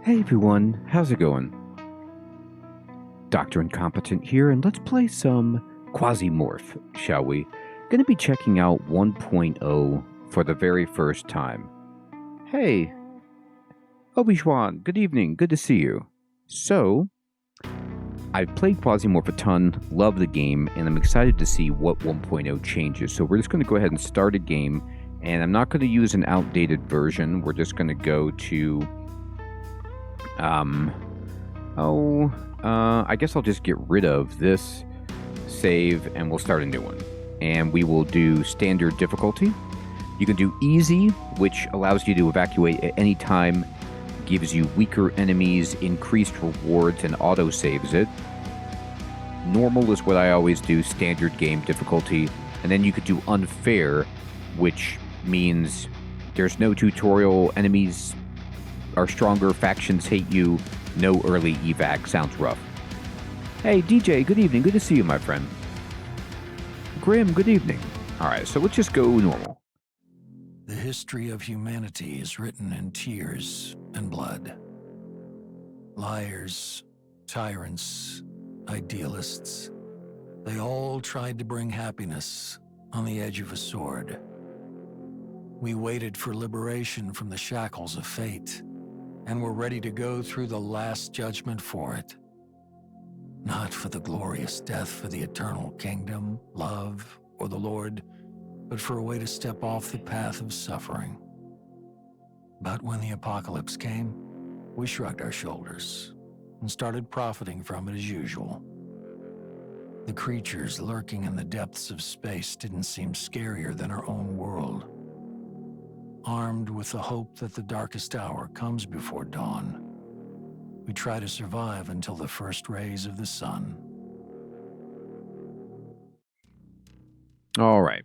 Hey everyone, how's it going? Dr. Incompetent here, and let's play some Quasimorph, shall we? Gonna be checking out 1.0 for the very first time. Hey, Obi-Wan, good evening, good to see you. So, I've played Quasimorph a ton, love the game, and I'm excited to see what 1.0 changes. So we're just gonna go ahead and start a game, and I'm not gonna use an outdated version, we're just gonna go to I guess I'll just get rid of this save and we'll start a new one. And we will do standard difficulty. You can do easy, which allows you to evacuate at any time, gives you weaker enemies, increased rewards, and auto saves it. Normal is what I always do, standard game difficulty. And then you could do unfair, which means there's no tutorial, enemies are stronger, factions hate you, no early evac. Sounds rough. Hey, DJ, good evening. Good to see you, my friend. Grim, good evening. Alright, so let's just go normal. The history of humanity is written in tears and blood. Liars, tyrants, idealists, they all tried to bring happiness on the edge of a sword. We waited for liberation from the shackles of fate, and were ready to go through the last judgment for it. Not for the glorious death for the eternal kingdom, love, or the Lord, but for a way to step off the path of suffering. But when the apocalypse came, we shrugged our shoulders and started profiting from it as usual. The creatures lurking in the depths of space didn't seem scarier than our own world. Armed with the hope that the darkest hour comes before dawn, we try to survive until the first rays of the sun. All right.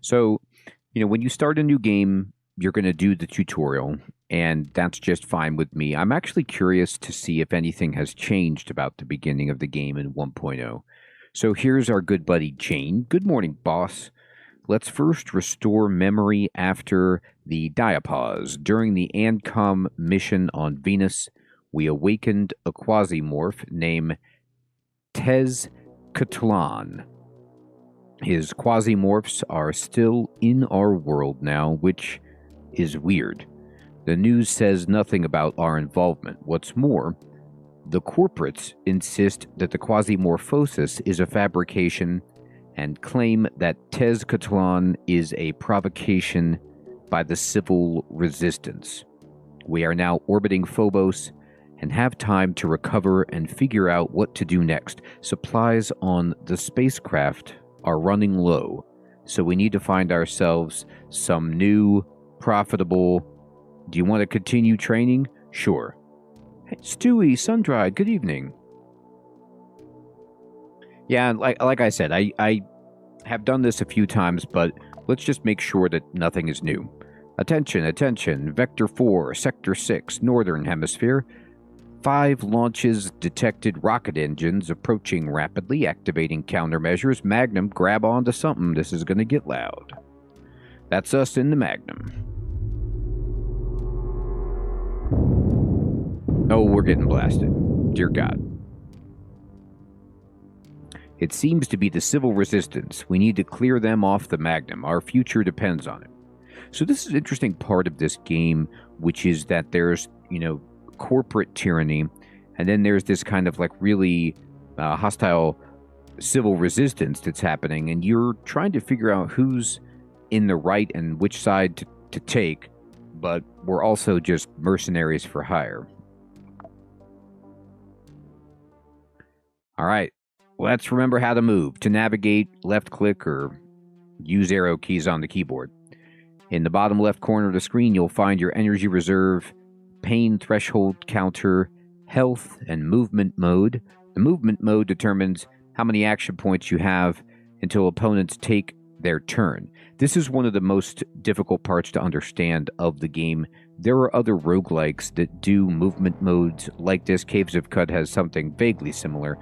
So, when you start a new game, you're going to do the tutorial, and that's just fine with me. I'm actually curious to see if anything has changed about the beginning of the game in 1.0. So here's our good buddy Jane. Good morning, boss. Let's first restore memory after the diapause. During the ANCOM mission on Venus, we awakened a Quasimorph named Tezcatlan. His Quasimorphs are still in our world now, which is weird. The news says nothing about our involvement. What's more, the corporates insist that the Quasimorphosis is a fabrication and claim that Tezcatlan is a provocation by the civil resistance. We are now orbiting Phobos and have time to recover and figure out what to do next. Supplies on the spacecraft are running low, so we need to find ourselves some new, profitable... Do you want to continue training? Sure. Hey, Stewie, Sundried, good evening. Yeah, like I said, I have done this a few times, but let's just make sure that nothing is new. Attention, attention, Vector 4, Sector 6, Northern Hemisphere. 5 launches detected rocket engines approaching rapidly, activating countermeasures. Magnum, grab onto something, this is gonna get loud. That's us in the Magnum. Oh, we're getting blasted. Dear God. It seems to be the civil resistance. We need to clear them off the Magnum. Our future depends on it. So this is an interesting part of this game, which is that there's, corporate tyranny, and then there's this kind of really hostile civil resistance that's happening, and you're trying to figure out who's in the right and which side to take, but we're also just mercenaries for hire. All right. Let's remember how to move. To navigate, left click or use arrow keys on the keyboard. In the bottom left corner of the screen, you'll find your energy reserve, pain threshold counter, health, and movement mode. The movement mode determines how many action points you have until opponents take their turn. This is one of the most difficult parts to understand of the game. There are other roguelikes that do movement modes like this. Caves of Cut has something vaguely similar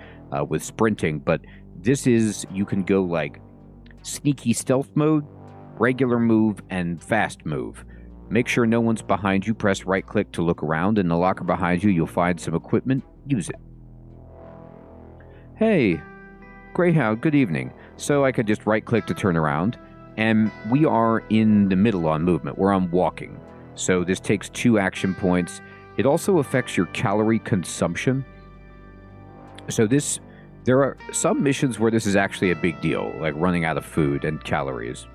with sprinting, but this is, you can go sneaky stealth mode, regular move, and fast move. Make sure no one's behind you. Press right-click to look around. In the locker behind you, you'll find some equipment. Use it. Hey, Greyhound, good evening. So I could just right-click to turn around, and we are in the middle on movement. We're on walking. So this takes 2 action points. It also affects your calorie consumption. So there are some missions where this is actually a big deal, like running out of food and calories.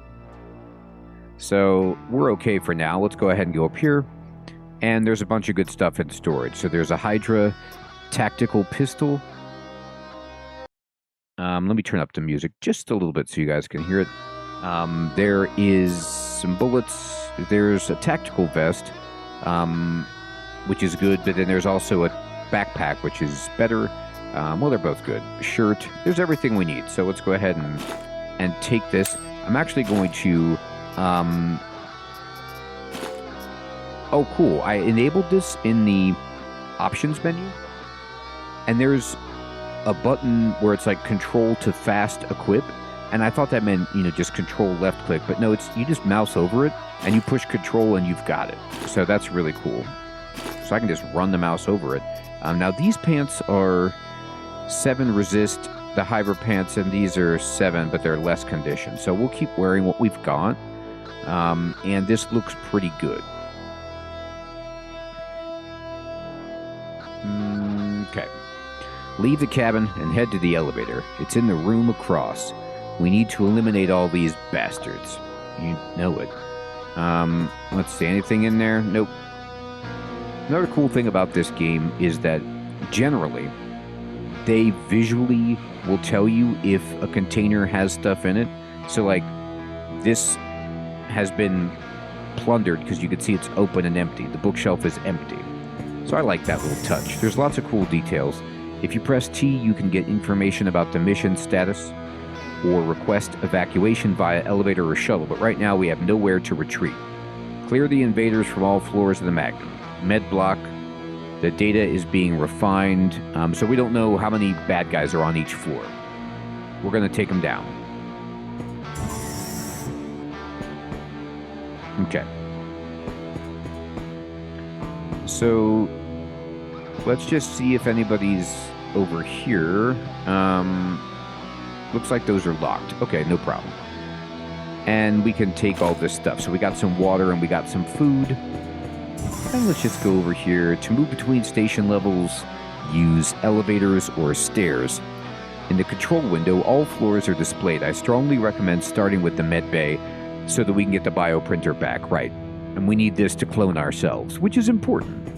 So we're okay for now. Let's go ahead and go up here. And there's a bunch of good stuff in storage. So there's a Hydra tactical pistol. Let me turn up the music just a little bit so you guys can hear it. There is some bullets. There's a tactical vest, which is good. But then there's also a backpack, which is better. Well, they're both good. Shirt. There's everything we need. So let's go ahead and take this. I'm actually going to... oh, cool. I enabled this in the options menu. And there's a button where it's like control to fast equip. And I thought that meant, just control left click. But no, you just mouse over it and you push control and you've got it. So that's really cool. So I can just run the mouse over it. Now these pants are 7 resist, the Hyper pants, and these are 7, but they're less conditioned. So we'll keep wearing what we've got. And this looks pretty good. Okay. Leave the cabin and head to the elevator. It's in the room across. We need to eliminate all these bastards. You know it. Let's see, anything in there? Nope. Another cool thing about this game is that generally they visually will tell you if a container has stuff in it. So like this has been plundered because you can see it's open and empty. The bookshelf is empty. So I like that little touch. There's lots of cool details. If you press T, you can get information about the mission status or request evacuation via elevator or shuttle, but right now we have nowhere to retreat. Clear the invaders from all floors of the Magnum. Med block. The data is being refined, so we don't know how many bad guys are on each floor. We're going to take them down. Okay. So let's just see if anybody's over here. Looks like those are locked. Okay, no problem. And we can take all this stuff. So we got some water and we got some food. And let's just go over here. To move between station levels, use elevators or stairs. In the control window, all floors are displayed. I strongly recommend starting with the med bay so that we can get the bioprinter back, right? And we need this to clone ourselves, which is important.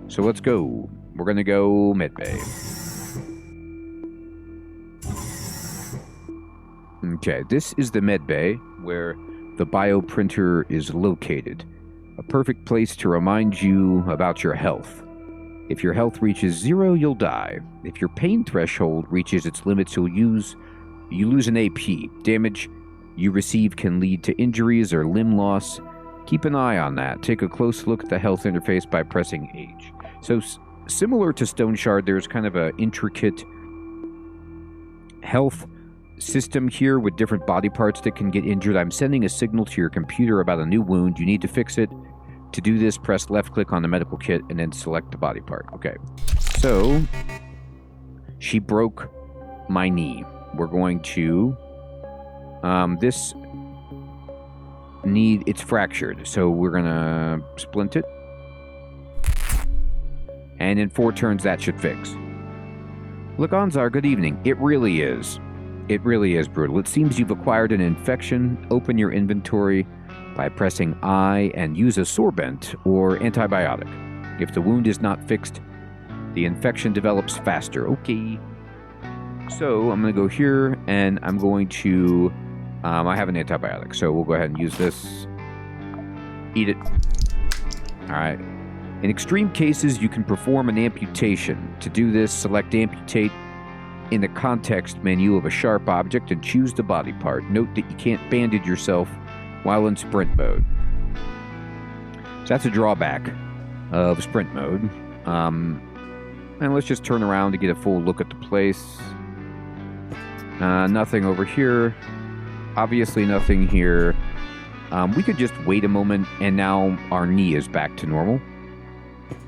So let's go. We're going to go med bay. Okay, this is the med bay where the bioprinter is located. A perfect place to remind you about your health. If your health reaches 0, you'll die. If your pain threshold reaches its limits, you lose an AP. Damage you receive can lead to injuries or limb loss. Keep an eye on that. Take a close look at the health interface by pressing H. So similar to Stone Shard, there's kind of an intricate health system here with different body parts that can get injured. I'm sending a signal to your computer about a new wound. You need to fix it. To do this, press left click on the medical kit and then select the body part. Okay. So she broke my knee. We're going to this knee, it's fractured. So we're gonna splint it. And in 4 turns that should fix. Lagonzar, good evening. It really is. It really is brutal. It seems you've acquired an infection. Open your inventory by pressing I and use a sorbent or antibiotic. If the wound is not fixed, the infection develops faster. Okay. So I'm going to go here and I'm going to... I have an antibiotic, so we'll go ahead and use this. Eat it. Alright. In extreme cases, you can perform an amputation. To do this, select Amputate in the context menu of a sharp object and choose the body part. Note that you can't bandage yourself while in sprint mode. So that's a drawback of sprint mode. And let's just turn around to get a full look at the place. Nothing over here. Obviously nothing here. We could just wait a moment, and now our knee is back to normal.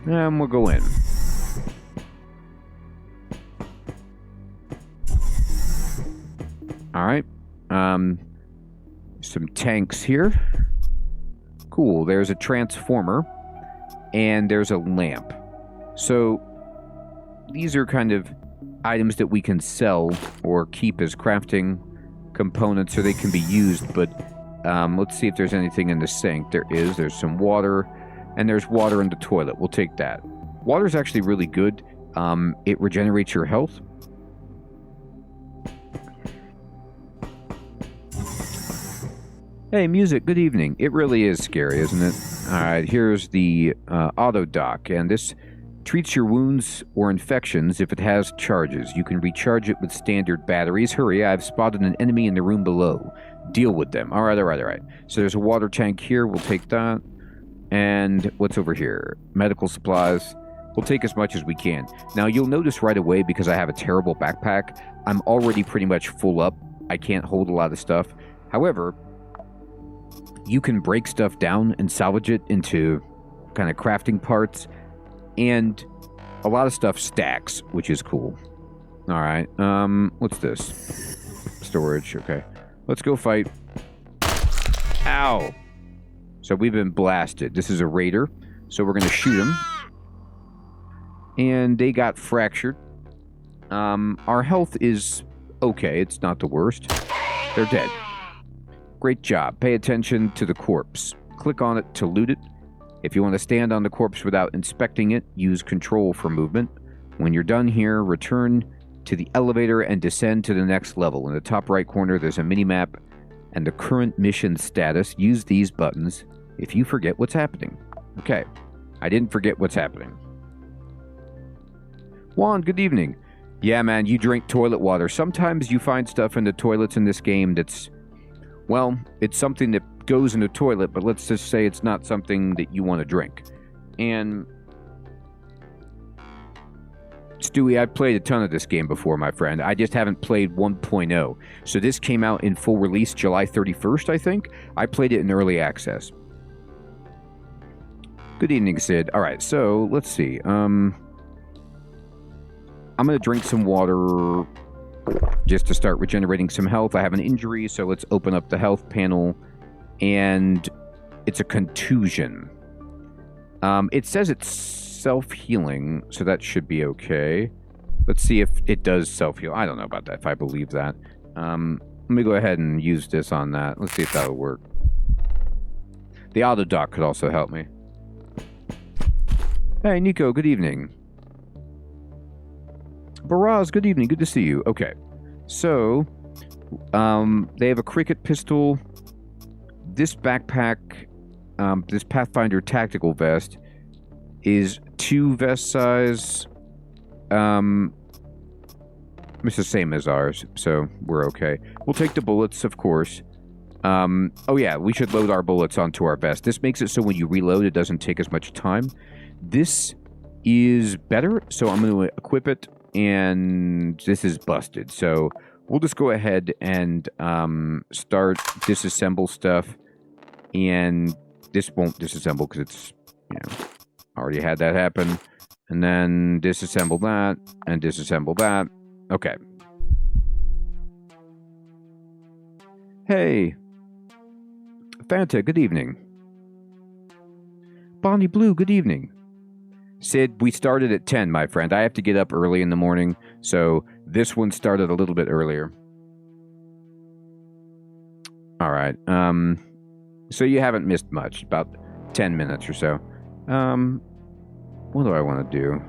And we'll go in. Alright. Some tanks here. Cool. There's a transformer. And there's a lamp. So, these are kind of items that we can sell or keep as crafting components so they can be used, but let's see if there's anything in the sink. There is. There's some water, and there's water in the toilet. We'll take that. Water's actually really good. It regenerates your health. Hey, music, good evening. It really is scary, isn't it? Alright, here's the auto dock, and this treats your wounds or infections if it has charges. You can recharge it with standard batteries. Hurry, I've spotted an enemy in the room below. Deal with them. Alright. So there's a water tank here, we'll take that. And what's over here? Medical supplies. We'll take as much as we can. Now, you'll notice right away, because I have a terrible backpack, I'm already pretty much full up. I can't hold a lot of stuff. However, you can break stuff down and salvage it into kind of crafting parts, and a lot of stuff stacks, which is cool. Alright, what's this? Storage, okay. Let's go fight. Ow! So we've been blasted. This is a raider, so we're gonna shoot him. And they got fractured. Our health is okay, it's not the worst. They're dead. Great job. Pay attention to the corpse. Click on it to loot it. If you want to stand on the corpse without inspecting it, use control for movement. When you're done here, return to the elevator and descend to the next level. In the top right corner, there's a mini-map and the current mission status. Use these buttons if you forget what's happening. Okay, I didn't forget what's happening. Juan, good evening. Yeah, man, you drink toilet water. Sometimes you find stuff in the toilets in this game that's... well, it's something that goes in the toilet, but let's just say it's not something that you want to drink. And Stewie, I've played a ton of this game before, my friend. I just haven't played 1.0. So this came out in full release July 31st, I think. I played it in early access. Good evening, Sid. All right, so let's see. I'm going to drink some water just to start regenerating some health. I have an injury, so let's open up the health panel. And it's a contusion. It says it's self-healing, so that should be okay. Let's see if it does self-heal. I don't know about that, if I believe that. Let me go ahead and use this on that. Let's see if that'll work. The auto dock could also help me. Hey, Nico, good evening. Baraz, good evening. Good to see you. Okay. So, they have a cricket pistol. This backpack, this Pathfinder tactical vest, is 2 vest size. It's the same as ours, so we're okay. We'll take the bullets, of course. Oh yeah, we should load our bullets onto our vest. This makes it so when you reload, it doesn't take as much time. This is better, so I'm going to equip it, and this is busted. So we'll just go ahead and start disassemble stuff, and this won't disassemble because it's, you know, already had that happen. And then disassemble that, and disassemble that. Okay. Hey. Fanta, good evening. Bonnie Blue, good evening. Sid, we started at 10, my friend. I have to get up early in the morning, so this one started a little bit earlier. All right. So you haven't missed much, about 10 minutes or so. What do I want to do?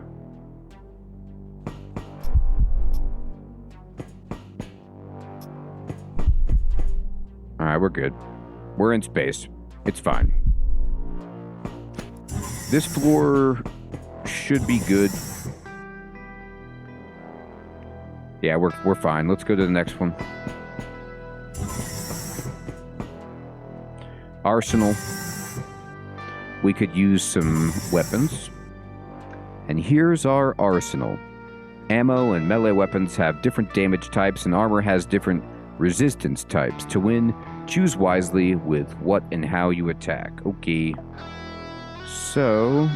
All right, we're good. We're in space. It's fine. This floor should be good. Yeah, we're fine. Let's go to the next one. Arsenal. We could use some weapons. And here's our arsenal. Ammo and melee weapons have different damage types, and armor has different resistance types. To win, Choose wisely with what and how you attack. Okay. So,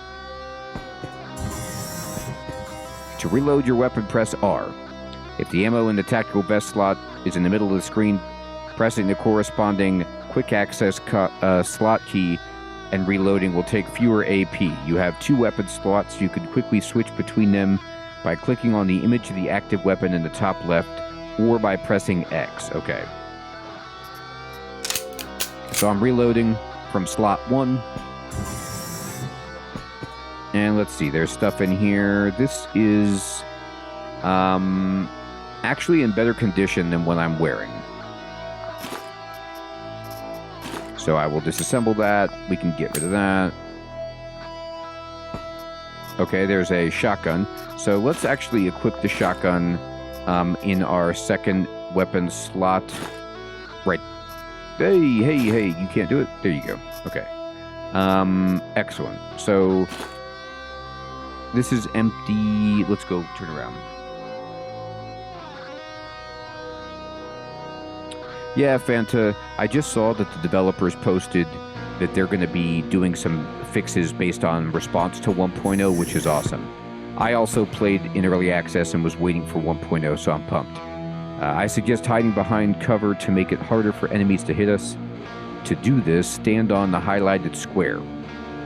to reload your weapon, press R. If the ammo in the tactical vest slot is in the middle of the screen, pressing the corresponding quick access slot key and reloading will take fewer AP. You have 2 weapon slots. You can quickly switch between them by clicking on the image of the active weapon in the top left or by pressing X. Okay. So I'm reloading from slot 1. And let's see, there's stuff in here. This is actually in better condition than what I'm wearing. So I will disassemble that. We can get rid of that. Okay, there's a shotgun. So let's actually equip the shotgun in our second weapon slot. Right. Hey, you can't do it? There you go. Okay. Excellent. So this is empty. Let's go turn around. Yeah, Fanta, I just saw that the developers posted that they're going to be doing some fixes based on response to 1.0, which is awesome. I also played in early access and was waiting for 1.0, so I'm pumped. I suggest hiding behind cover to make it harder for enemies to hit us. To do this, stand on the highlighted square.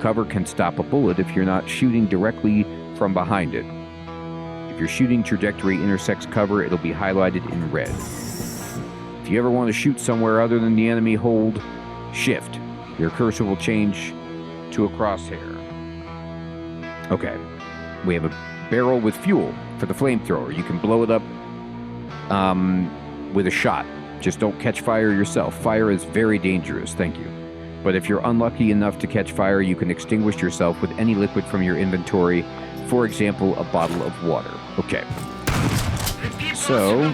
Cover can stop a bullet if you're not shooting directly from behind it. If your shooting trajectory intersects cover, it'll be highlighted in red. If you ever want to shoot somewhere other than the enemy, hold Shift. Your cursor will change to a crosshair. Okay. We have a barrel with fuel for the flamethrower. You can blow it up with a shot. Just don't catch fire yourself. Fire is very dangerous, thank you. But if you're unlucky enough to catch fire, you can extinguish yourself with any liquid from your inventory. For example, a bottle of water. Okay. So,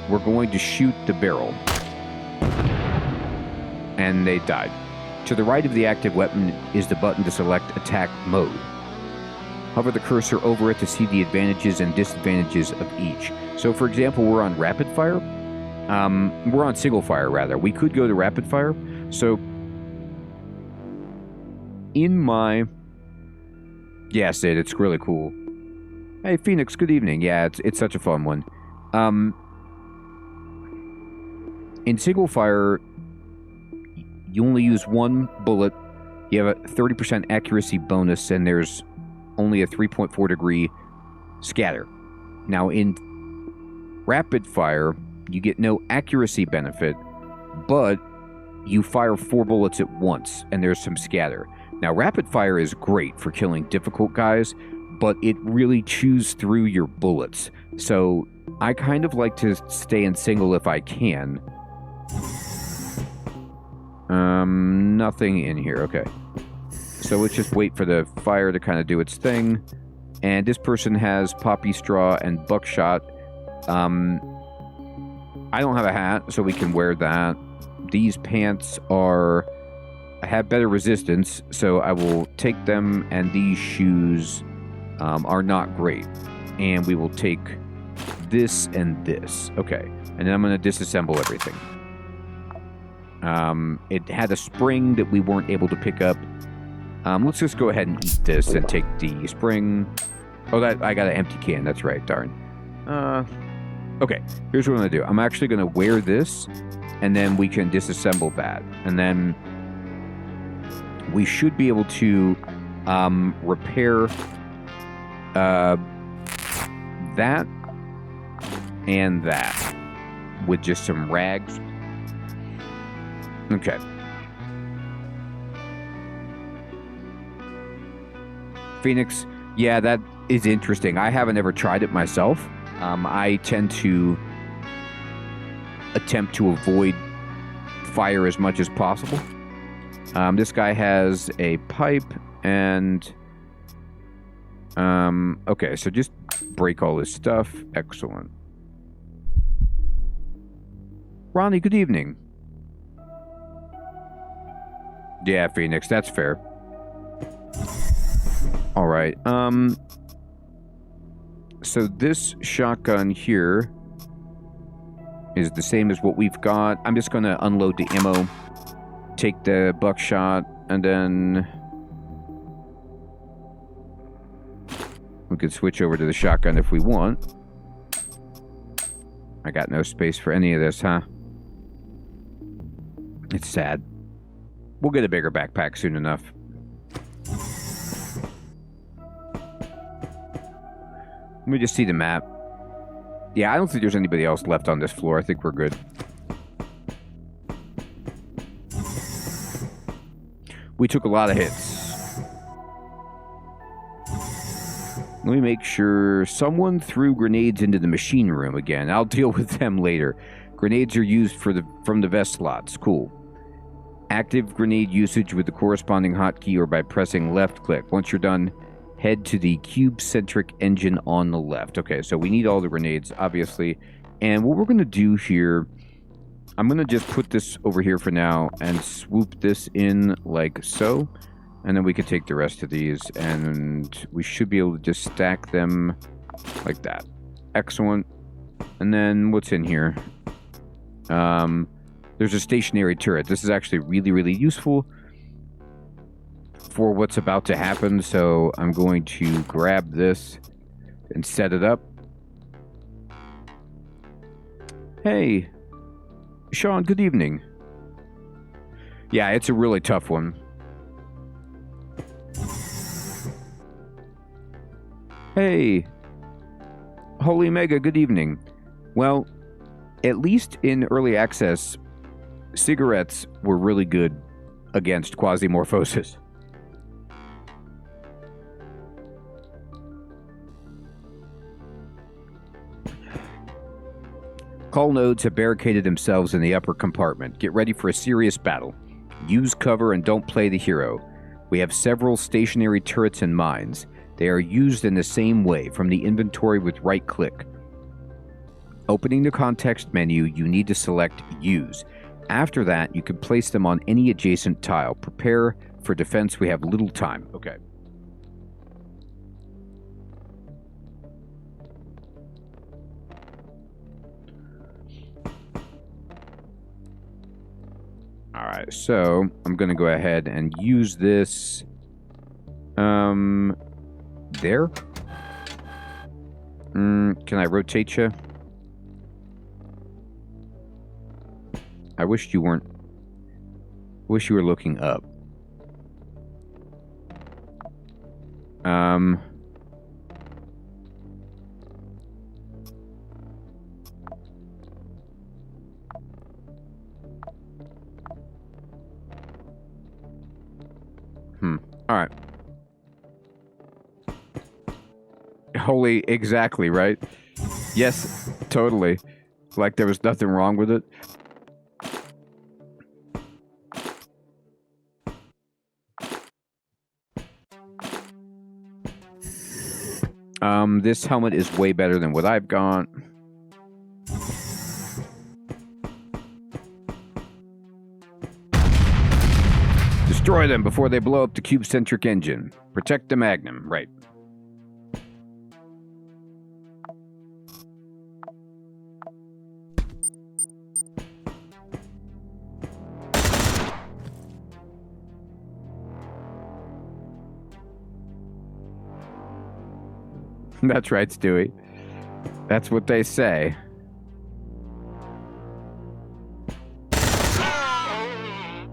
we're going to shoot the barrel. And they died. To the right of the active weapon is the button to select attack mode. Hover the cursor over it to see the advantages and disadvantages of each. So, for example, we're on rapid fire. We're on single fire, rather. We could go to rapid fire. So, in my... Yeah, Sid, it's really cool. Hey, Phoenix, good evening. Yeah, it's such a fun one. In single fire, you only use 1 bullet. You have a 30% accuracy bonus, and there's only a 3.4 degree scatter. Now, in rapid fire, you get no accuracy benefit, but you fire 4 bullets at once, and there's some scatter. Now, rapid fire is great for killing difficult guys, but it really chews through your bullets. So, I kind of like to stay in single if I can. Nothing in here. Okay. So let's just wait for the fire to kind of do its thing. And this person has poppy straw and buckshot. I don't have a hat, so we can wear that. These pants have better resistance, so I will take them, and these shoes are not great. And we will take this and this. Okay. And then I'm going to disassemble everything. It had a spring that we weren't able to pick up. Let's just go ahead and eat this and take the spring. Oh, I got an empty can. That's right. Darn. Okay. Here's what I'm going to do. I'm actually going to wear this, and then we can disassemble that. And then we should be able to repair that and that with just some rags. Okay. Phoenix, yeah, that is interesting. I haven't ever tried it myself. I tend to attempt to avoid fire as much as possible. This guy has a pipe and... okay, so just break all this stuff. Excellent. Ronnie, good evening. Yeah, Phoenix, that's fair. Alright, so this shotgun here is the same as what we've got. I'm just going to unload the ammo, take the buckshot, and then we could switch over to the shotgun if we want. I got no space for any of this, huh? It's sad. We'll get a bigger backpack soon enough. Let me just see the map. Yeah, I don't think there's anybody else left on this floor. I think we're good. We took a lot of hits. Let me make sure someone threw grenades into the machine room again. I'll deal with them later. Grenades are used from the vest slots. Cool. Active grenade usage with the corresponding hotkey or by pressing left click. Once you're done, head to the cube-centric engine on the left. Okay, so we need all the grenades, obviously. And what we're going to do here, I'm going to just put this over here for now and swoop this in like so. And then we can take the rest of these, and we should be able to just stack them like that. Excellent. And then what's in here? There's a stationary turret. This is actually really, really useful for what's about to happen, so I'm going to grab this and set it up. Hey, Sean, good evening. Yeah, it's a really tough one. Hey, Holy Mega, good evening. Well, at least in early access, cigarettes were really good against quasimorphosis. Call nodes have barricaded themselves in the upper compartment. Get ready for a serious battle. Use cover and don't play the hero. We have several stationary turrets and mines. They are used in the same way, from the inventory with right-click. Opening the context menu, you need to select Use. After that, you can place them on any adjacent tile. Prepare for defense. We have little time. Okay. Alright, so I'm going to go ahead and use this... there? Can I rotate you? I wish you weren't... wish you were looking up. Alright. Holy, exactly, right? Yes, totally. Like there was nothing wrong with it. This helmet is way better than what I've got. Destroy them before they blow up the cube-centric engine. Protect the Magnum, right. That's right, Stewie. That's what they say.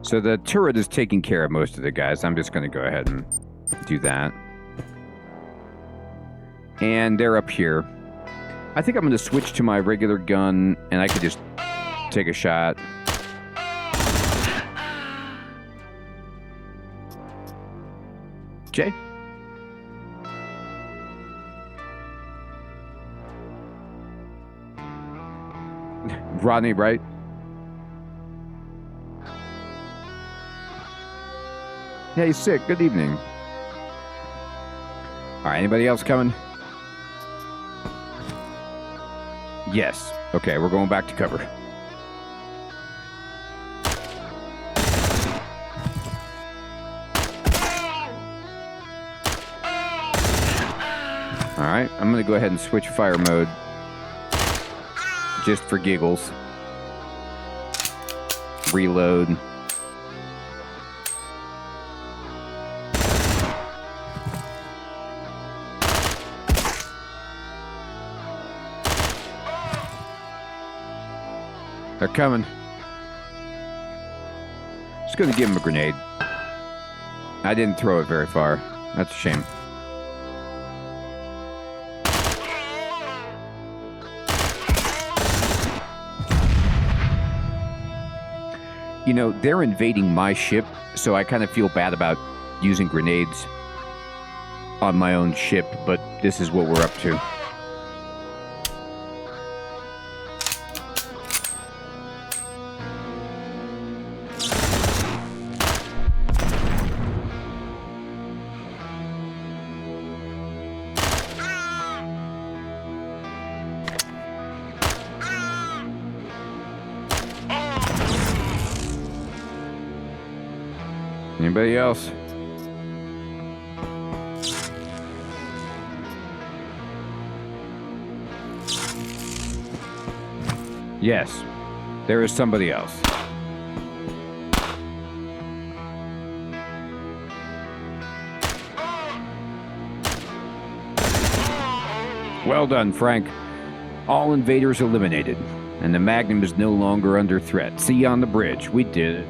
So the turret is taking care of most of the guys. I'm just going to go ahead and do that. And they're up here. I think I'm going to switch to my regular gun, and I could just take a shot. Okay. Rodney, right? Hey, sick. Good evening. All right, anybody else coming? Yes. Okay, we're going back to cover. All right, I'm going to go ahead and switch fire mode just for giggles. Reload. They're coming. Just gonna give him a grenade. I didn't throw it very far. That's a shame. You know, they're invading my ship, so I kind of feel bad about using grenades on my own ship, but this is what we're up to. Anybody else? Yes, there is somebody else. Well done, Frank. All invaders eliminated, and the Magnum is no longer under threat. See you on the bridge. We did it.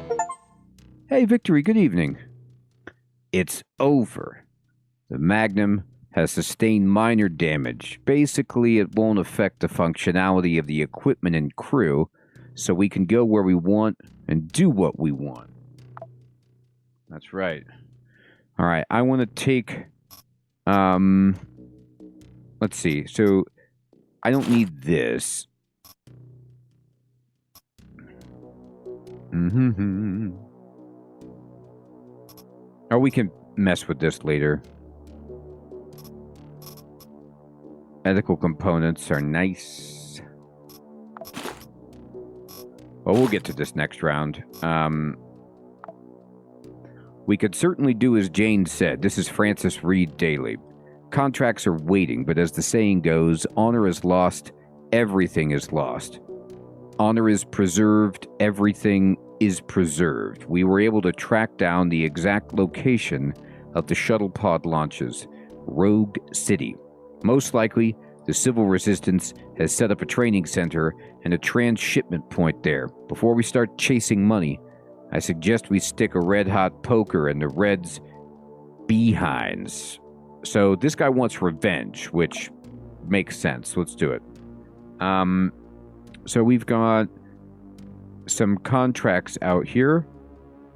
Hey, Victory, good evening. It's over. The Magnum has sustained minor damage. Basically, it won't affect the functionality of the equipment and crew, so we can go where we want and do what we want. That's right. All right, I want to take... let's see. So, I don't need this. Or we can mess with this later. Ethical components are nice. Well, we'll get to this next round. We could certainly do as Jane said. This is Francis Reed Daly. Contracts are waiting, but as the saying goes, honor is lost, everything is lost. Honor is preserved, everything is preserved. We were able to track down the exact location of the shuttle pod launches, Rogue City. Most likely, the civil resistance has set up a training center and a transshipment point there. Before we start chasing money, I suggest we stick a red-hot poker in the Reds' behinds. So this guy wants revenge, which makes sense. Let's do it. So we've got some contracts out here,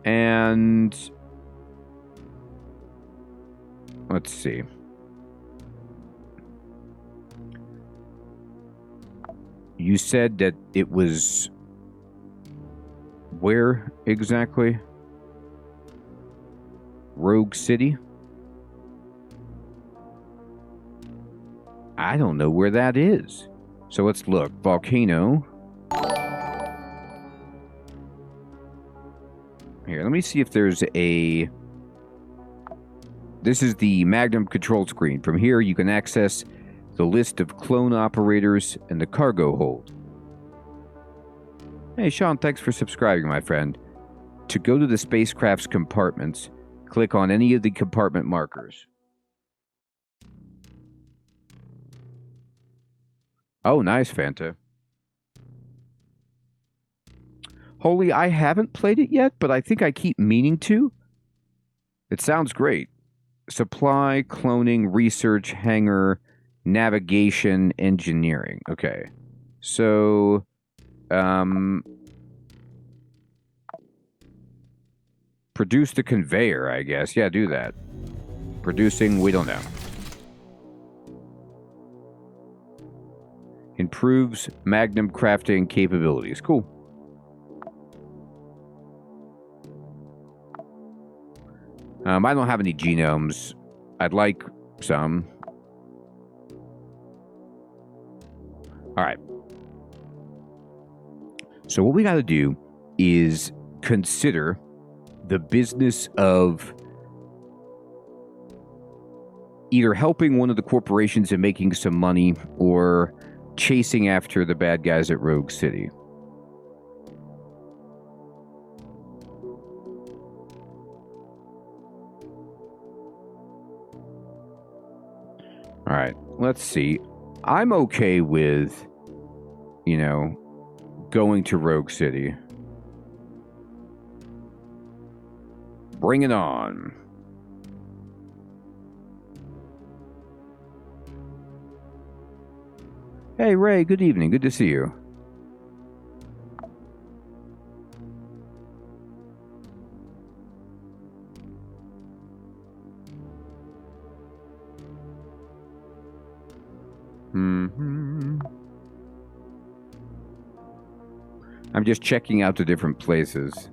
and let's see. You said that it was where exactly? Rogue City? I don't know where that is. So let's look. Volcano. Here, let me see if there's a... This is the Magnum control screen. From here, you can access the list of clone operators and the cargo hold. Hey, Sean, thanks for subscribing, my friend. To go to the spacecraft's compartments, click on any of the compartment markers. Oh, nice, Fanta. Holy, I haven't played it yet, but I think I keep meaning to. It sounds great. Supply, cloning, research, hangar, navigation, engineering. Okay. So, produce the conveyor, I guess. Yeah, do that. Producing, we don't know. Improves Magnum crafting capabilities. Cool. I don't have any genomes. I'd like some. All right. So what we got to do is consider the business of either helping one of the corporations and making some money or chasing after the bad guys at Rogue City. Alright, let's see. I'm okay with, you know, going to Rogue City. Bring it on. Hey, Ray, good evening. Good to see you. I'm just checking out the different places.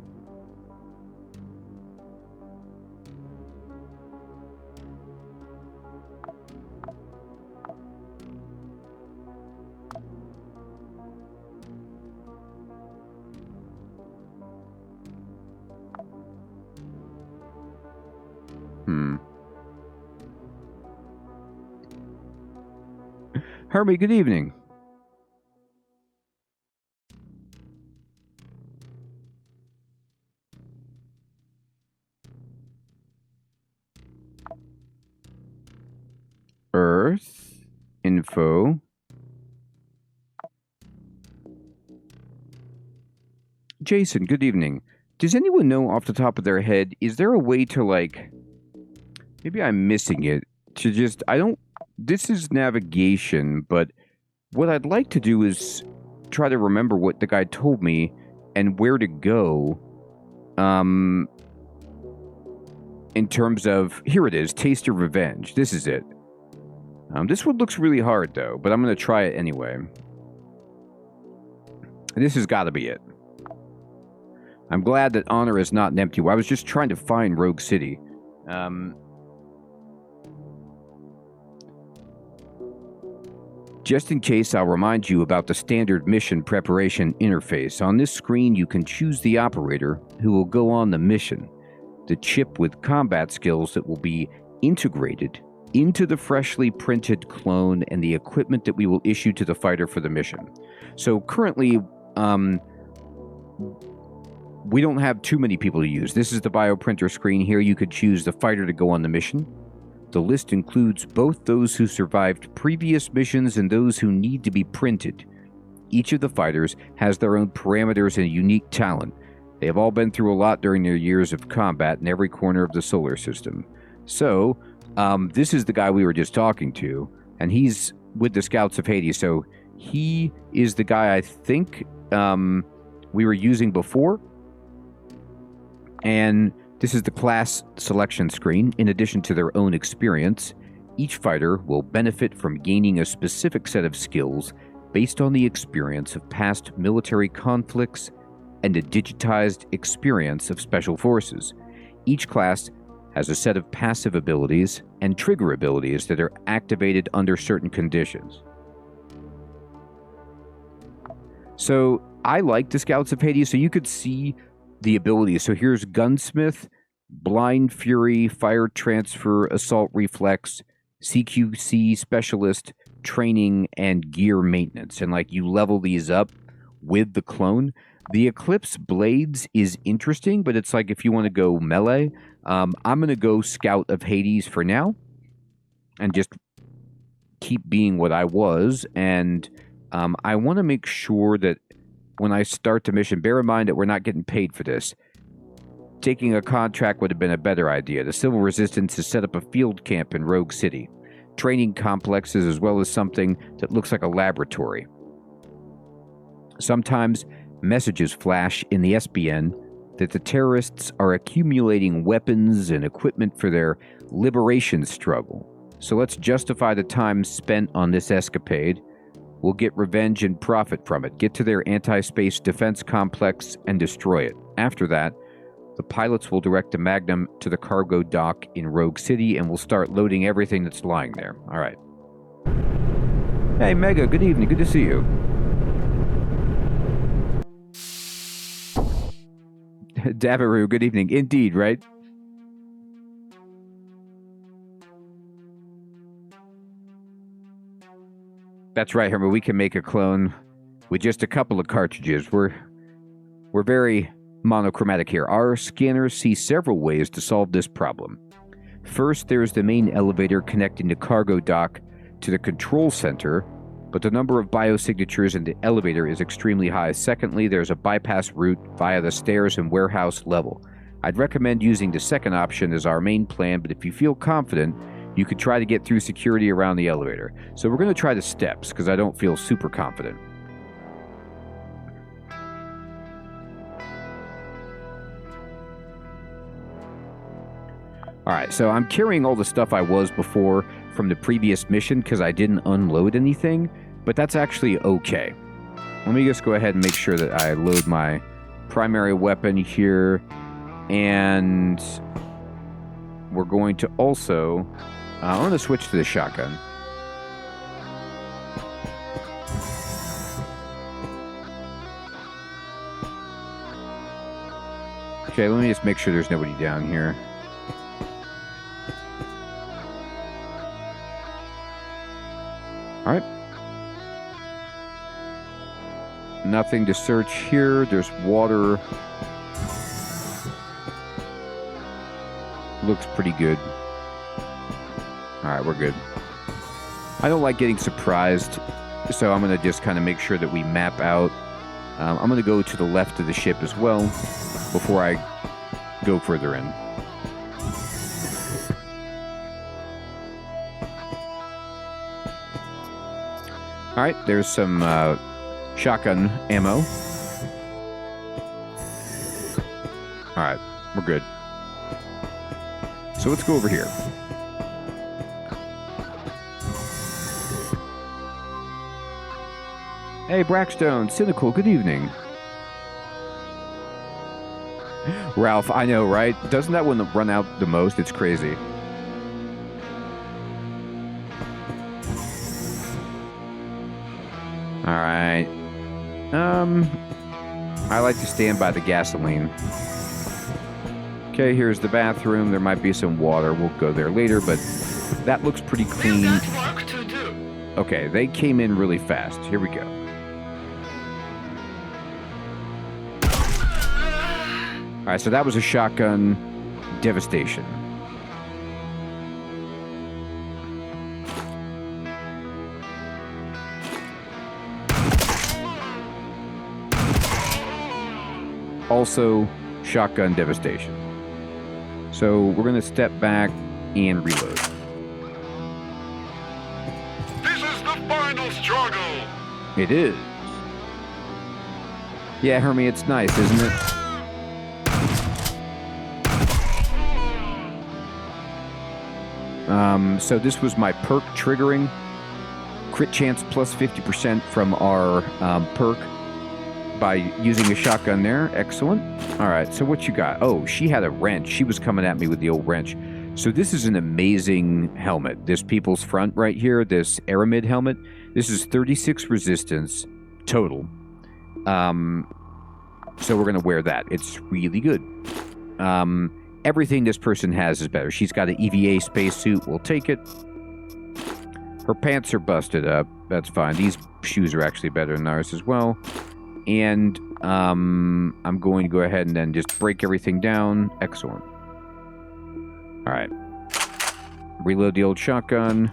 Hermie, good evening. Earth info. Jason, good evening. Does anyone know off the top of their head, is there a way to, like, maybe I'm missing it, to just, this is navigation, but what I'd like to do is try to remember what the guy told me and where to go, in terms of, here it is, Taste Your Revenge. This is it. This one looks really hard, though, but I'm going to try it anyway. This has got to be it. I'm glad that Honor is not an empty one. I was just trying to find Rogue City. Just in case, I'll remind you about the standard mission preparation interface. On this screen, you can choose the operator who will go on the mission, the chip with combat skills that will be integrated into the freshly printed clone, and the equipment that we will issue to the fighter for the mission. So currently, we don't have too many people to use. This is the bioprinter screen. Here you could choose the fighter to go on the mission. The list includes both those who survived previous missions and those who need to be printed. Each of the fighters has their own parameters and unique talent. They have all been through a lot during their years of combat in every corner of the solar system. So, this is the guy we were just talking to, and he's with the Scouts of Hades, so he is the guy I think we were using before. And this is the class selection screen. In addition to their own experience, each fighter will benefit from gaining a specific set of skills based on the experience of past military conflicts and a digitized experience of special forces. Each class has a set of passive abilities and trigger abilities that are activated under certain conditions. So I like the Scouts of Hades, so you could see the abilities. So here's Gunsmith, Blind Fury, Fire Transfer, Assault Reflex, CQC Specialist, Training, and Gear Maintenance. And like you level these up with the clone. The Eclipse Blades is interesting, but it's like if you want to go melee, I'm going to go Scout of Hades for now and just keep being what I was. And I want to make sure that when I start the mission, bear in mind that we're not getting paid for this. Taking a contract would have been a better idea. The Civil Resistance has set up a field camp in Rogue City, training complexes, as well as something that looks like a laboratory. Sometimes messages flash in the SBN that the terrorists are accumulating weapons and equipment for their liberation struggle. So let's justify the time spent on this escapade. We'll get revenge and profit from it. Get to their anti-space defense complex and destroy it. After that, the pilots will direct the Magnum to the cargo dock in Rogue City, and we'll start loading everything that's lying there. All right. Hey, Mega, good evening. Good to see you. Dabaru, good evening. Indeed, right? That's right, Herman. We can make a clone with just a couple of cartridges. We're very monochromatic here. Our scanners see several ways to solve this problem. First, there's the main elevator connecting the cargo dock to the control center, but the number of biosignatures in the elevator is extremely high. Secondly, there's a bypass route via the stairs and warehouse level. I'd recommend using the second option as our main plan, but if you feel confident, you could try to get through security around the elevator. So we're going to try the steps, because I don't feel super confident. Alright, so I'm carrying all the stuff I was before from the previous mission, because I didn't unload anything, but that's actually okay. Let me just go ahead and make sure that I load my primary weapon here, and we're going to also... I'm going to switch to the shotgun. Okay, let me just make sure there's nobody down here. Alright. Nothing to search here. There's water. Looks pretty good. Alright, we're good. I don't like getting surprised, so I'm going to just kind of make sure that we map out. I'm going to go to the left of the ship as well before I go further in. Alright, there's some shotgun ammo. Alright, we're good. So let's go over here. Hey, Brackstone, Cynical, good evening. Ralph, I know, right? Doesn't that one run out the most? It's crazy. Alright. I like to stand by the gasoline. Okay, here's the bathroom. There might be some water. We'll go there later, but that looks pretty clean. Okay, they came in really fast. Here we go. Alright, so that was a shotgun devastation. Also, shotgun devastation. So we're going to step back and reload. This is the final struggle! It is. Yeah, Hermie, it's nice, isn't it? So this was my perk triggering. Crit chance plus 50% from our perk by using a shotgun there. Excellent. Alright, so what you got? Oh, she had a wrench. She was coming at me with the old wrench. So this is an amazing helmet. This People's Front right here, this Aramid helmet. This is 36 resistance total. So we're going to wear that. It's really good. Everything this person has is better. She's got an EVA spacesuit. We'll take it. Her pants are busted up. That's fine. These shoes are actually better than ours as well. And I'm going to go ahead and then just break everything down. Excellent. Alright. Reload the old shotgun.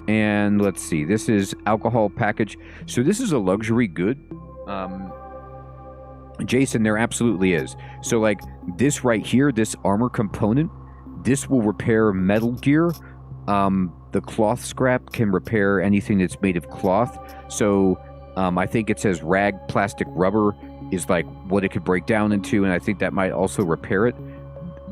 And let's see. This is alcohol package. So this is a luxury good. Jason, there absolutely is. So like this right here, this armor component, this will repair metal gear. The cloth scrap can repair anything that's made of cloth. So I think it says rag, plastic, rubber is like what it could break down into, and I think that might also repair it.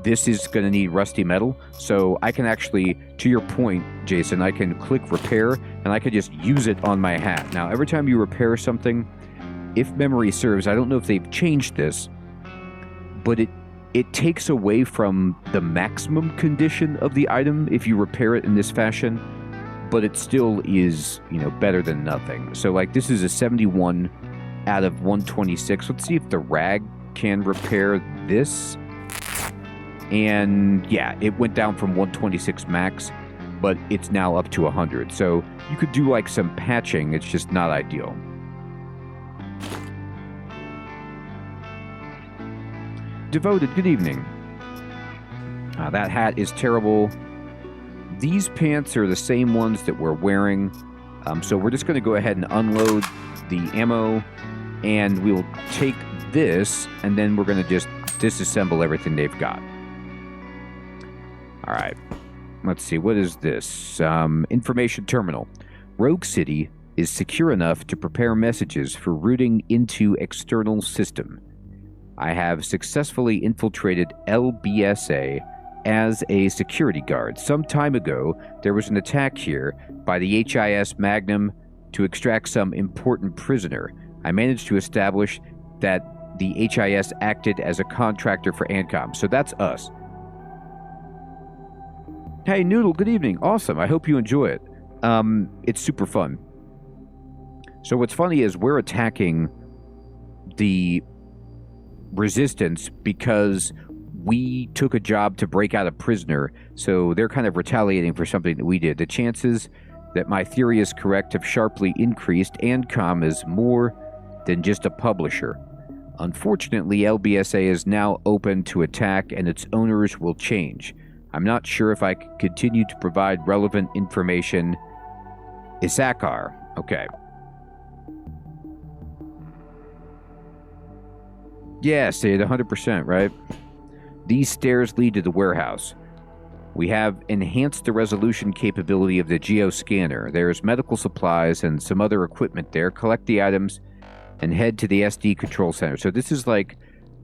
This is going to need rusty metal, so I can actually, to your point, Jason, I can click repair, and I could just use it on my hat. Now, every time you repair something, if memory serves, I don't know if they've changed this, but it takes away from the maximum condition of the item if you repair it in this fashion, but it still is, you know, better than nothing. So, like, this is a 71 out of 126. Let's see if the rag can repair this. And, yeah, it went down from 126 max, but it's now up to 100. So, you could do, like, some patching. It's just not ideal. Devoted, good evening. That hat is terrible. these pants are the same ones that we're wearing. So we're just going to go ahead and unload the ammo, and we'll take this, and then we're going to just disassemble everything they've got. All right. Let's see. What is this? Information terminal. Rogue City is secure enough to prepare messages for routing into external system. I have successfully infiltrated LBSA as a security guard. Some time ago, there was an attack here by the HIS Magnum to extract some important prisoner. I managed to establish that the HIS acted as a contractor for ANCOM. So that's us. Hey, Noodle, good evening. Awesome. I hope you enjoy it. It's super fun. So what's funny is we're attacking the resistance because we took a job to break out a prisoner, so they're kind of retaliating for something that we did. The chances that my theory is correct have sharply increased. ANCOM is more than just a publisher. Unfortunately, LBSA is now open to attack, and its owners will change. I'm not sure if I can continue to provide relevant information. Issachar. Okay. Yeah, Sid, 100%, right? These stairs lead to the warehouse. We have enhanced the resolution capability of the geoscanner. There's medical supplies and some other equipment there. Collect the items and head to the SD control center. So this is like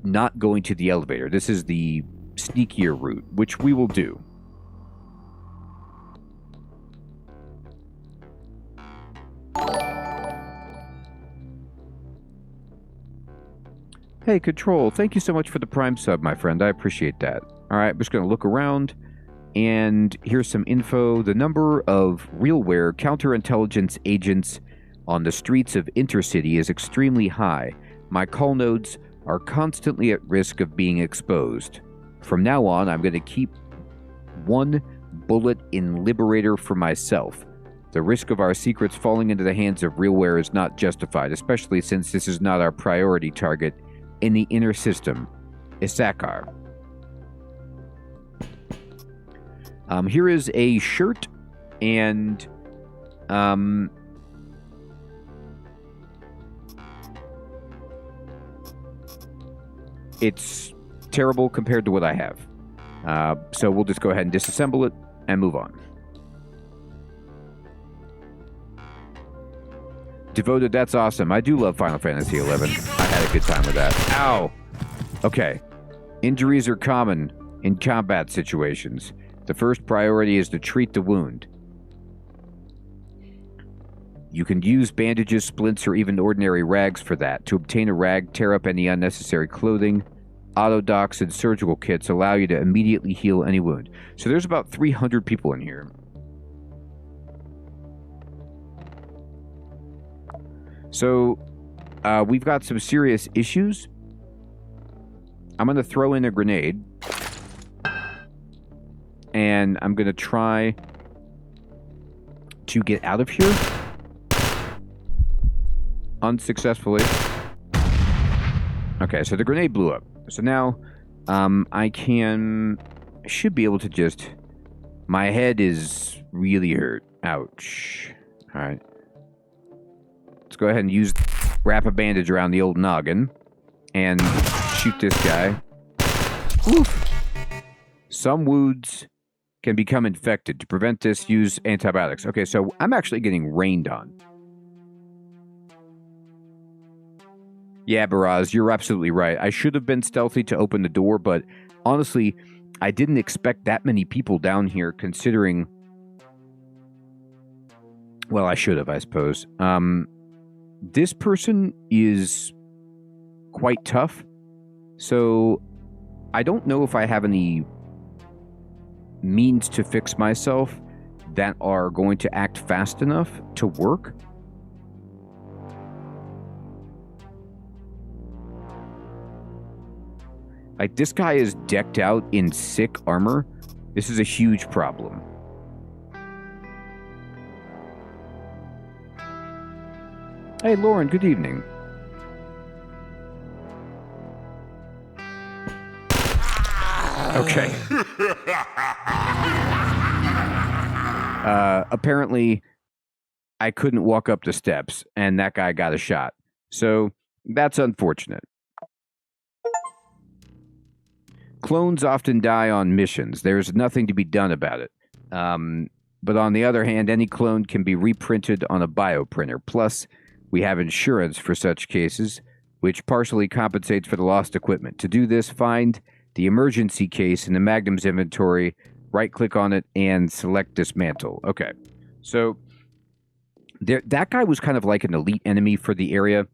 not going to the elevator. This is the sneakier route, which we will do. Hey, Control, thank you so much for the Prime sub, my friend. I appreciate that. All right, I'm just going to look around, and here's some info. The number of realware counterintelligence agents on the streets of Intercity is extremely high. My call nodes are constantly at risk of being exposed. From now on, I'm going to keep one bullet in Liberator for myself. The risk of our secrets falling into the hands of realware is not justified, especially since this is not our priority target in the inner system. Issachar. Here is a shirt, and it's terrible compared to what I have. So we'll just go ahead and disassemble it and move on. Devoted, that's awesome. I do love Final Fantasy XI. I had a good time with that. Ow! Okay. Injuries are common in combat situations. The first priority is to treat the wound. You can use bandages, splints, or even ordinary rags for that. To obtain a rag, tear up any unnecessary clothing. Autodocs and surgical kits allow you to immediately heal any wound. So there's about 300 people in here. So, we've got some serious issues. I'm going to throw in a grenade. And I'm going to try to get out of here. Unsuccessfully. Okay, so the grenade blew up. So now, I should be able to just... My head is really hurt. Ouch. Alright. Let's go ahead and wrap a bandage around the old noggin and shoot this guy. Oof. Some wounds can become infected. To prevent this, use antibiotics. Okay, so I'm actually getting rained on. Yeah, Baraz, you're absolutely right. I should have been stealthy to open the door, but honestly, I didn't expect that many people down here considering... Well, I should have, I suppose. This person is quite tough, so I don't know if I have any means to fix myself that are going to act fast enough to work. Like, this guy is decked out in sick armor. This is a huge problem. Hey, Lauren, good evening. Okay. Apparently, I couldn't walk up the steps, and that guy got a shot. So that's unfortunate. Clones often die on missions. There's nothing to be done about it. But on the other hand, any clone can be reprinted on a bioprinter. Plus, we have insurance for such cases, which partially compensates for the lost equipment. To do this, find the emergency case in the Magnum's inventory, right-click on it, and select dismantle. Okay, so that guy was kind of like an elite enemy for the area,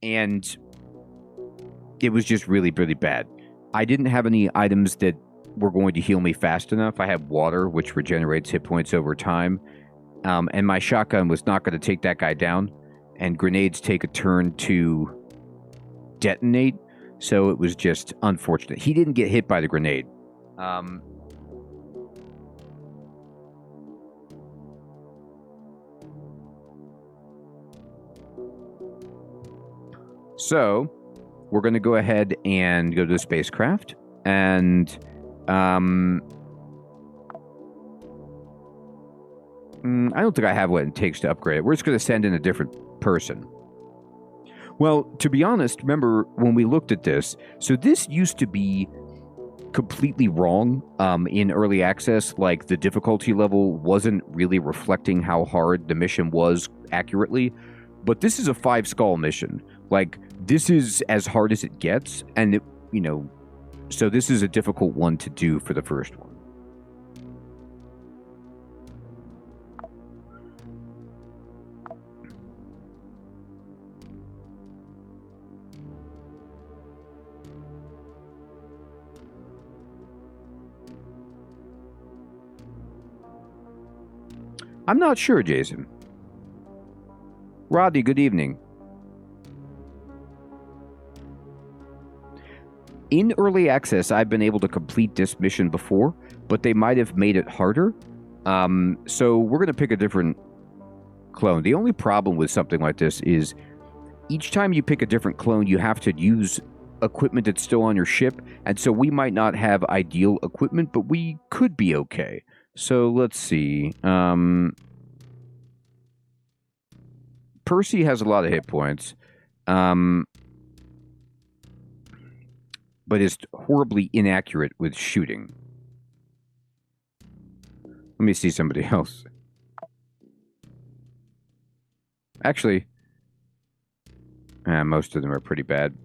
and it was just really, really bad. I didn't have any items that were going to heal me fast enough. I have water, which regenerates hit points over time, and my shotgun was not going to take that guy down, and grenades take a turn to detonate, so it was just unfortunate. He didn't get hit by the grenade. So we're going to go ahead and go to the spacecraft, and I don't think I have what it takes to upgrade it. We're just going to send in a different person. Well, to be honest, remember when we looked at this, so this used to be completely wrong in early access. Like, the difficulty level wasn't really reflecting how hard the mission was accurately, but this is a 5 skull mission. Like, this is as hard as it gets, and it, so this is a difficult one to do for the first one. I'm not sure, Jason. Rodney, good evening. In early access, I've been able to complete this mission before, but they might have made it harder. So we're going to pick a different clone. The only problem with something like this is each time you pick a different clone, you have to use equipment that's still on your ship, and so we might not have ideal equipment, but we could be okay. So let's see. Percy has a lot of hit points, but is horribly inaccurate with shooting. Let me see somebody else. Actually, most of them are pretty bad.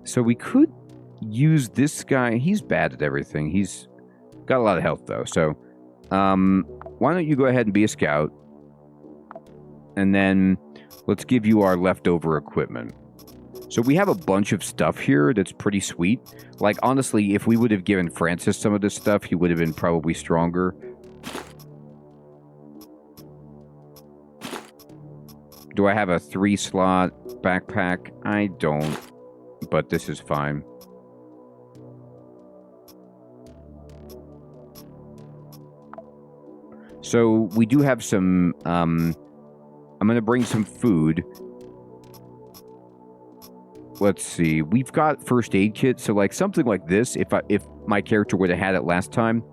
So we could use this guy. He's bad at everything. He's got a lot of health, though. So why don't you go ahead and be a scout? And then let's give you our leftover equipment. So we have a bunch of stuff here that's pretty sweet. Like, honestly, if we would have given Francis some of this stuff, he would have been probably stronger. Do I have a 3-slot backpack? I don't, but this is fine. So we do have some, I'm going to bring some food. Let's see. We've got first aid kit, so like something like this, if my character would have had it last time,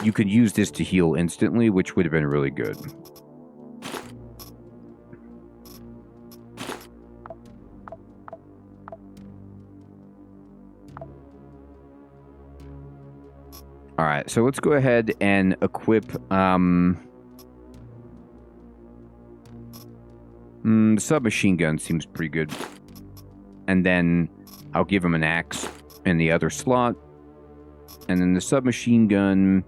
you could use this to heal instantly, which would have been really good. All right, so let's go ahead and equip the submachine gun seems pretty good. And then I'll give him an axe in the other slot. And then the submachine gun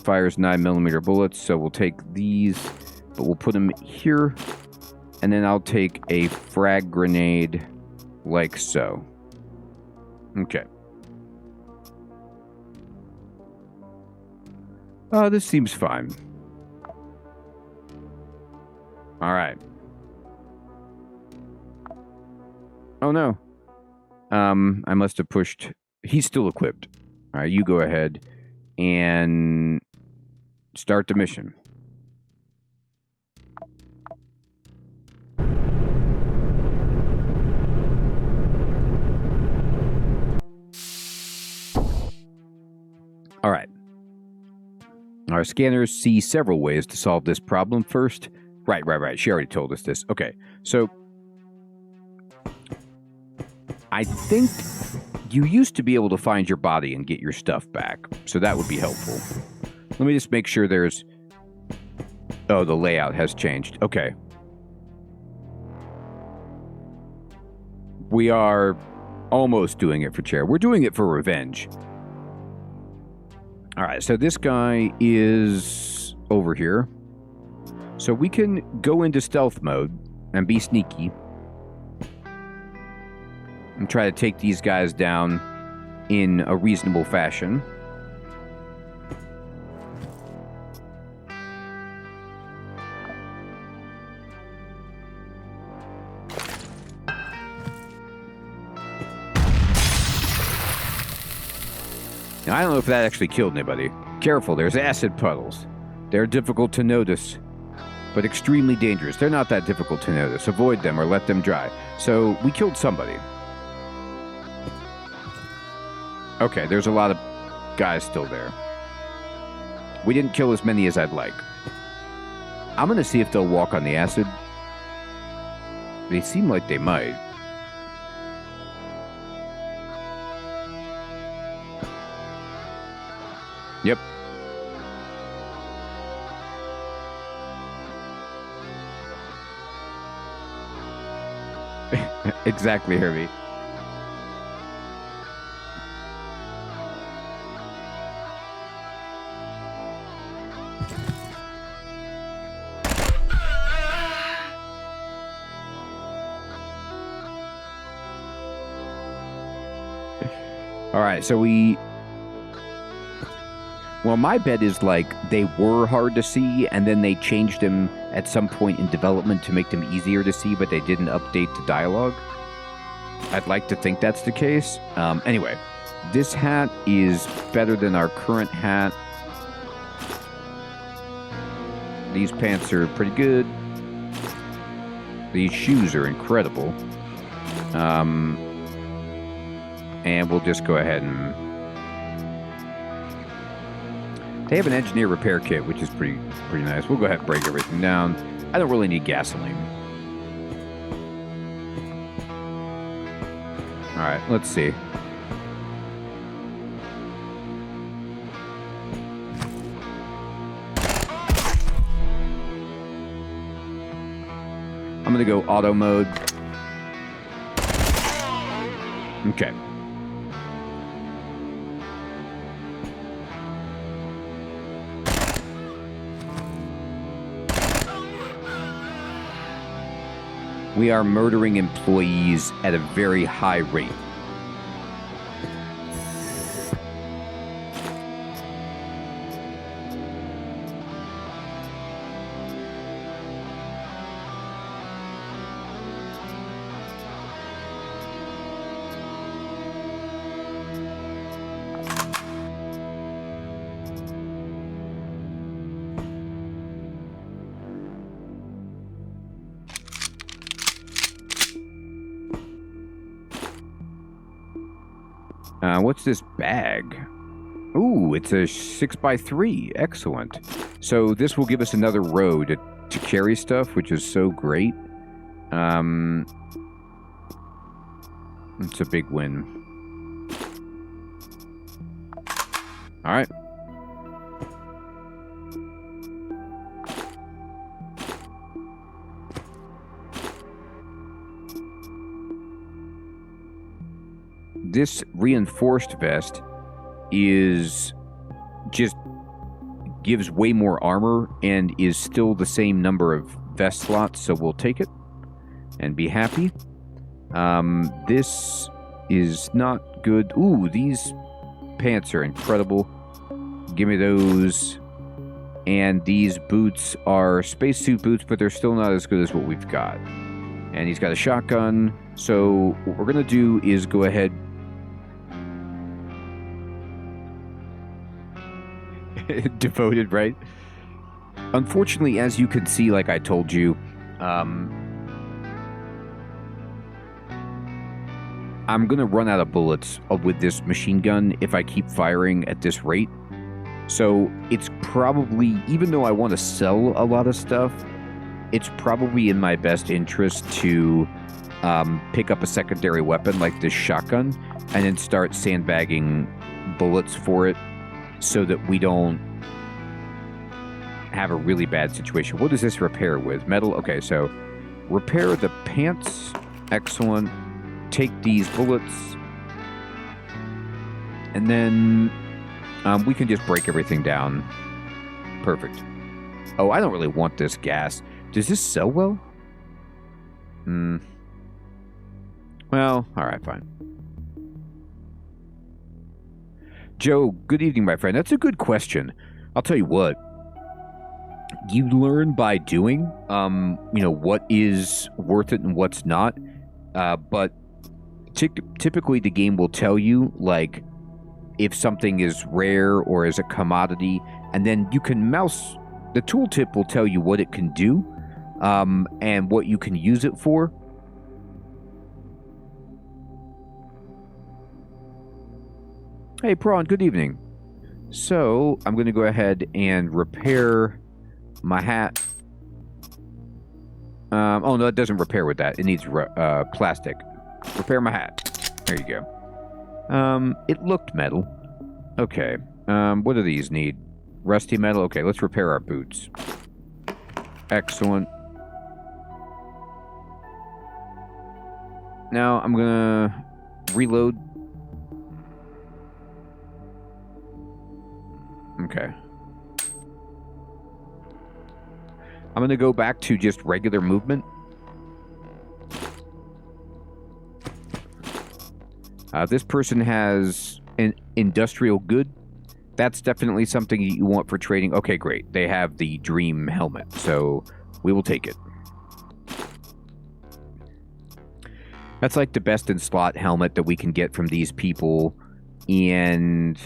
fires 9mm bullets, so we'll take these, but we'll put them here. And then I'll take a frag grenade like so. Okay. This seems fine. All right. Oh no. I must have pushed. He's still equipped. All right, you go ahead and start the mission. Our scanners see several ways to solve this problem first. Right. She already told us this. Okay, so I think you used to be able to find your body and get your stuff back, so that would be helpful. Let me just make sure there's... Oh, the layout has changed. Okay. We are almost doing it for Chair. We're doing it for revenge. Alright, so this guy is over here. So we can go into stealth mode and be sneaky. And try to take these guys down in a reasonable fashion. Now, I don't know if that actually killed anybody. Careful, there's acid puddles. They're difficult to notice, but extremely dangerous. They're not that difficult to notice. Avoid them or let them dry. So, we killed somebody. Okay, there's a lot of guys still there. We didn't kill as many as I'd like. I'm going to see if they'll walk on the acid. They seem like they might. Yep. Exactly, Herbie. All right, so well, my bet is like they were hard to see, and then they changed them at some point in development to make them easier to see, but they didn't update the dialogue. I'd like to think that's the case. Anyway, this hat is better than our current hat. These pants are pretty good. These shoes are incredible. And we'll just go ahead and... They have an engineer repair kit, which is pretty nice. We'll go ahead and break everything down. I don't really need gasoline. Alright, let's see. I'm gonna go auto mode. Okay. We are murdering employees at a very high rate. What's this bag? Ooh, it's a 6x3. Excellent. So this will give us another row to carry stuff, which is so great. It's a big win. All right. This reinforced vest is just gives way more armor and is still the same number of vest slots, so we'll take it and be happy. This is not good. Ooh, these pants are incredible. Give me those. And these boots are spacesuit boots, but they're still not as good as what we've got. And he's got a shotgun. So what we're going to do is go ahead. Devoted, right? Unfortunately, as you can see, like I told you, I'm gonna run out of bullets with this machine gun if I keep firing at this rate. So it's probably, even though I want to sell a lot of stuff, it's probably in my best interest to pick up a secondary weapon like this shotgun and then start sandbagging bullets for it so that we don't have a really bad situation. What does this repair with? Metal? Okay, so repair the pants. Excellent. Take these bullets. And then we can just break everything down. Perfect. Oh, I don't really want this gas. Does this sell well? Well, alright, fine. Joe, good evening, my friend. That's a good question. I'll tell you what. You learn by doing, what is worth it and what's not. But typically the game will tell you, like, if something is rare or is a commodity, and then you can mouse. The tooltip will tell you what it can do, and what you can use it for. Hey, Prawn, good evening. So, I'm going to go ahead and repair my hat. Oh, no, it doesn't repair with that. It needs plastic. Repair my hat. There you go. It looked metal. Okay. What do these need? Rusty metal? Okay, let's repair our boots. Excellent. Now, I'm going to reload. Okay. I'm going to go back to just regular movement. This person has an industrial good. That's definitely something you want for trading. Okay, great. They have the dream helmet, so we will take it. That's like the best in slot helmet that we can get from these people. And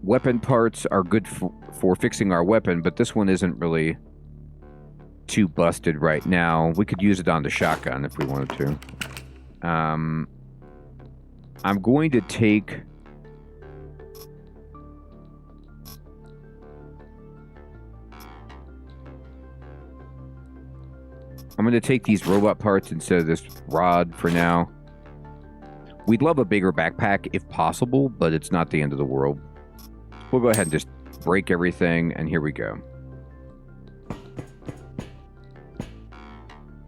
weapon parts are good for fixing our weapon, but this one isn't really too busted right now. We could use it on the shotgun if we wanted to. I'm going to take... I'm going to take these robot parts instead of this rod for now. We'd love a bigger backpack if possible, but it's not the end of the world. We'll go ahead and just break everything, and here we go.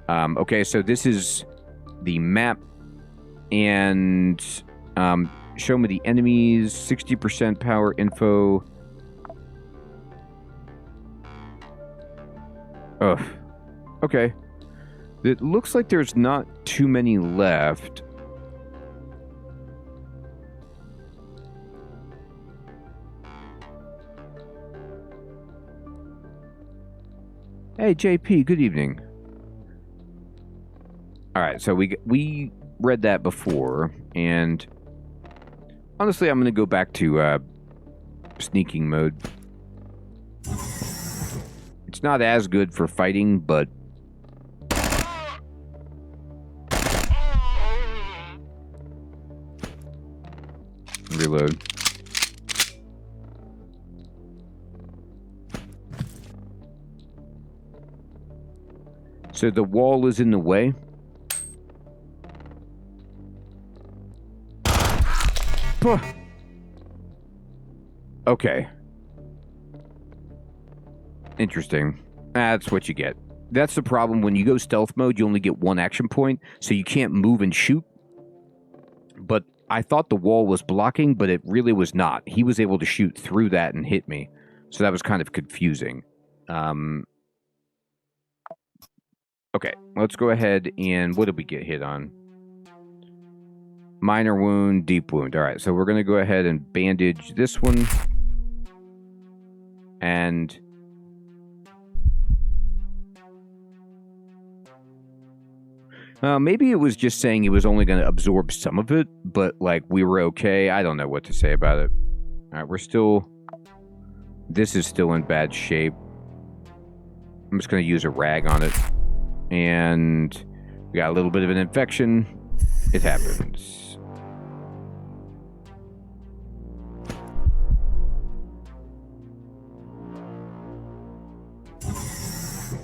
Okay, so this is the map, and show me the enemies, 60% power info. Ugh. Okay. It looks like there's not too many left. Hey, JP, good evening. Alright, so we read that before, and honestly, I'm going to go back to sneaking mode. It's not as good for fighting, but reload. So the wall is in the way. Okay. Interesting. That's what you get. That's the problem. When you go stealth mode, you only get one action point, so you can't move and shoot. But I thought the wall was blocking, but it really was not. He was able to shoot through that and hit me. So that was kind of confusing. Okay, let's go ahead and... What did we get hit on? Minor wound, deep wound. Alright, so we're going to go ahead and bandage this one. And... maybe it was just saying he was only going to absorb some of it, but, like, we were okay. I don't know what to say about it. Alright, we're still... This is still in bad shape. I'm just going to use a rag on it. And we got a little bit of an infection. It happens.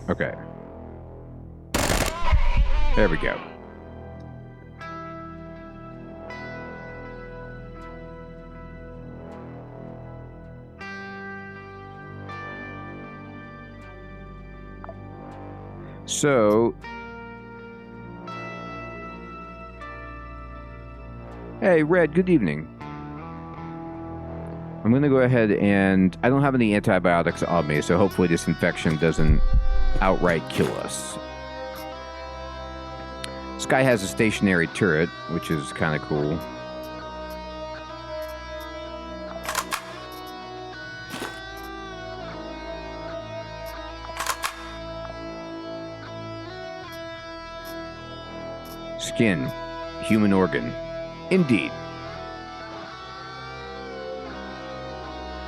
Okay. There we go. So, hey, Red, good evening. I'm going to go ahead and... I don't have any antibiotics on me, so hopefully this infection doesn't outright kill us. This guy has a stationary turret, which is kind of cool. Skin. Human organ. Indeed.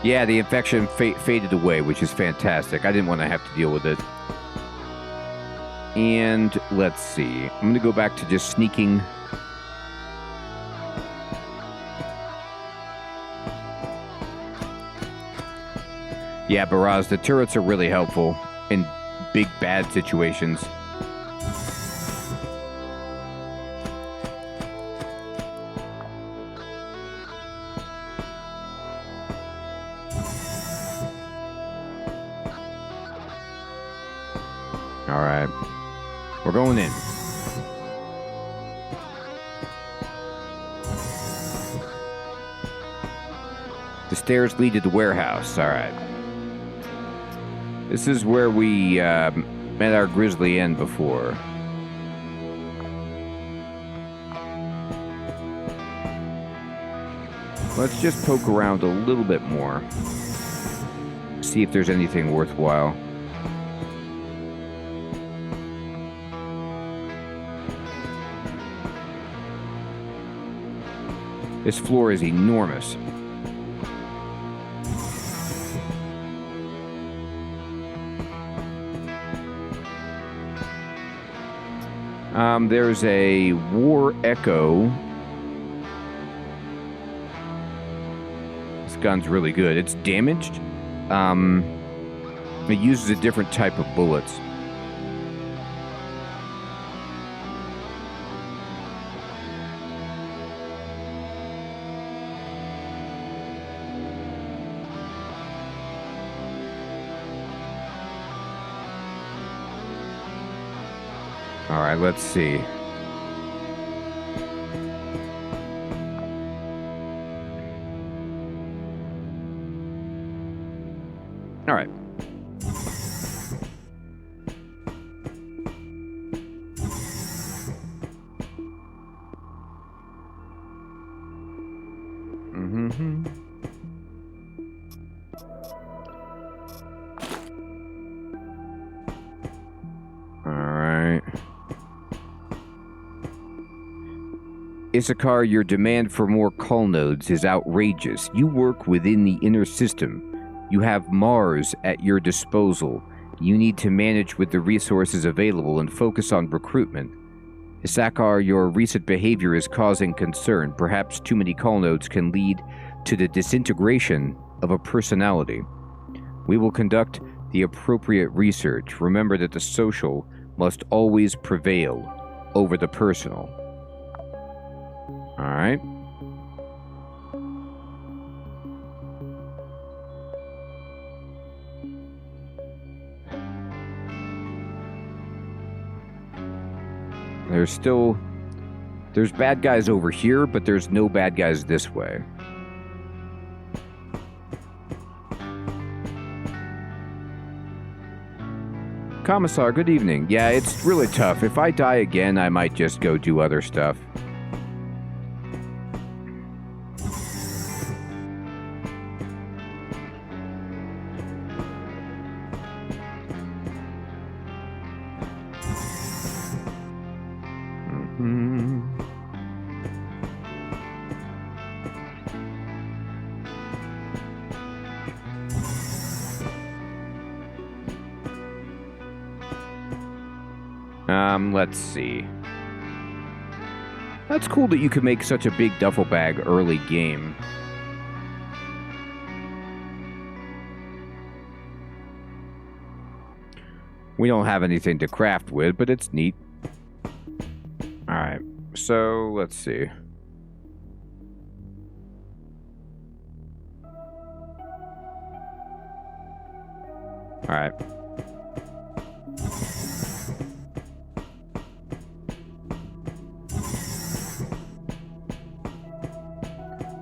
Yeah, the infection faded away, which is fantastic. I didn't want to have to deal with it. And let's see. I'm going to go back to just sneaking. Yeah, Baraz, the turrets are really helpful in big bad situations. All right. We're going in. The stairs lead to the warehouse. All right. This is where we met our grisly end before. Let's just poke around a little bit more. See if there's anything worthwhile. This floor is enormous. There's a war echo. This gun's really good. It's damaged. It uses a different type of bullets. All right, let's see. All right. Issachar, your demand for more call nodes is outrageous. You work within the inner system. You have Mars at your disposal. You need to manage with the resources available and focus on recruitment. Issachar, your recent behavior is causing concern. Perhaps too many call nodes can lead to the disintegration of a personality. We will conduct the appropriate research. Remember that the social must always prevail over the personal. All right. There's bad guys over here, but there's no bad guys this way. Commissar, good evening. Yeah, it's really tough. If I die again, I might just go do other stuff. Let's see. That's cool that you can make such a big duffel bag early game. We don't have anything to craft with, but it's neat. Alright, so let's see. Alright.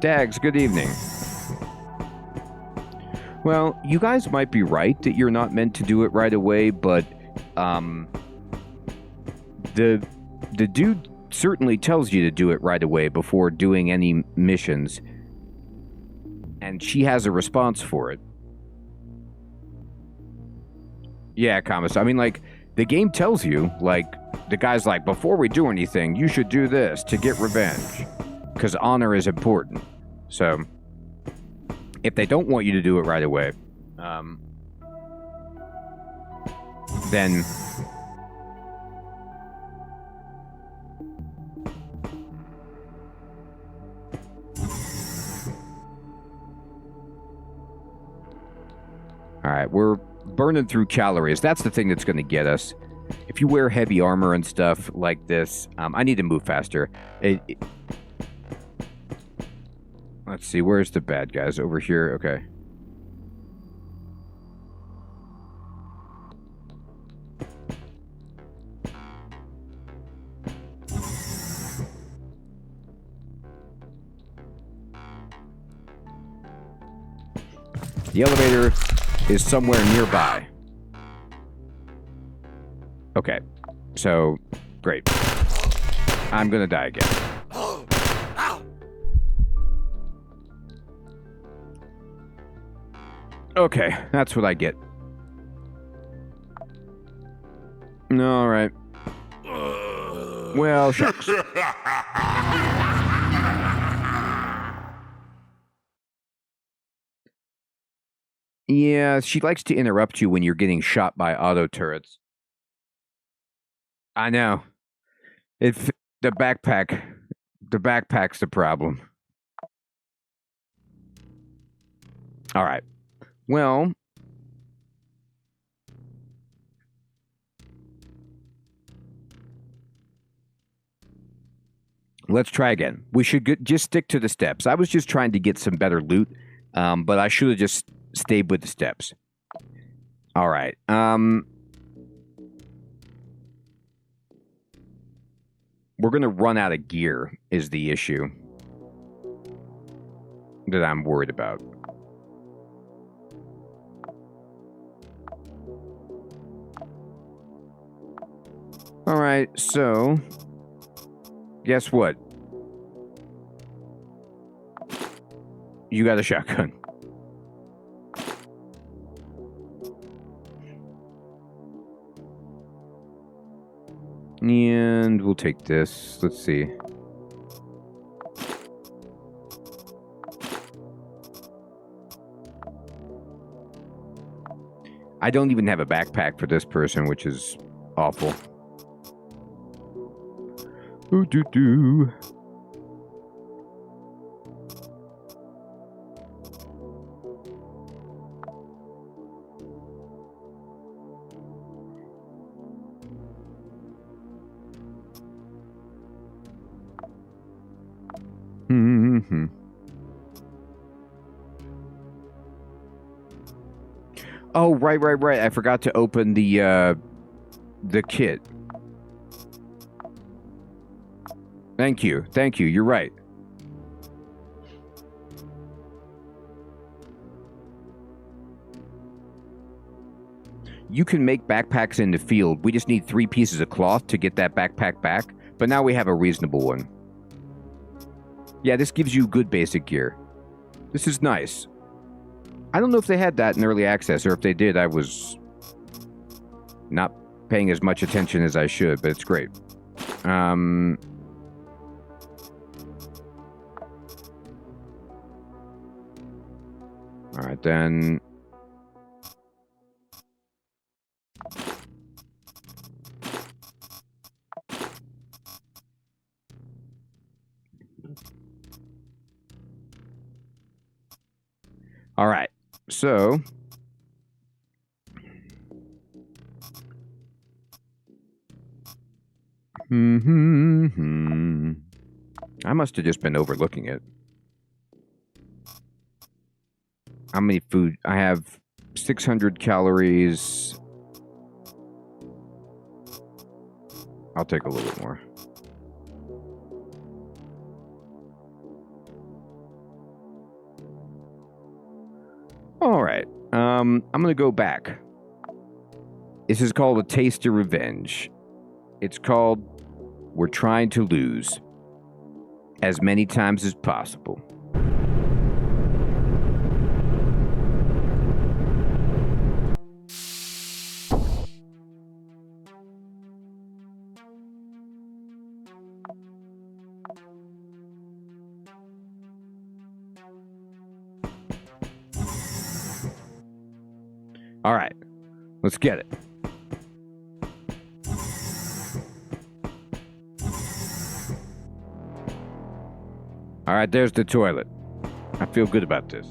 Dags, good evening. Well, you guys might be right that you're not meant to do it right away, but the dude certainly tells you to do it right away before doing any missions, and she has a response for it. Yeah, Kamas. I mean, like, the game tells you, like, the guy's like, before we do anything, you should do this to get revenge, because honor is important. So, if they don't want you to do it right away, then alright, we're burning through calories. That's the thing that's going to get us. If you wear heavy armor and stuff like this, I need to move faster. Let's see, where's the bad guys? Over here, okay. The elevator is somewhere nearby. Okay, so, great. I'm gonna die again. Okay, that's what I get. Alright. Well, shucks. Yeah, she likes to interrupt you when you're getting shot by auto turrets. I know. The backpack's the problem. Alright. Well, let's try again. We should just stick to the steps. I was just trying to get some better loot, but I should have just stayed with the steps. All right. We're going to run out of gear is the issue that I'm worried about. All right, so guess what? You got a shotgun. And we'll take this. Let's see. I don't even have a backpack for this person, which is awful. Ooh-doo-doo. Mm-hmm. Oh, right. I forgot to open the kit. Thank you. You're right. You can make backpacks in the field. We just need 3 pieces of cloth to get that backpack back. But now we have a reasonable one. Yeah, this gives you good basic gear. This is nice. I don't know if they had that in early access, or if they did, I was not paying as much attention as I should, but it's great. Alright, then. Alright, so. I must have just been overlooking it. How many food? I have 600 calories. I'll take a little bit more. All right. I'm going to go back. This is called A Taste of Revenge. It's called We're Trying to Lose as many times as possible. All right, let's get it. All right, there's the toilet. I feel good about this.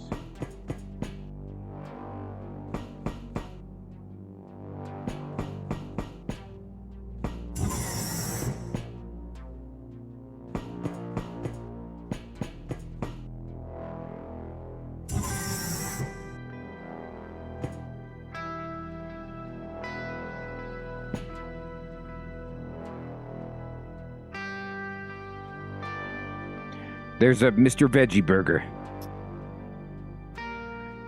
There's a Mr. Veggie Burger.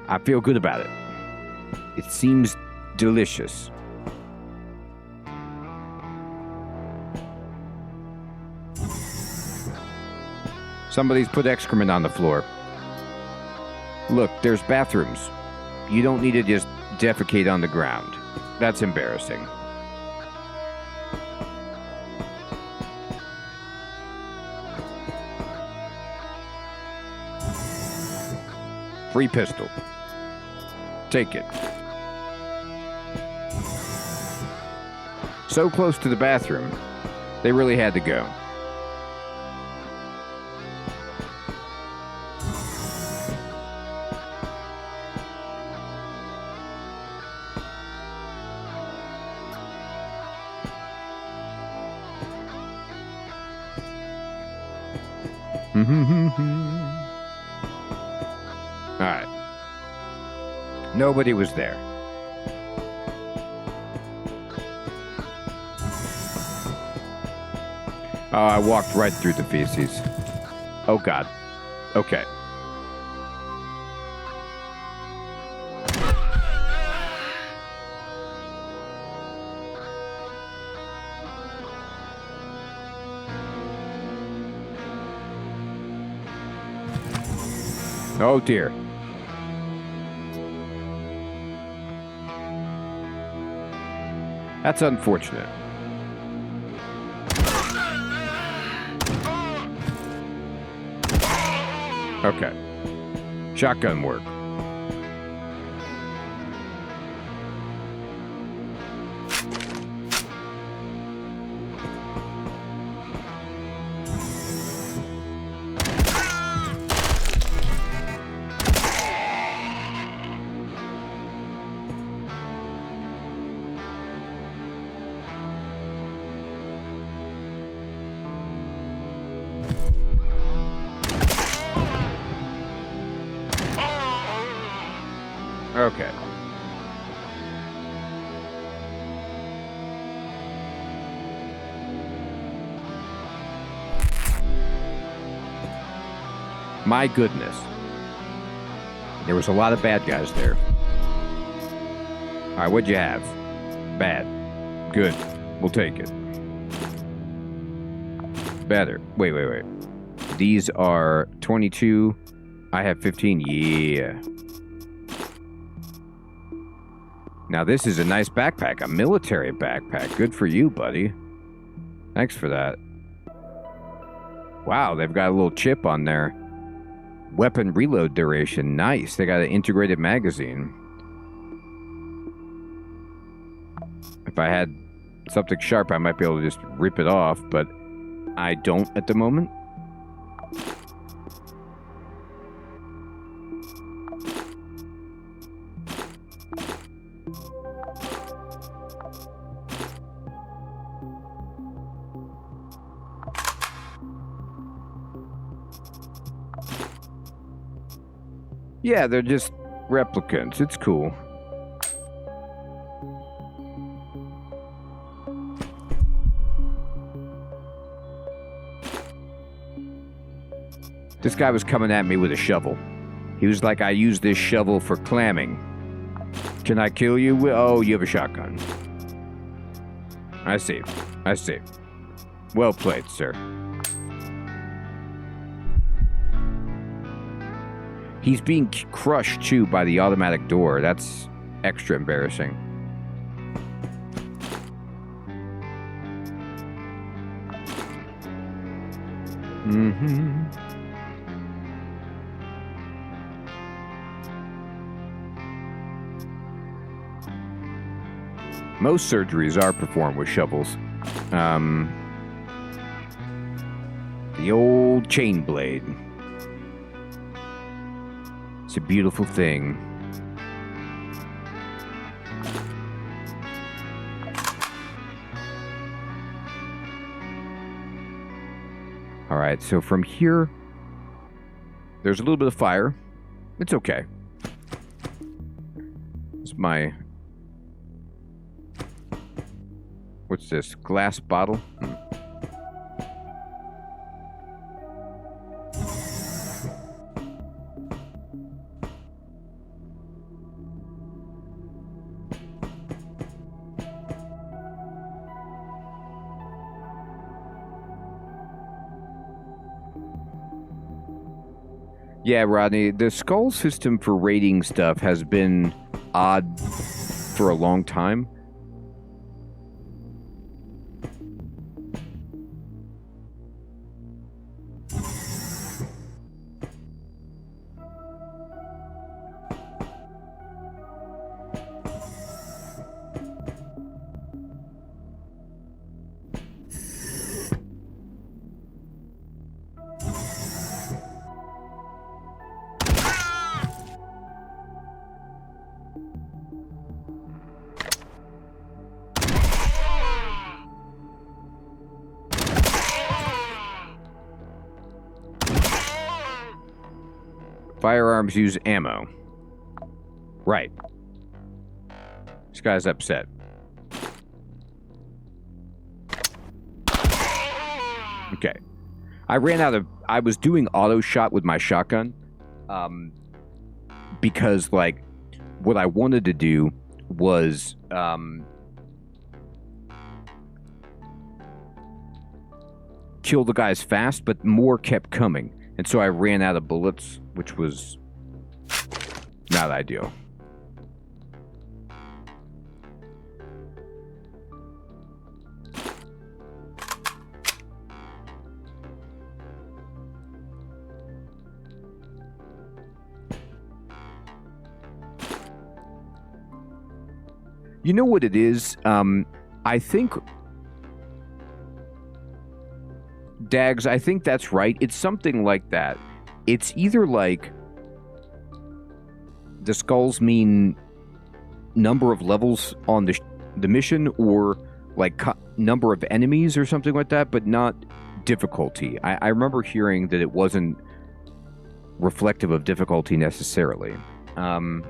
I feel good about it. It seems delicious. Somebody's put excrement on the floor. Look, there's bathrooms. You don't need to just defecate on the ground. That's embarrassing. Free pistol. Take it. So close to the bathroom, they really had to go. All right. Nobody was there. Oh, I walked right through the feces. Oh, God. Okay. Oh, dear. That's unfortunate. Okay. Shotgun work. Okay. My goodness. There was a lot of bad guys there. All right, what'd you have? Bad. Good. We'll take it. Better. Wait. These are 22. I have 15. Yeah. Now, this is a nice backpack, a military backpack. Good for you, buddy. Thanks for that. Wow, they've got a little chip on there. Weapon reload duration. Nice. They got an integrated magazine. If I had something sharp, I might be able to just rip it off, but I don't at the moment. Yeah, they're just replicants. It's cool. This guy was coming at me with a shovel. He was like, I use this shovel for clamming. Can I kill you? Oh, you have a shotgun. I see. I see. Well played, sir. He's being crushed, too, by the automatic door. That's extra embarrassing. Mm-hmm. Most surgeries are performed with shovels. The old chain blade. It's a beautiful thing. All right, so from here, there's a little bit of fire. It's okay. It's my... What's this? Glass bottle? Yeah, Rodney, the skull system for rating stuff has been odd for a long time. Firearms use ammo. Right. This guy's upset. Okay. I was doing auto shot with my shotgun. Because, like, what I wanted to do was, kill the guys fast, but more kept coming. And so I ran out of bullets, which was not ideal. You know what it is? I think... Dags, I think that's right. It's something like that. It's either like the skulls mean number of levels on the mission, or like number of enemies or something like that, but not difficulty. I remember hearing that it wasn't reflective of difficulty necessarily. All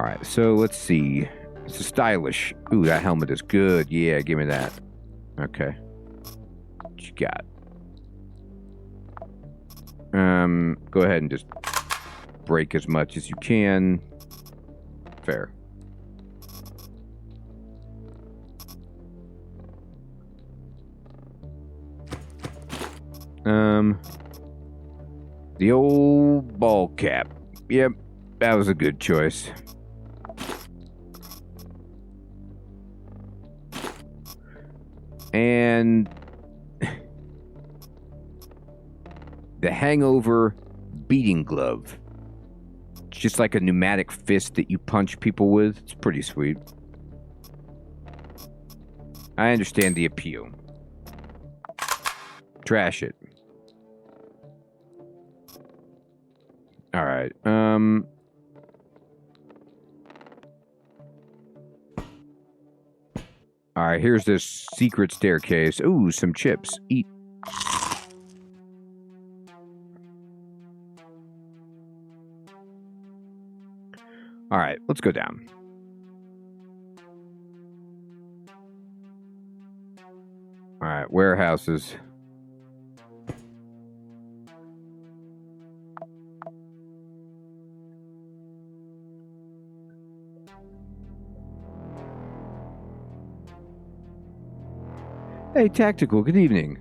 right, so let's see. It's a stylish. Ooh, that helmet is good. Yeah, give me that. Okay. What you got? Go ahead and just break as much as you can. Fair. The old ball cap. Yep, that was a good choice. And the Hangover beating glove. It's just like a pneumatic fist that you punch people with. It's pretty sweet. I understand the appeal. Trash it. All right. All right, here's this secret staircase. Ooh, some chips. Eat. All right, let's go down. All right, warehouses. Hey, Tactical, good evening.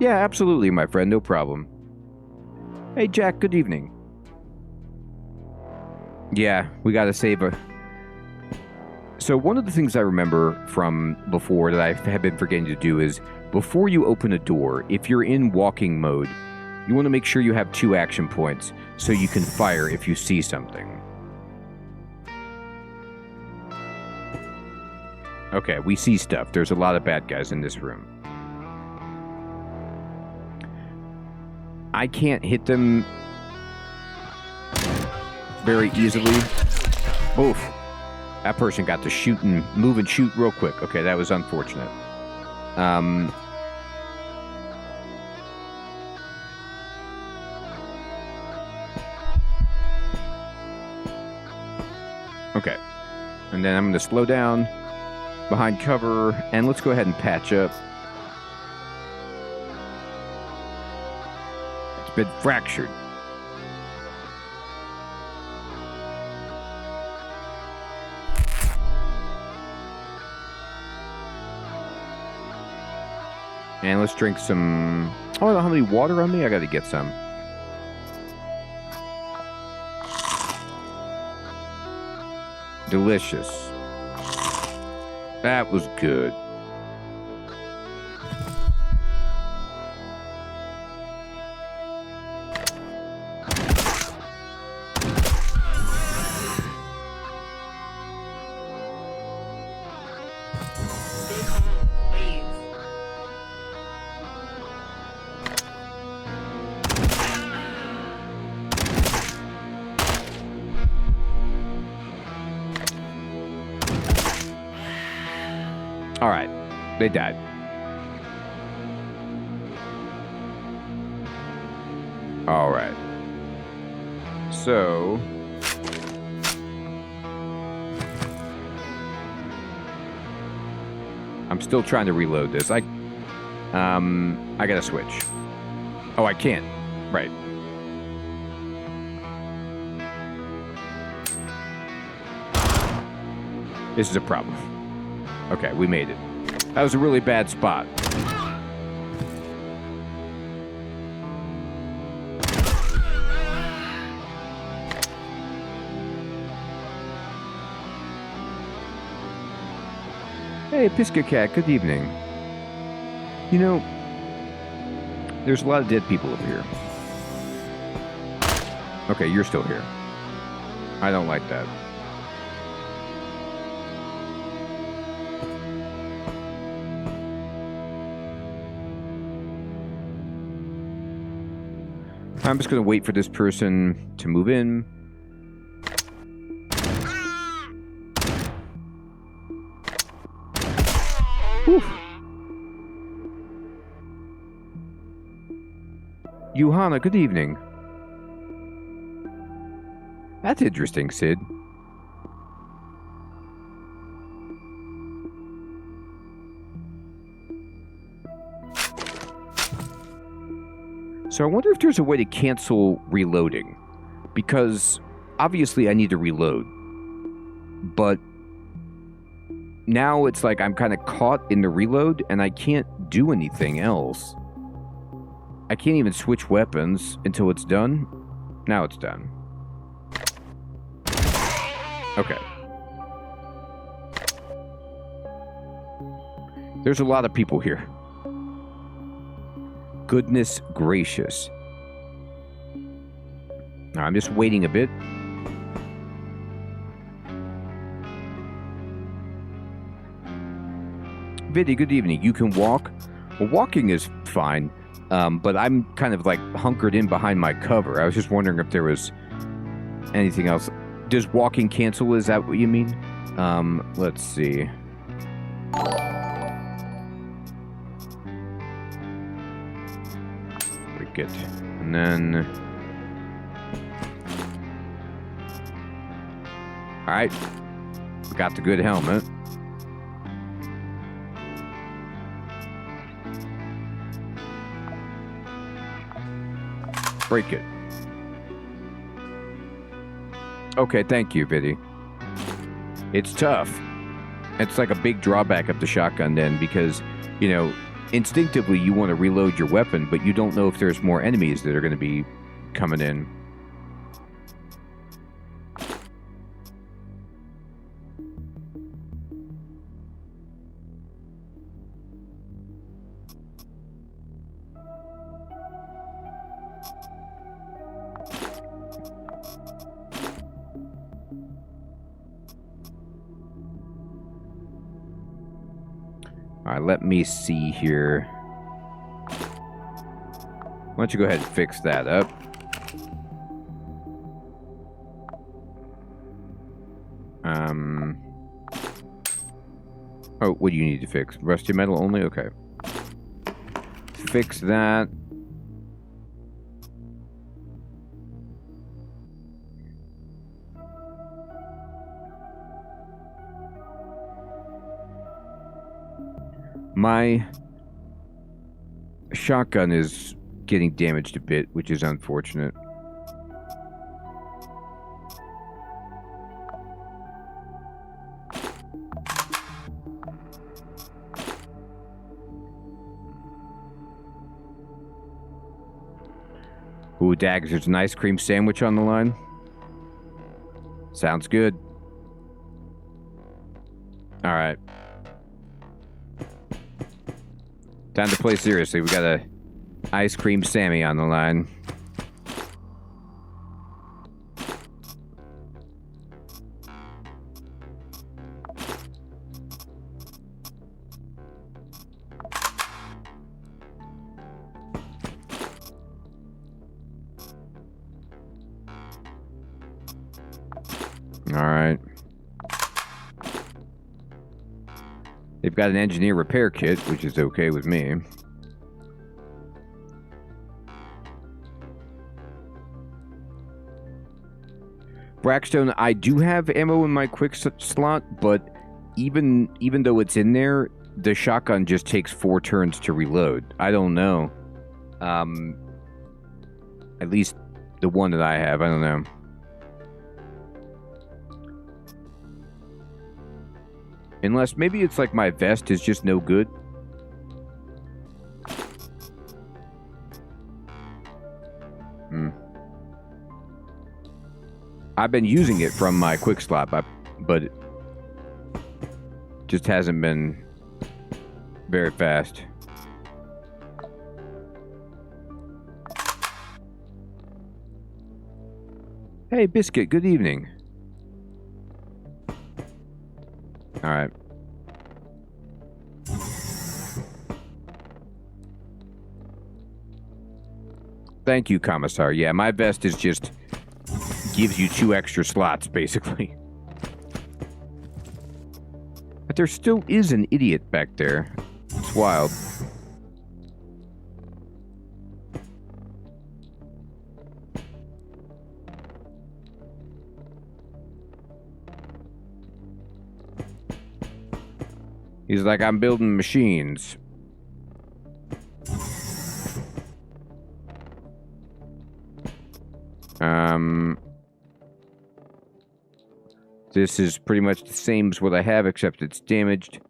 Yeah, absolutely, my friend, no problem. Hey, Jack, good evening. Yeah, we gotta save a... So one of the things I remember from before that I have been forgetting to do is, before you open a door, if you're in walking mode, you want to make sure you have 2 action points so you can fire if you see something. Okay, we see stuff. There's a lot of bad guys in this room. I can't hit them very easily. Oof. That person got to shoot and move and shoot real quick. Okay, that was unfortunate. Okay. And then I'm going to slow down behind cover, and let's go ahead and patch up. It's been fractured. And let's drink some... Oh, I don't have any water on me? I gotta get some. Delicious. That was good. All right, they died. All right. So I'm still trying to reload this. I gotta switch. Oh, I can't. Right. This is a problem. Okay, we made it. That was a really bad spot. Hey, Pisca Cat, good evening. You know, there's a lot of dead people up here. Okay, you're still here. I don't like that. I'm just going to wait for this person to move in. Whew. Johanna, good evening. That's interesting, Sid. So I wonder if there's a way to cancel reloading, because obviously I need to reload, but now it's like I'm kind of caught in the reload and I can't do anything else. I can't even switch weapons until it's done. Now it's done. Okay. There's a lot of people here. Goodness gracious. Now, I'm just waiting a bit. Viddy, good evening. You can walk. Well, walking is fine, but I'm kind of like hunkered in behind my cover. I was just wondering if there was anything else. Does walking cancel? Is that what you mean? Let's see. it. And then... Alright. Got the good helmet. Break it. Okay, thank you, Biddy. It's tough. It's like a big drawback of the shotgun then, because, you know, instinctively you want to reload your weapon, but you don't know if there's more enemies that are going to be coming in. Alright, let me see here. Why don't you go ahead and fix that up? Oh, what do you need to fix? Rusty metal only? Okay. Fix that. My shotgun is getting damaged a bit, which is unfortunate. Ooh, Dags, there's an ice cream sandwich on the line. Sounds good. Alright. Time to play seriously. We got a ice cream Sammy on the line. All right. They've got an engineer repair kit, which is okay with me. Brackstone, I do have ammo in my quick slot, but even though it's in there, the shotgun just takes 4 turns to reload. I don't know. At least the one that I have, I don't know. Unless maybe it's like my vest is just no good. I've been using it from my quick slot, but it just hasn't been very fast. Hey, Biscuit, good evening. All right. Thank you, Commissar. Yeah, my vest is just gives you 2 extra slots, basically. But there still is an idiot back there. It's wild. He's like, I'm building machines. This is pretty much the same as what I have, except it's damaged.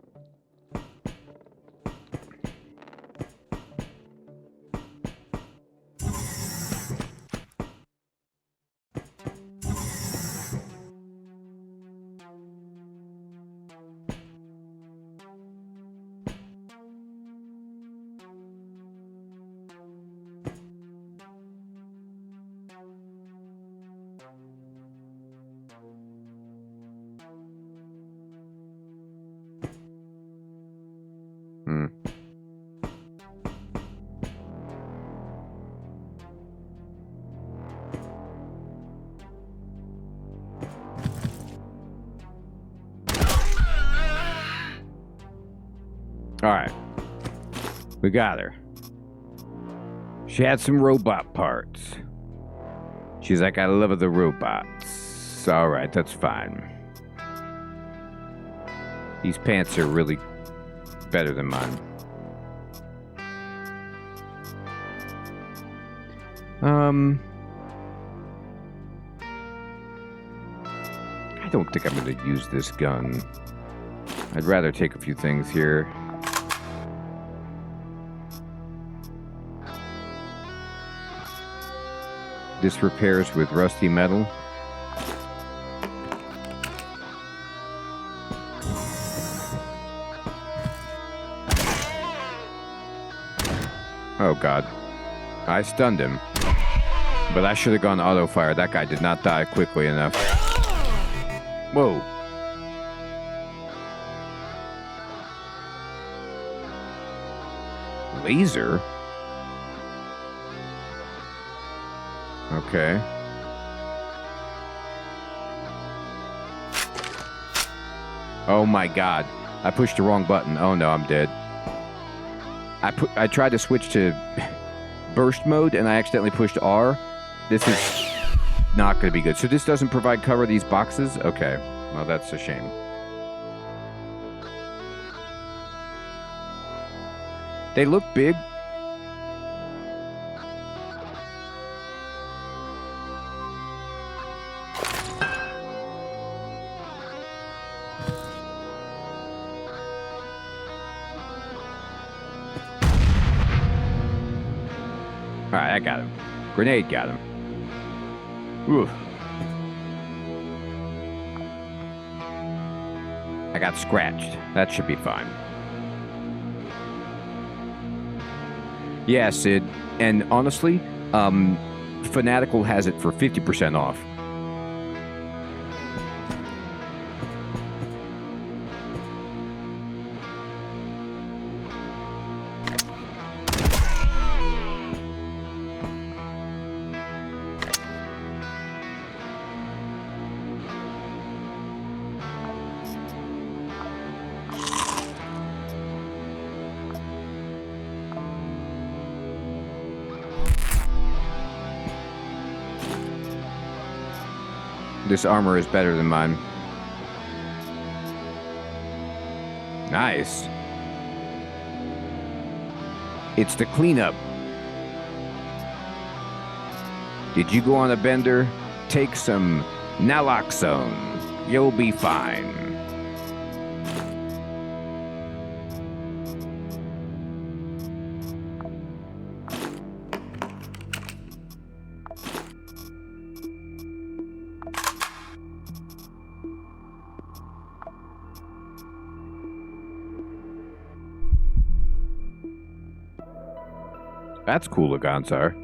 Alright. We got her. She had some robot parts. She's like, I love the robots. Alright, that's fine. These pants are really better than mine. I don't think I'm going to use this gun. I'd rather take a few things here. This repairs with rusty metal. Oh god. I stunned him. But I should have gone auto fire. That guy did not die quickly enough. Whoa. Laser? Okay. Oh my god. I pushed the wrong button. Oh no, I'm dead. I tried to switch to burst mode and I accidentally pushed R. This is not going to be good. So this doesn't provide cover these boxes? Okay. Well, that's a shame. They look big. Alright, I got him. Grenade got him. Ooh. I got scratched. That should be fine. Yeah, Sid. And honestly, Fanatical has it for 50% off. This armor is better than mine. Nice. It's the cleanup. Did you go on a bender? Take some naloxone. You'll be fine. That's cool, Agansar.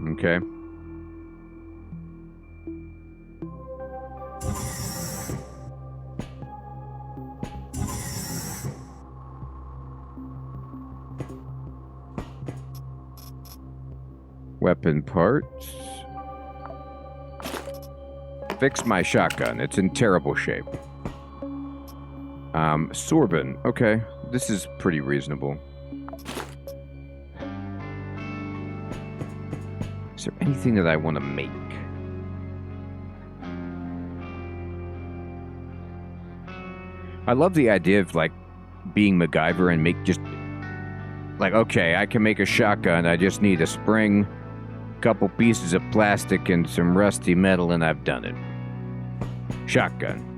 Okay. Weapon parts. Fix my shotgun. It's in terrible shape. Sorbin. Okay. This is pretty reasonable. Is there anything that I want to make? I love the idea of, like, being MacGyver and make just... Like, okay, I can make a shotgun. I just need a spring, couple pieces of plastic, and some rusty metal, and I've done it. Shotgun.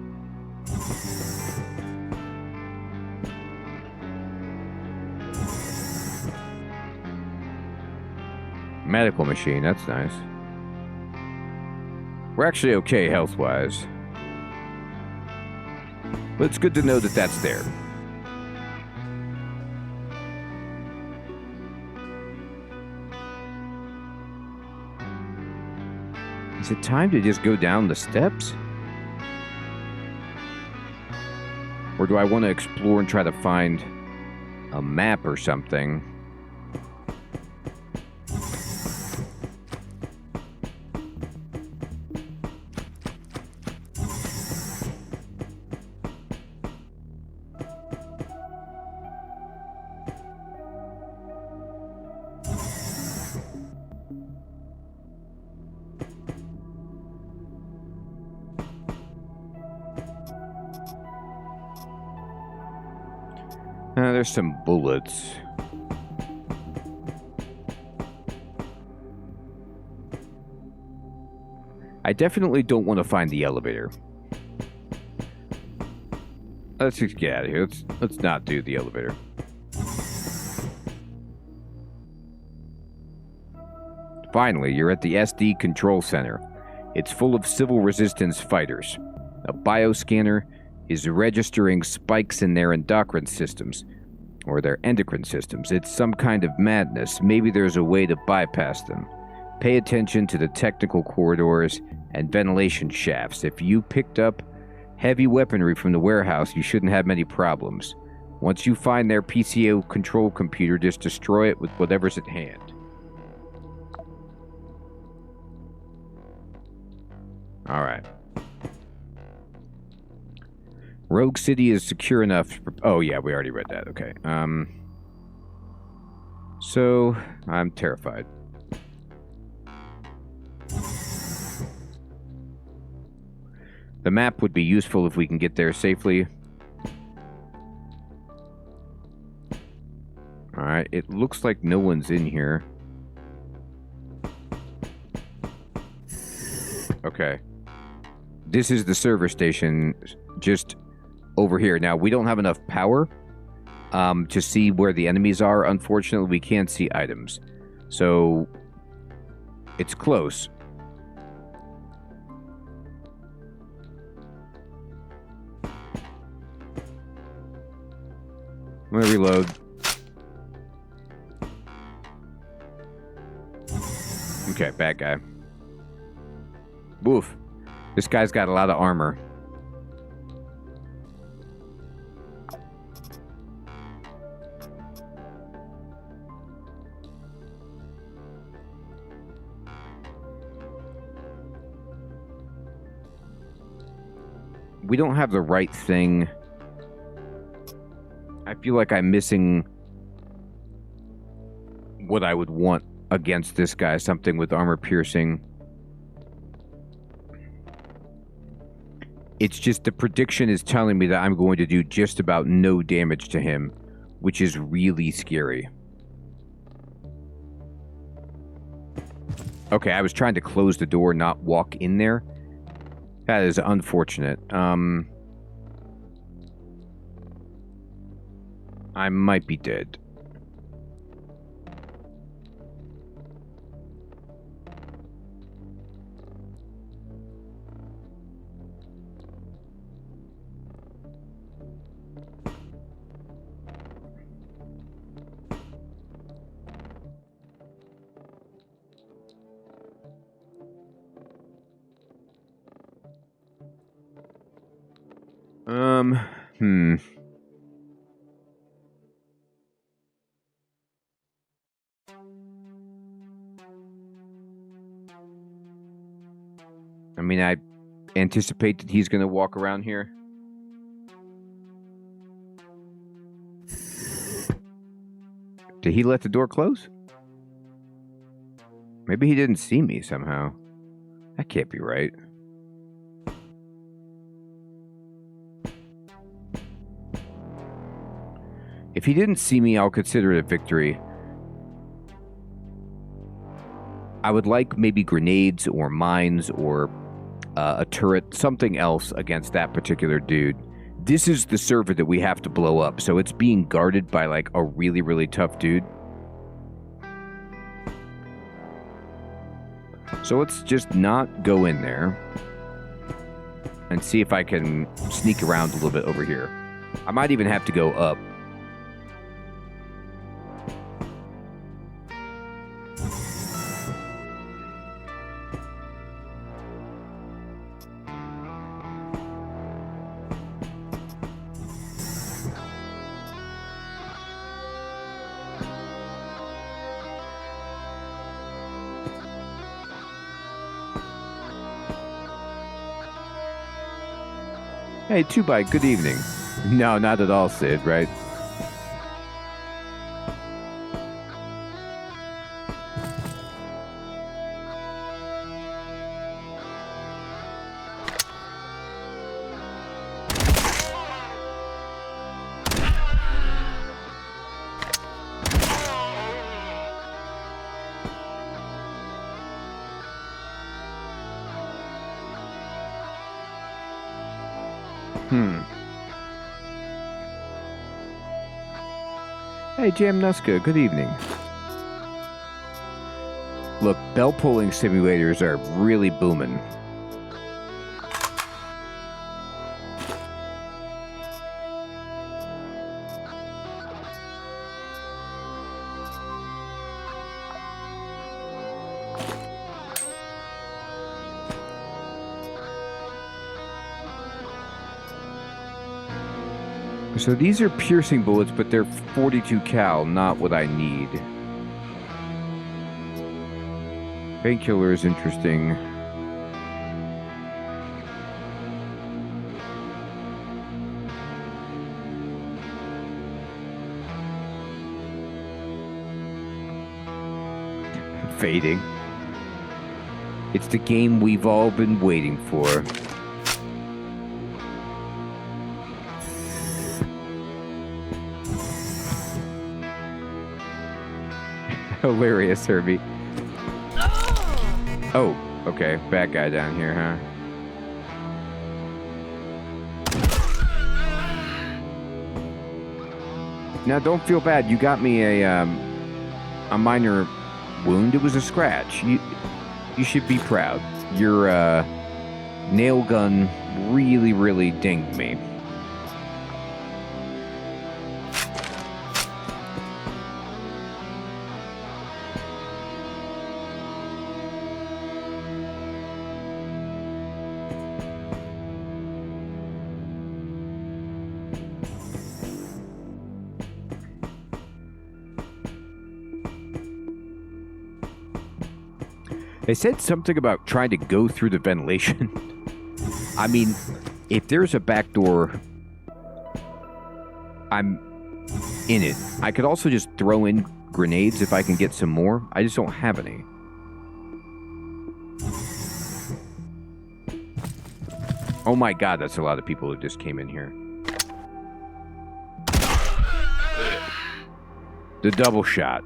Medical machine, that's nice. We're actually okay health-wise. But it's good to know that that's there. Is it time to just go down the steps? Or do I want to explore and try to find a map or something? There's some bullets. I definitely don't want to find the elevator. Let's just get out of here. Let's not do the elevator. Finally, you're at the SD Control Center. It's full of civil resistance fighters. A bioscanner is registering spikes in their endocrine systems, or their endocrine systems. It's some kind of madness. Maybe there's a way to bypass them. Pay attention to the technical corridors and ventilation shafts. If you picked up heavy weaponry from the warehouse, you shouldn't have many problems. Once you find their PCO control computer, just destroy it with whatever's at hand. Alright. Rogue City is secure enough. Oh, yeah, we already read that. Okay. So, I'm terrified. The map would be useful if we can get there safely. Alright, it looks like no one's in here. Okay. This is the server station just over here. Now, we don't have enough power to see where the enemies are. Unfortunately, we can't see items. So, it's close. I'm gonna reload. Okay, bad guy. Woof. This guy's got a lot of armor. We don't have the right thing. I feel like I'm missing what I would want against this guy. Something with armor piercing. It's just the prediction is telling me that I'm going to do just about no damage to him, which is really scary. Okay, I was trying to close the door, not walk in there. That is unfortunate. I might be dead. I mean, I anticipate that he's going to walk around here. Did he let the door close? Maybe he didn't see me somehow. That can't be right. If he didn't see me, I'll consider it a victory. I would like maybe grenades or mines or a turret, something else against that particular dude. This is the server that we have to blow up, so it's being guarded by like a really, really tough dude. So let's just not go in there and see if I can sneak around a little bit over here. I might even have to go up. Hey, 2Byte, good evening. No, not at all, Sid, right? Hey, Jam Nuska, good evening. Look, bell pulling simulators are really booming. So these are piercing bullets, but they're 42 cal, not what I need. Painkiller is interesting. Fading. It's the game we've all been waiting for. Hilarious, Herbie. Oh, okay. Bad guy down here, huh? Now, don't feel bad. You got me a minor wound. It was a scratch. You should be proud. Your nail gun really dinged me. They said something about trying to go through the ventilation. I mean, if there's a back door, I'm in it. I could also just throw in grenades if I can get some more. I just don't have any. Oh my god, that's a lot of people who just came in here. The double shot.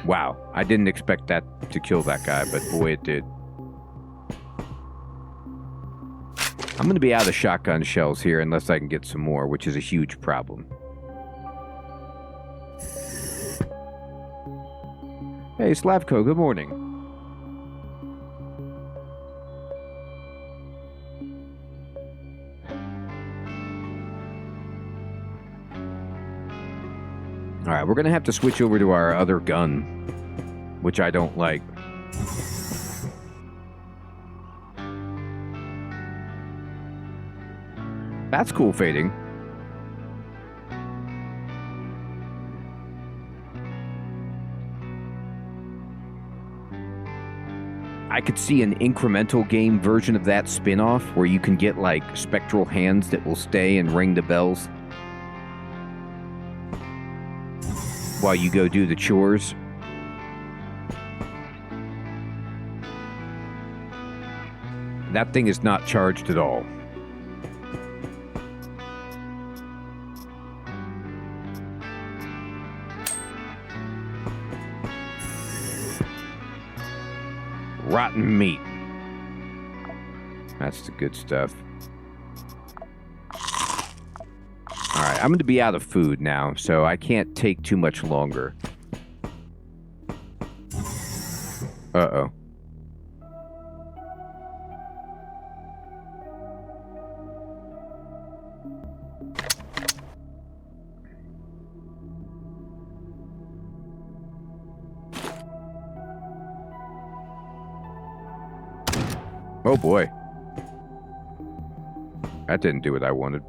Wow, I didn't expect that to kill that guy, but boy, it did. I'm going to be out of shotgun shells here unless I can get some more, which is a huge problem. Hey, Slavko, good morning. Alright, we're going to have to switch over to our other gun, which I don't like. That's cool fading. I could see an incremental game version of that spin-off where you can get like spectral hands that will stay and ring the bells while you go do the chores. That thing is not charged at all. Rotten meat. That's the good stuff. Alright, I'm going to be out of food now, so I can't take too much longer. Uh-oh. Oh boy. That didn't do what I wanted.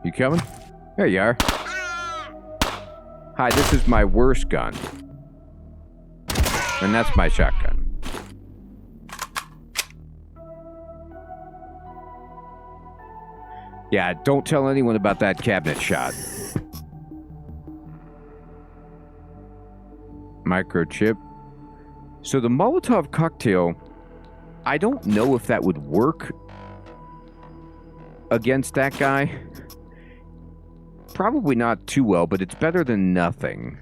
You coming? There you are. Hi, this is my worst gun. And that's my shotgun. Yeah, don't tell anyone about that cabinet shot. Microchip. So the Molotov cocktail, I don't know if that would work against that guy. Probably not too well, but it's better than nothing.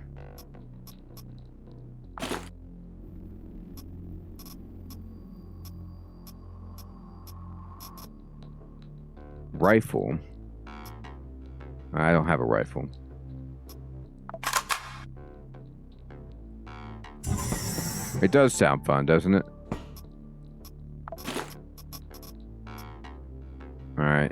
Rifle. I don't have a rifle. It does sound fun, doesn't it? Alright,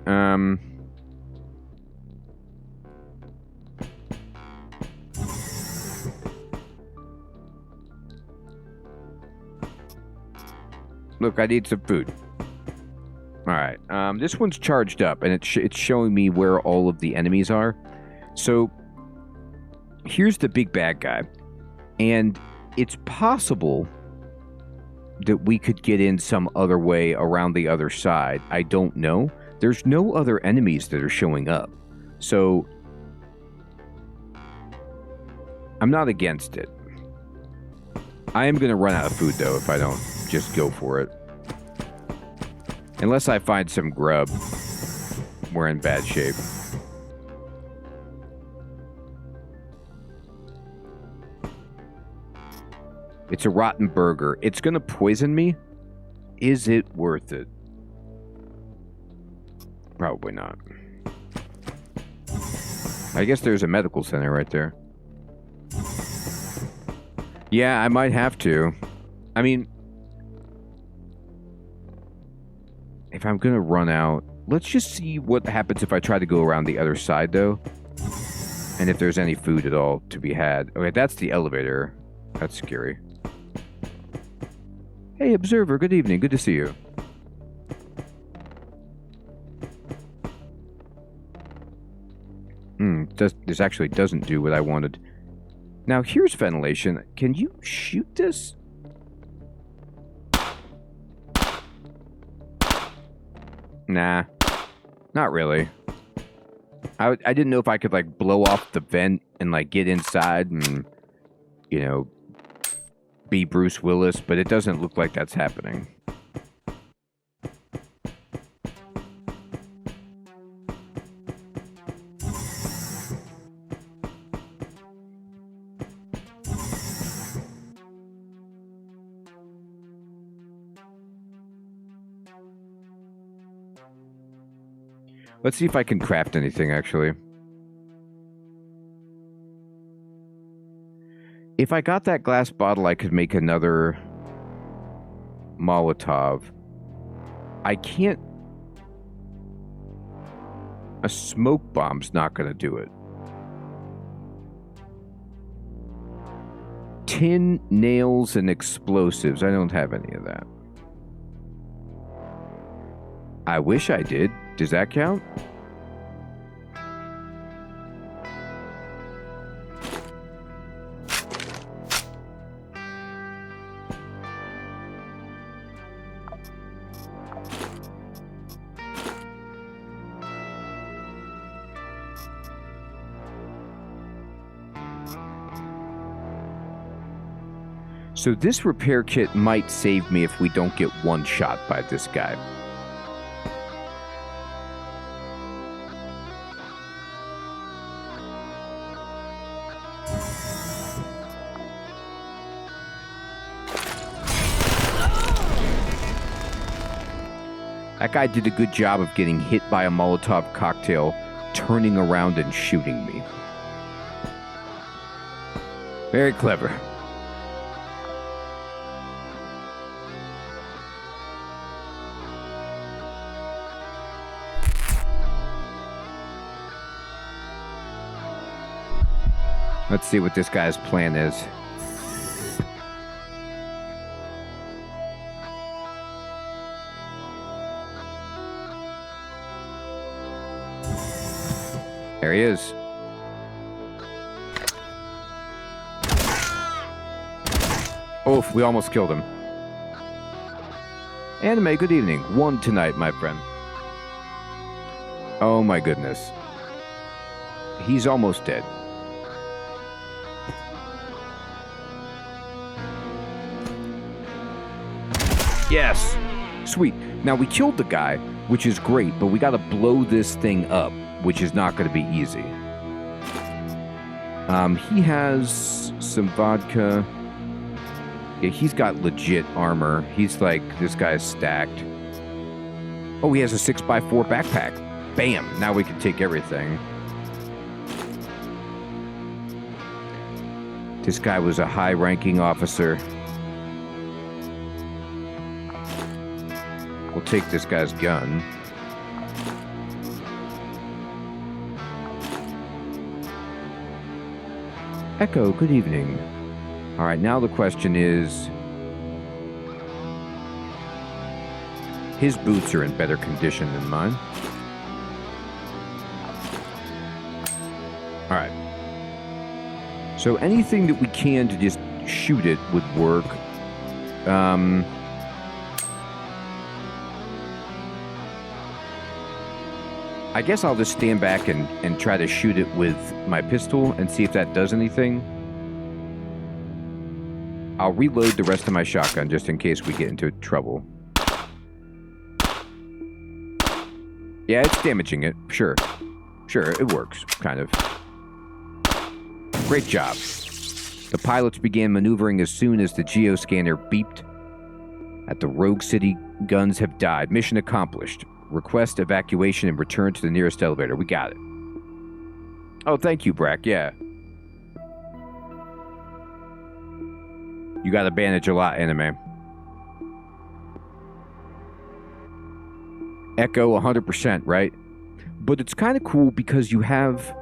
look, I need some food. Alright, this one's charged up, and it's showing me where all of the enemies are. So, here's the big bad guy. And it's possible that we could get in some other way around the other side. I don't know. There's no other enemies that are showing up. So, I'm not against it. I am going to run out of food, though, if I don't just go for it. Unless I find some grub, we're in bad shape. It's a rotten burger. It's going to poison me. Is it worth it? Probably not. I guess there's a medical center right there. Yeah, I might have to. I mean, if I'm going to run out, let's just see what happens if I try to go around the other side, though. And if there's any food at all to be had. Okay, that's the elevator. That's scary. Hey, Observer, good evening. Good to see you. This actually doesn't do what I wanted. Now, here's ventilation. Can you shoot this? Nah, not really. I didn't know if I could, like, blow off the vent and, like, get inside and, you know, be Bruce Willis, but it doesn't look like that's happening. Let's see if I can craft anything, actually. If I got that glass bottle, I could make another Molotov. I can't... A smoke bomb's not going to do it. Tin, nails, and explosives. I don't have any of that. I wish I did. Does that count? So this repair kit might save me if we don't get one shot by this guy. That guy did a good job of getting hit by a Molotov cocktail, turning around and shooting me. Very clever. Let's see what this guy's plan is. There he is. Oof, we almost killed him. Anime, good evening. One tonight, my friend. Oh my goodness. He's almost dead. Yes. Sweet. Now, we killed the guy, which is great, but we got to blow this thing up, which is not going to be easy. He has some vodka. Yeah, he's got legit armor. He's like, this guy's stacked. Oh, he has a 6x4 backpack. Bam! Now we can take everything. This guy was a high-ranking officer. We'll take this guy's gun. Echo, good evening. All right, now the question is... His boots are in better condition than mine. All right. So anything that we can to just shoot it would work. I guess I'll just stand back and try to shoot it with my pistol and see if that does anything. I'll reload the rest of my shotgun just in case we get into trouble. Yeah, it's damaging it. Sure. Sure, it works, kind of. Great job. The pilots began maneuvering as soon as the geoscanner beeped. At the Rogue City, guns have died. Mission accomplished. Request evacuation and return to the nearest elevator. We got it. Oh, thank you, Brack. Yeah. You got a bandage a lot, anime. Echo 100%, right? But it's kind of cool because you have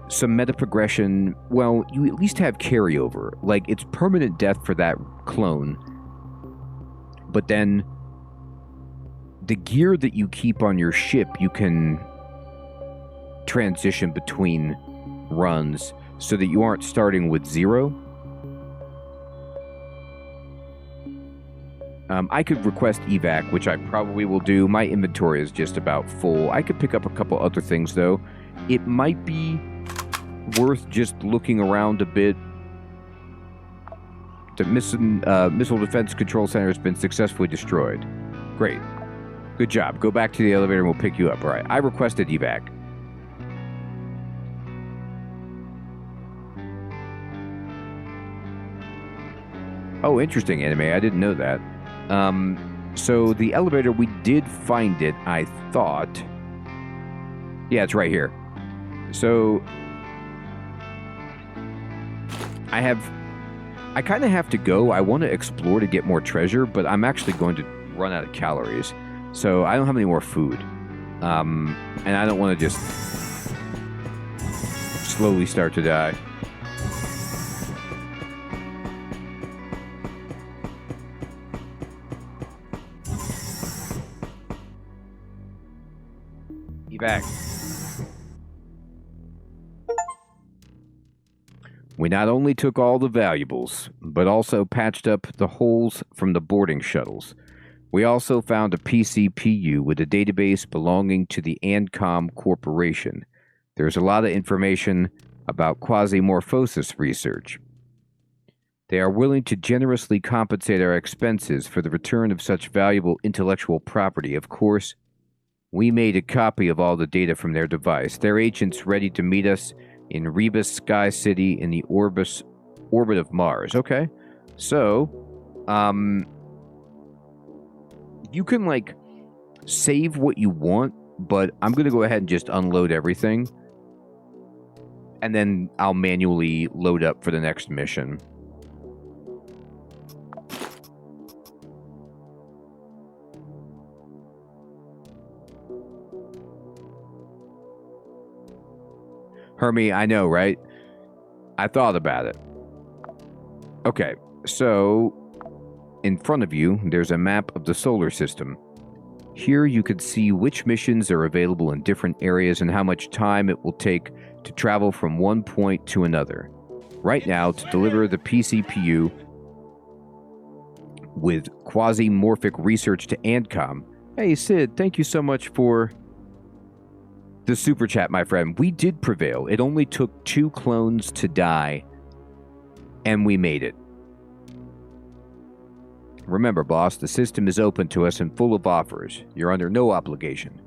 some meta progression. Well, you at least have carryover. Like, it's permanent death for that clone. But then the gear that you keep on your ship, you can transition between runs so that you aren't starting with 0. I could request evac, which I probably will do. My inventory is just about full. I could pick up a couple other things, though. It might be worth just looking around a bit. The Missile Defense Control Center has been successfully destroyed. Great. Good job. Go back to the elevator and we'll pick you up. All right. I requested evac. Oh, interesting, anime. I didn't know that. So the elevator, we did find it, I thought. Yeah, it's right here. So I kind of have to go. I want to explore to get more treasure, but I'm actually going to run out of calories. So I don't have any more food. And I don't want to just slowly start to die. Back. We not only took all the valuables, but also patched up the holes from the boarding shuttles. We also found a PCPU with a database belonging to the Ancom Corporation. There's a lot of information about quasimorphosis research. They are willing to generously compensate our expenses for the return of such valuable intellectual property. Of course, we made a copy of all the data from their device. Their agents ready to meet us in Rebus Sky City in the orbit of Mars. Okay. So, you can, like, save what you want, but I'm going to go ahead and just unload everything. And then I'll manually load up for the next mission. Hermie, I know, right? I thought about it. Okay, so in front of you, there's a map of the solar system. Here you can see which missions are available in different areas and how much time it will take to travel from one point to another. Right now, to deliver the PCPU with quasimorphic research to Ancom. Hey, Sid, thank you so much for the super chat, my friend. We did prevail. It only took 2 clones to die, and we made it. Remember, boss, the system is open to us and full of offers. You're under no obligation.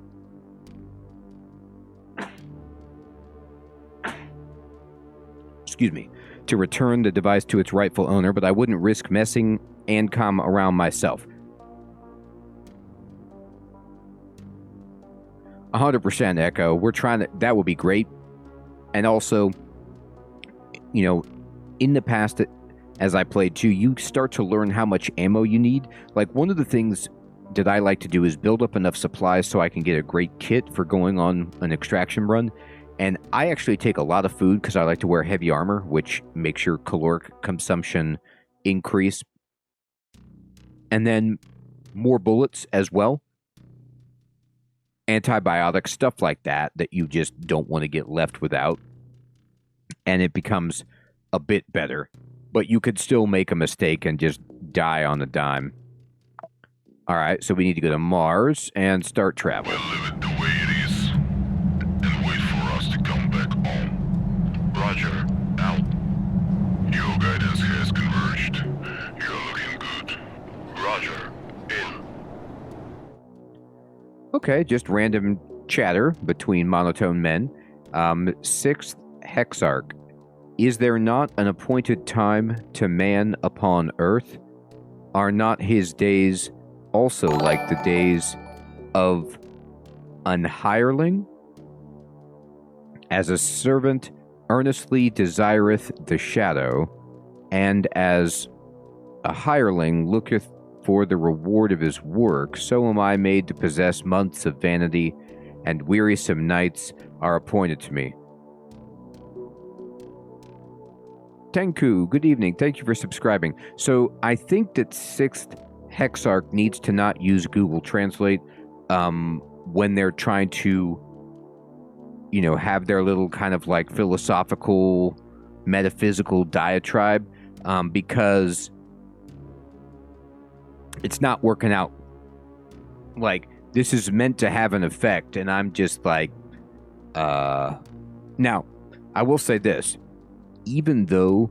Excuse me. To return the device to its rightful owner, but I wouldn't risk messing Ancom around myself. 100% Echo. We're trying to... That would be great. And also, you know, in the past, as I played too, you start to learn how much ammo you need. Like, one of the things that I like to do is build up enough supplies so I can get a great kit for going on an extraction run. And I actually take a lot of food because I like to wear heavy armor, which makes your caloric consumption increase. And then more bullets as well. Antibiotics, stuff like that you just don't want to get left without. And it becomes a bit better. But you could still make a mistake and just die on a dime. Alright, so we need to go to Mars and start travel. We'll leave it the way it is and wait for us to come back home. Roger, out. Your guidance has converged. You're looking good. Roger, in. Okay, just random chatter between monotone men. 6th Hexarch. Is there not an appointed time to man upon earth? Are not his days also like the days of an hireling? As a servant earnestly desireth the shadow, and as a hireling looketh for the reward of his work, so am I made to possess months of vanity, and wearisome nights are appointed to me. Tenku, good evening. Thank you for subscribing. So I think that 6th Hexarch needs to not use Google Translate when they're trying to, you know, have their little kind of like philosophical, metaphysical diatribe, because it's not working out. Like, this is meant to have an effect, and I'm just like, Now, I will say this. Even though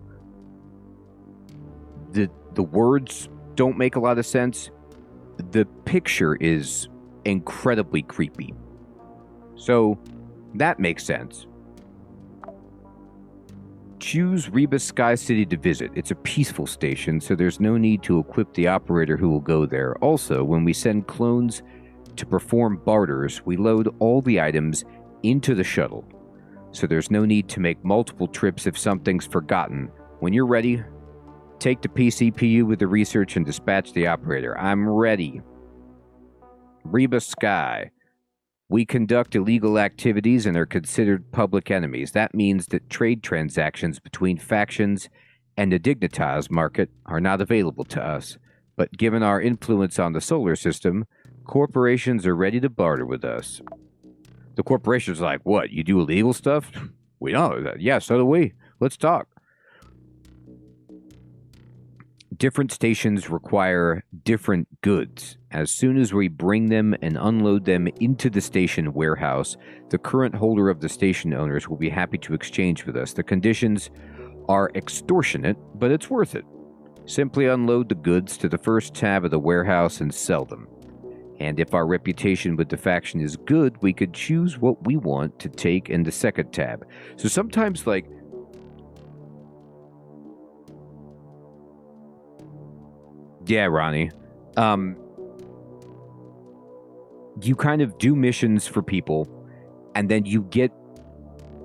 the words don't make a lot of sense, the picture is incredibly creepy. So, that makes sense. Choose Reba Sky City to visit. It's a peaceful station, so there's no need to equip the operator who will go there. Also, when we send clones to perform barters, we load all the items into the shuttle. So there's no need to make multiple trips if something's forgotten. When you're ready, take the PCPU with the research and dispatch the operator. I'm ready. Reba Sky. We conduct illegal activities and are considered public enemies. That means that trade transactions between factions and the Dignitas market are not available to us. But given our influence on the solar system, corporations are ready to barter with us. The corporation's like, what, you do illegal stuff? We know that. Yeah, so do we. Let's talk. Different stations require different goods. As soon as we bring them and unload them into the station warehouse, the current holder of the station owners will be happy to exchange with us. The conditions are extortionate, but it's worth it. Simply unload the goods to the first tab of the warehouse and sell them. And if our reputation with the faction is good, we could choose what we want to take in the second tab. So sometimes, like, yeah, Ronnie. You kind of do missions for people, and then you get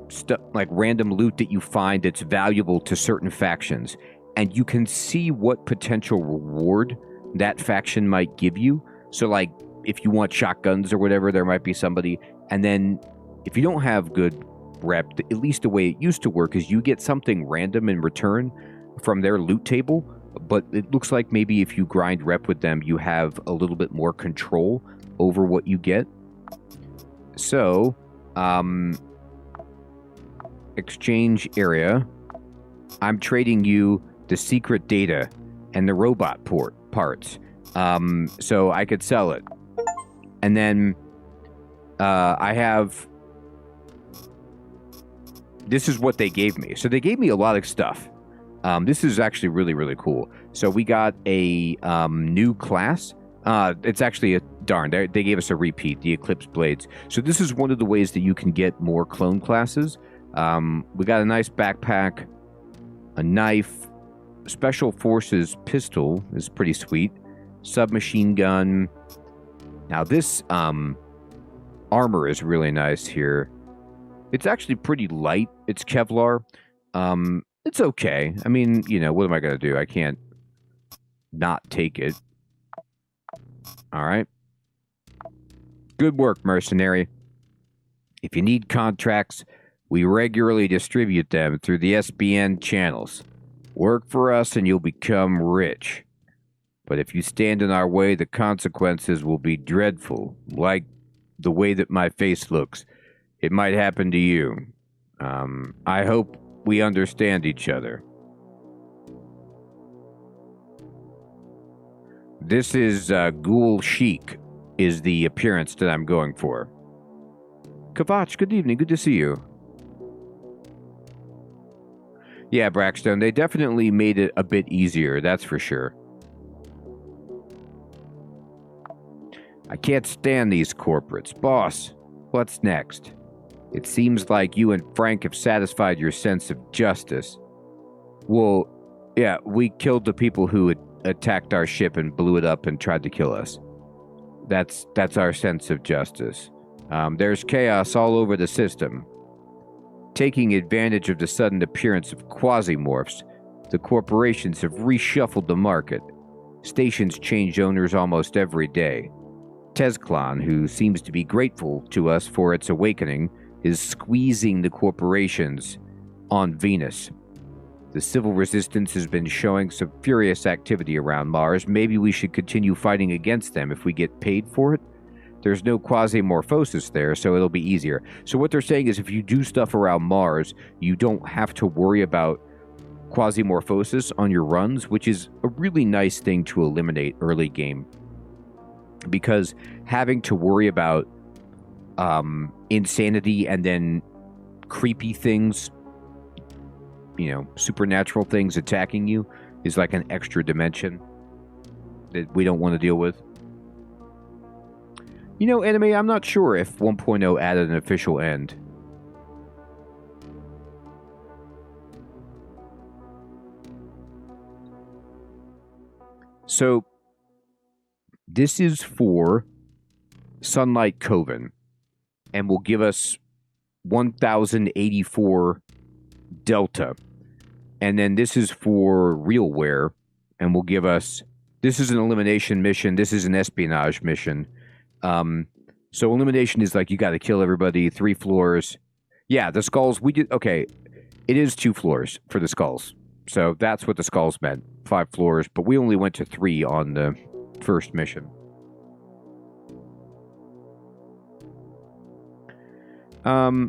stuff like random loot that you find that's valuable to certain factions, and you can see what potential reward that faction might give you. So, like, if you want shotguns or whatever, there might be somebody, and then if you don't have good rep, at least the way it used to work is you get something random in return from their loot table. But it looks like maybe if you grind rep with them, you have a little bit more control over what you get. So, exchange area. I'm trading you the secret data and the robot parts. So I could sell it. And then I have... This is what they gave me. So they gave me a lot of stuff. This is actually really, really cool. So we got a new class. It's actually they gave us a repeat, the Eclipse Blades. So this is one of the ways that you can get more clone classes. We got a nice backpack, a knife, Special Forces pistol is pretty sweet, submachine gun. Now this armor is really nice here. It's actually pretty light. It's Kevlar. It's okay. I mean, you know, what am I going to do? I can't not take it. All right. Good work, Mercenary. If you need contracts, we regularly distribute them through the SBN channels. Work for us and you'll become rich. But if you stand in our way, the consequences will be dreadful, like the way that my face looks. It might happen to you. I hope we understand each other. This is Ghoul Chic, is the appearance that I'm going for. Kavach, good evening. Good to see you. Yeah, Brackstone, they definitely made it a bit easier, that's for sure. I can't stand these corporates. Boss, what's next? It seems like you and Frank have satisfied your sense of justice. Well, yeah, we killed the people who had attacked our ship and blew it up and tried to kill us. That's our sense of justice. There's chaos all over the system. Taking advantage of the sudden appearance of Quasimorphs, the corporations have reshuffled the market. Stations change owners almost every day. Tezclan, who seems to be grateful to us for its awakening, is squeezing the corporations on Venus. The civil resistance has been showing some furious activity around Mars. Maybe we should continue fighting against them if we get paid for it. There's no quasi-morphosis there, so it'll be easier. So what they're saying is if you do stuff around Mars, you don't have to worry about quasi-morphosis on your runs, which is a really nice thing to eliminate early game. Because having to worry about insanity and then creepy things, you know, supernatural things attacking you is like an extra dimension that we don't want to deal with. You know, anime, I'm not sure if 1.0 added an official end. So, this is for Sunlight Coven, and will give us 1084 Delta. And then this is for Realware, and will give us... This is an elimination mission. This is an espionage mission. So elimination is like you got to kill everybody, 3 floors. Yeah, the skulls, we did... Okay, it is 2 floors for the skulls. So that's what the skulls meant. 5 floors, but we only went to 3 on the first mission. Now,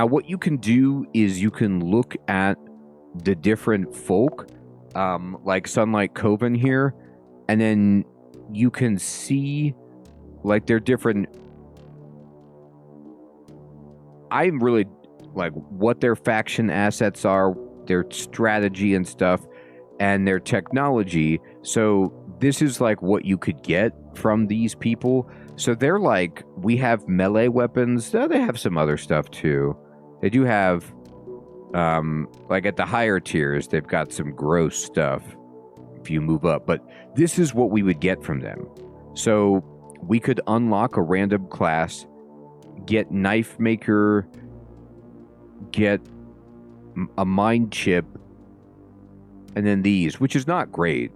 what you can do is you can look at the different folk, like Sunlight Coven here, and then you can see, like, their different... I'm really, like, what their faction assets are, their strategy and stuff, and their technology. So this is, like, what you could get from these people. So they're like, we have melee weapons. They have some other stuff too. They do have, like at the higher tiers, they've got some gross stuff if you move up. But this is what we would get from them. So we could unlock a random class, get Knife Maker, get a Mind Chip, and then these, which is not great.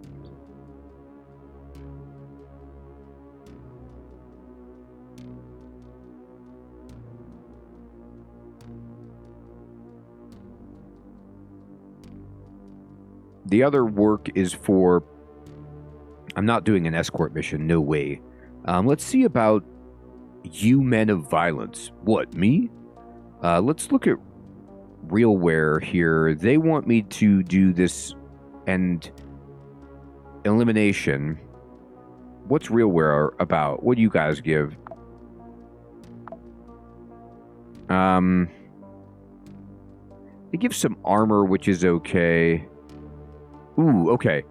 The other work is for... I'm not doing an escort mission, no way. Let's see about you men of violence. What, me? Let's look at Realware here. They want me to do this and elimination. What's Realware about? What do you guys give? It gives some armor, which is okay. Ooh, okay.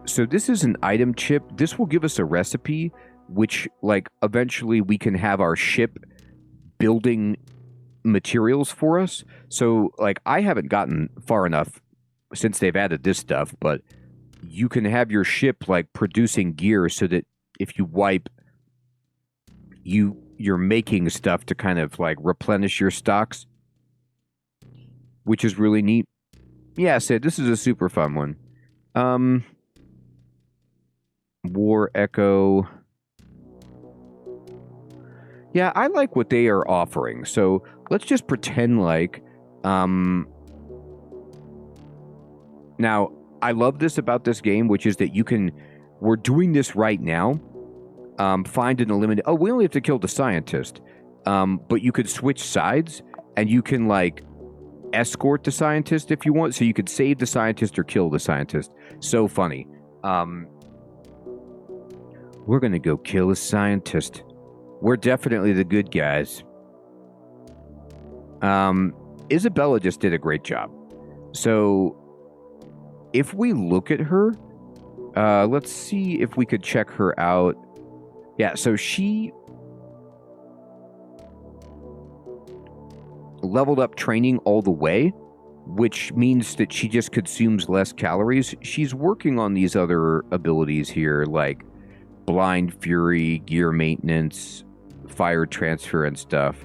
So this is an item chip. This will give us a recipe, which, like, eventually we can have our ship building materials for us. So, like, I haven't gotten far enough since they've added this stuff, but you can have your ship, like, producing gear so that if you wipe, you're making stuff to kind of, like, replenish your stocks, which is really neat. Yeah, Sid, this is a super fun one. War Echo. Yeah, I like what they are offering. So let's just pretend like... Now, I love this about this game, which is that you can... We're doing this right now. Find and eliminate... Oh, we only have to kill the scientist. But you could switch sides, and you can, like, escort the scientist if you want. So you could save the scientist or kill the scientist. So funny. We're gonna go kill a scientist. We're definitely the good guys. Isabella just did a great job. So, if we look at her, let's see if we could check her out. Yeah, so she leveled up training all the way, which means that she just consumes less calories. She's working on these other abilities here, like Blind Fury, gear maintenance, fire transfer, and stuff.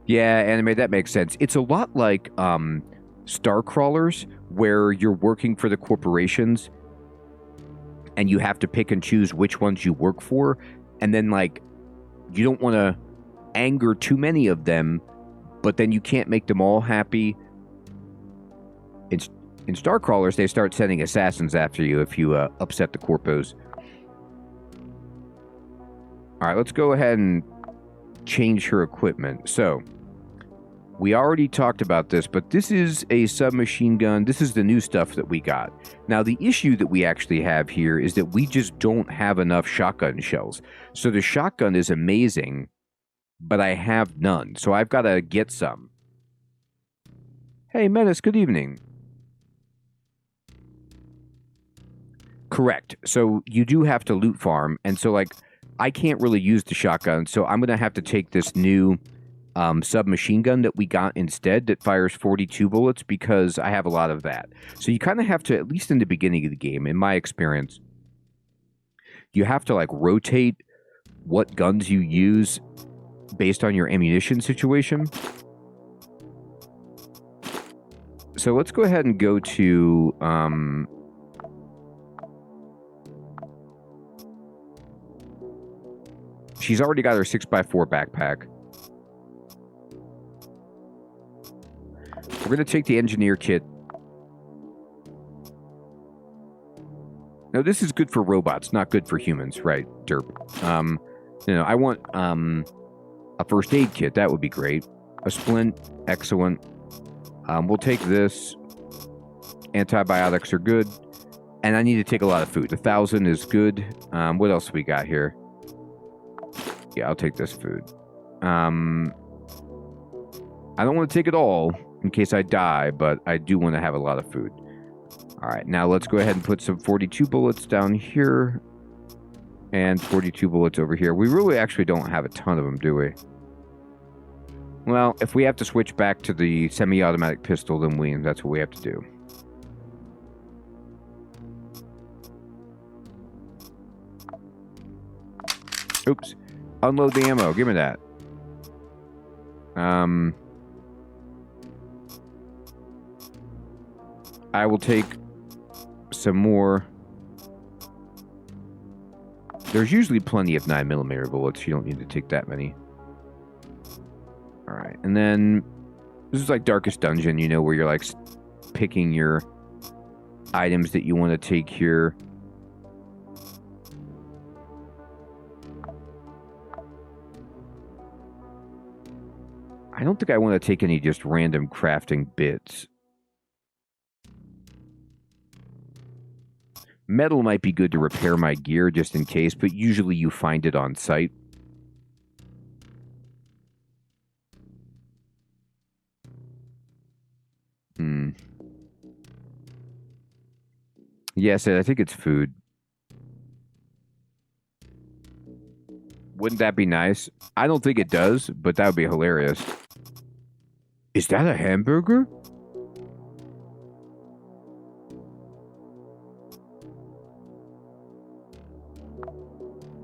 Yeah, anime, that makes sense. It's a lot like Star Crawlers, where you're working for the corporations and you have to pick and choose which ones you work for, and then, like, you don't want to anger too many of them, but then you can't make them all happy. In Star Crawlers, they start sending assassins after you if you upset the corpos. Alright, let's go ahead and change her equipment. So, we already talked about this, but this is a submachine gun. This is the new stuff that we got. Now, the issue that we actually have here is that we just don't have enough shotgun shells. So the shotgun is amazing, but I have none. So I've got to get some. Hey, Menace, good evening. Correct. So you do have to loot farm, and so, like, I can't really use the shotgun, so I'm going to have to take this new submachine gun that we got instead that fires 42 bullets because I have a lot of that. So you kind of have to, at least in the beginning of the game, in my experience, you have to, like, rotate what guns you use based on your ammunition situation. So let's go ahead and go to... She's already got her 6x4 backpack. We're going to take the engineer kit. Now, this is good for robots, not good for humans, right, derp? You know, I want a first aid kit. That would be great. A splint, excellent. We'll take this. Antibiotics are good. And I need to take a lot of food. 1,000 is good. What else we got here? Yeah, I'll take this food. I don't want to take it all in case I die, but I do want to have a lot of food. Alright, now let's go ahead and put some 42 bullets down here. And 42 bullets over here. We really actually don't have a ton of them, do we? Well, if we have to switch back to the semi-automatic pistol, then that's what we have to do. Oops. Unload the ammo. Give me that. I will take some more. There's usually plenty of 9mm bullets. You don't need to take that many. Alright, and then this is like Darkest Dungeon, you know, where you're like picking your items that you want to take here. I don't think I want to take any just random crafting bits. Metal might be good to repair my gear just in case, but usually you find it on site. Yes, I think it's food. Wouldn't that be nice? I don't think it does, but that would be hilarious. Is that a hamburger?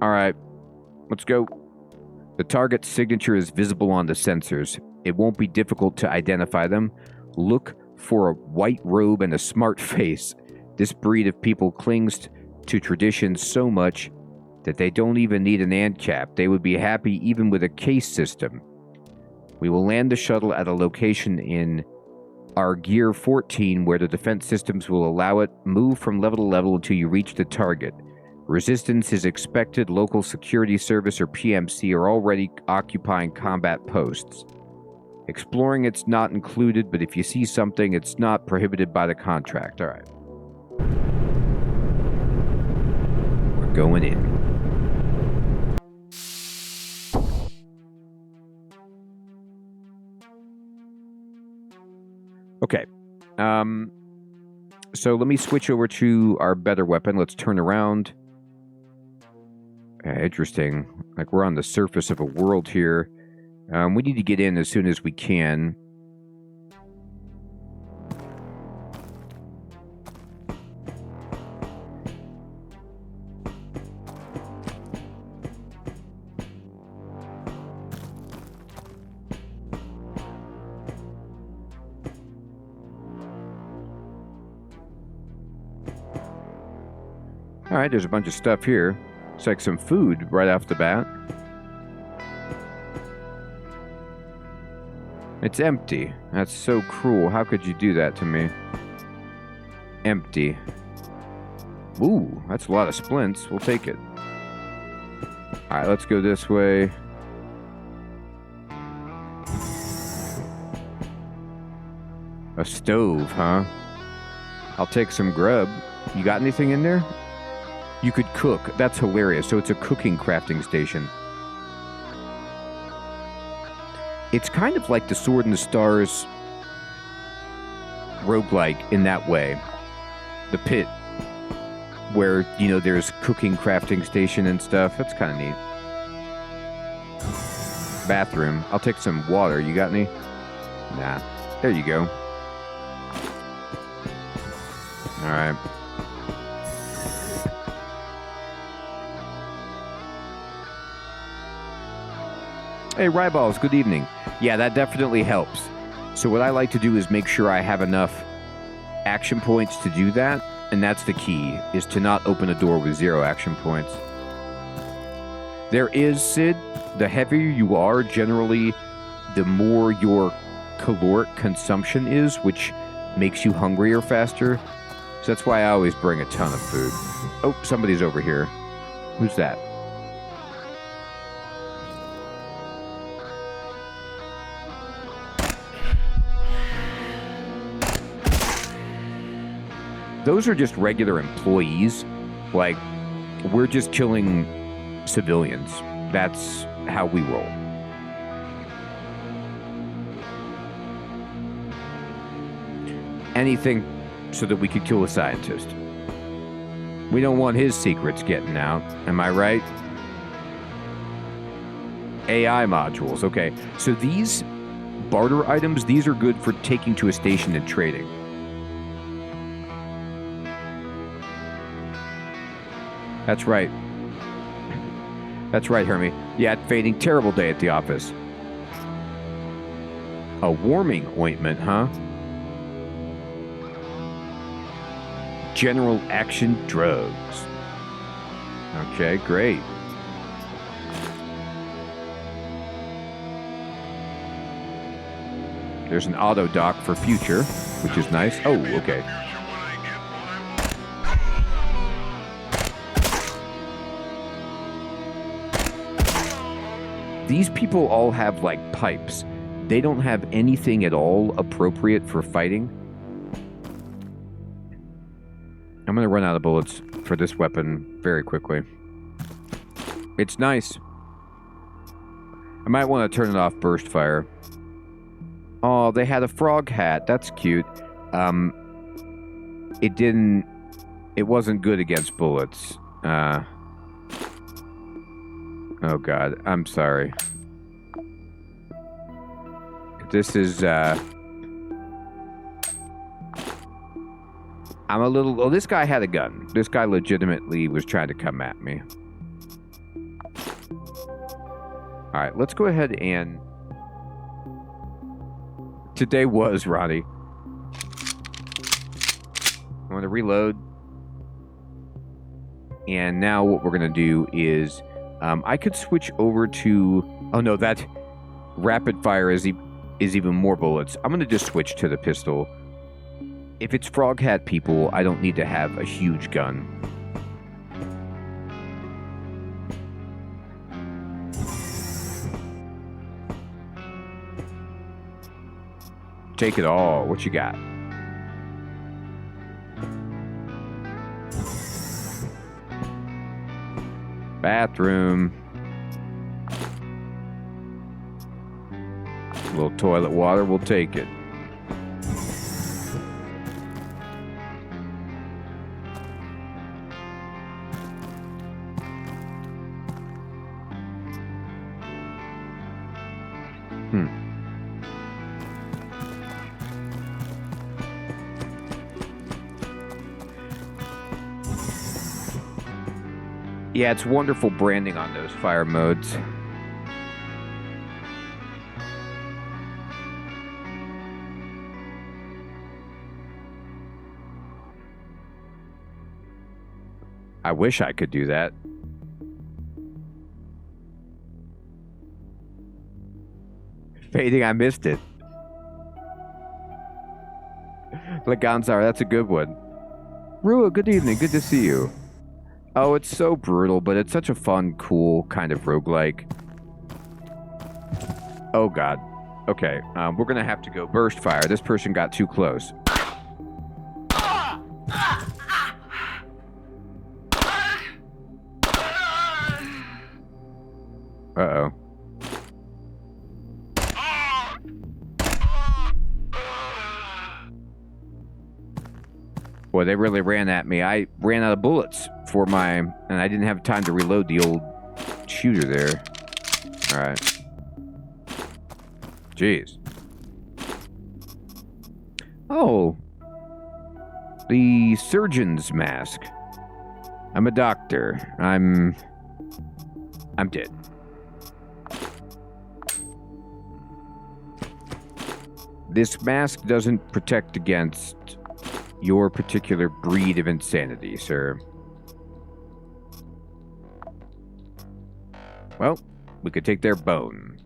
All right, let's go. The target's signature is visible on the sensors. It won't be difficult to identify them. Look for a white robe and a smart face. This breed of people clings to traditions so much that they don't even need an ANCAP. They would be happy even with a case system. We will land the shuttle at a location in our Gear 14 where the defense systems will allow it. Move from level to level until you reach the target. Resistance is expected. Local security service or PMC are already occupying combat posts. Exploring it's not included, but if you see something, it's not prohibited by the contract. All right. We're going in. Okay. So let me switch over to our better weapon. Let's turn around. Interesting. Like we're on the surface of a world here. We need to get in as soon as we can. All right, there's a bunch of stuff here. It's like some food right off the bat. It's empty. That's so cruel. How could you do that to me? Empty. Ooh, that's a lot of splints. We'll take it. Alright, let's go this way. A stove, huh? I'll take some grub. You got anything in there? You could cook. That's hilarious. So it's a cooking crafting station. It's kind of like the Sword in the Stars roguelike in that way. The pit, where, you know, there's cooking crafting station and stuff. That's kind of neat. Bathroom. I'll take some water. You got any? Nah. There you go. All right. Hey, Ryballs, good evening. Yeah, that definitely helps. So what I like to do is make sure I have enough action points to do that, and that's the key, is to not open a door with 0 action points. There is, Sid, the heavier you are, generally, the more your caloric consumption is, which makes you hungrier faster. So that's why I always bring a ton of food. Oh, somebody's over here. Who's that? Those are just regular employees. Like, we're just killing civilians. That's how we roll. Anything so that we could kill a scientist. We don't want his secrets getting out. Am I right? AI modules. Okay. So these barter items, these are good for taking to a station and trading. That's right. That's right, Hermie. Yeah, fading. Terrible day at the office. A warming ointment, huh? General action drugs. Okay, great. There's an auto dock for future, which is nice. Oh, okay. These people all have, like, pipes. They don't have anything at all appropriate for fighting. I'm going to run out of bullets for this weapon very quickly. It's nice. I might want to turn it off burst fire. Oh, they had a frog hat. That's cute. It didn't It wasn't good against bullets. Oh god, I'm sorry. This is, I'm a little... Oh, this guy had a gun. This guy legitimately was trying to come at me. Alright, let's go ahead and... Today was, Ronnie. I'm going to reload. And now what we're going to do is... I could switch over to... Oh no, that rapid fire is even more bullets. I'm going to just switch to the pistol. If it's Frog Hat people, I don't need to have a huge gun. Take it all. What you got? Bathroom. A little toilet water, we'll take it. Yeah, it's wonderful branding on those fire modes. I wish I could do that. Fading, I missed it. Laganzar, that's a good one. Rua, good evening, good to see you. Oh, it's so brutal, but it's such a fun, cool kind of roguelike. Oh god. Okay, we're gonna have to go burst fire. This person got too close. Uh-oh. Boy, they really ran at me. I ran out of bullets for my... And I didn't have time to reload the old shooter there. Alright. Jeez. Oh. The surgeon's mask. I'm a doctor. I'm dead. This mask doesn't protect against your particular breed of insanity, sir. Well, we could take their bone.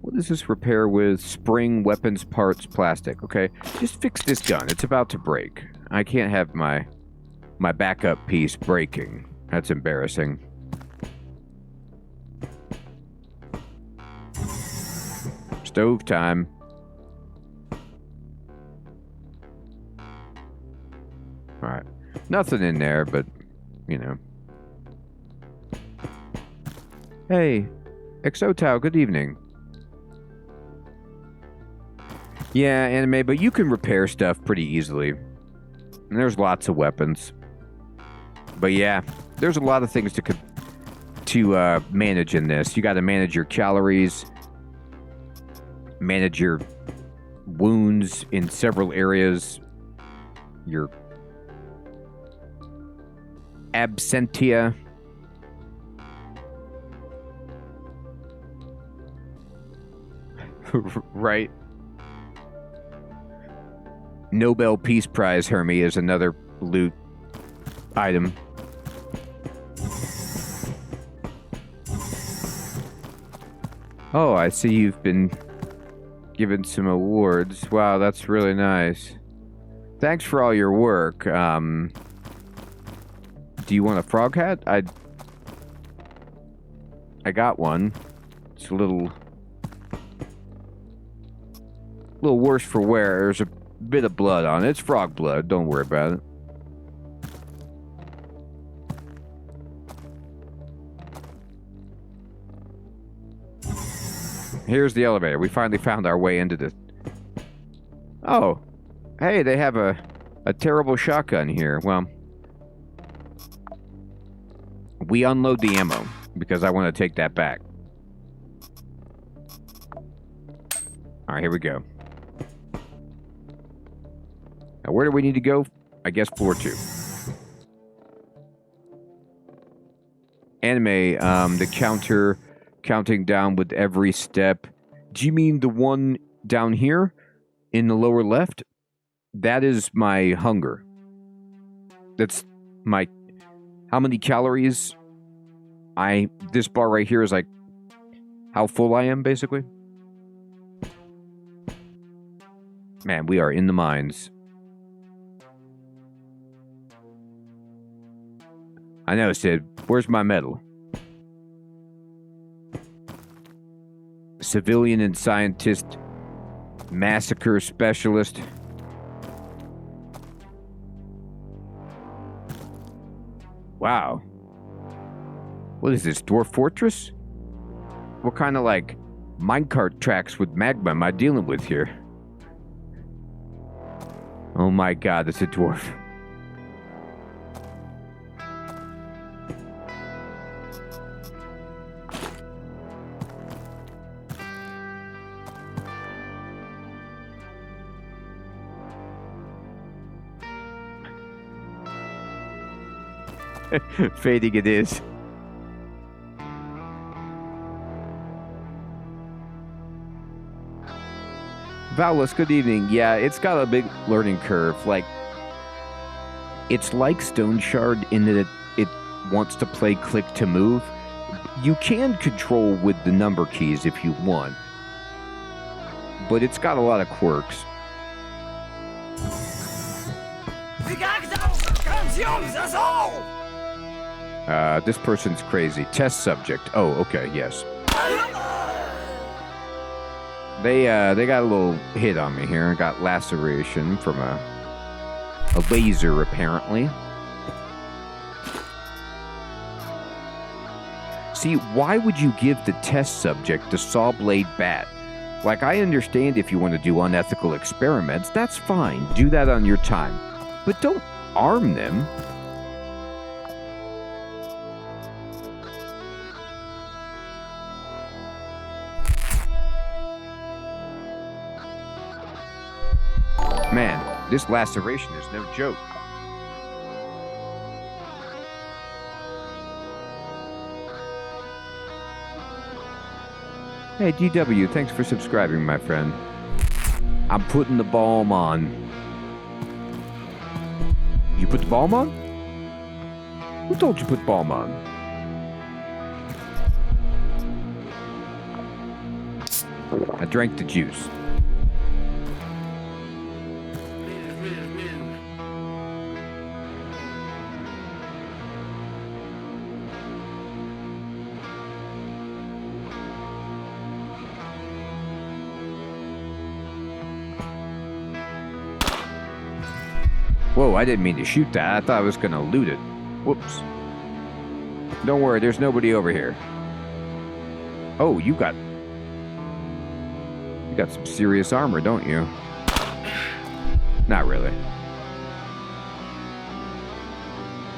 What does this repair with? Spring, weapons, parts, plastic. Okay, just fix this gun. It's about to break. I can't have my backup piece breaking. That's embarrassing. Stove time. Alright. Nothing in there, but, you know. Hey, Exotau, good evening. Yeah, anime, but you can repair stuff pretty easily. And there's lots of weapons. But yeah, there's a lot of things to manage in this. You got to manage your calories, manage your wounds in several areas, your absentia. Right. Nobel Peace Prize Hermie is another loot item. Oh, I see you've been given some awards. Wow, that's really nice. Thanks for all your work. Do you want a frog hat? I got one. It's a little worse for wear. There's a bit of blood on it. It's frog blood. Don't worry about it. Here's the elevator. We finally found our way into this. Oh. Hey, they have a A terrible shotgun here. Well, we unload the ammo because I want to take that back. All right, here we go. Now, where do we need to go? I guess floor 2. Anime, the counting down with every step. Do you mean the one down here in the lower left? That is my hunger. That's my... How many calories? This bar right here is like how full I am, basically. Man, we are in the mines. I know, Sid. Where's my medal? Civilian and scientist massacre specialist. Wow. What is this, Dwarf Fortress? What kind of, like, minecart tracks with magma am I dealing with here? Oh my god, it's a dwarf. Fading it is. Valis, good evening. Yeah, it's got a big learning curve. Like, it's like Stone Shard in that it wants to play click to move. You can control with the number keys if you want, but it's got a lot of quirks. This person's crazy. Test subject. Oh, okay, yes. They got a little hit on me here. I got laceration from a laser, apparently. See, why would you give the test subject the saw blade bat? Like, I understand if you want to do unethical experiments, that's fine. Do that on your time. But don't arm them. Man, this laceration is no joke. Hey, DW, thanks for subscribing, my friend. I'm putting the balm on. You put the balm on? Who told you to put balm on? I drank the juice. Whoa, I didn't mean to shoot that. I thought I was gonna loot it. Whoops. Don't worry, there's nobody over here. Oh, you got some serious armor, don't you? Not really.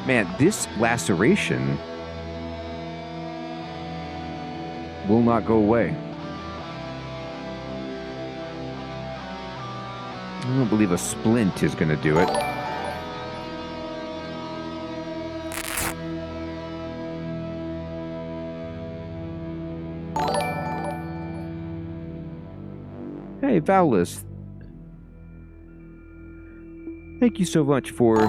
Man, this laceration will not go away. I don't believe a splint is gonna do it. Hey, Valis. Thank you so much for...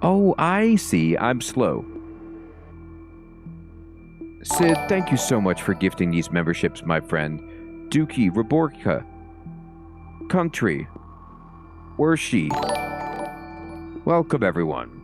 Oh, I see. I'm slow. Sid, thank you so much for gifting these memberships, my friend. Dookie, Raborka, Country, Wershi. Welcome, everyone.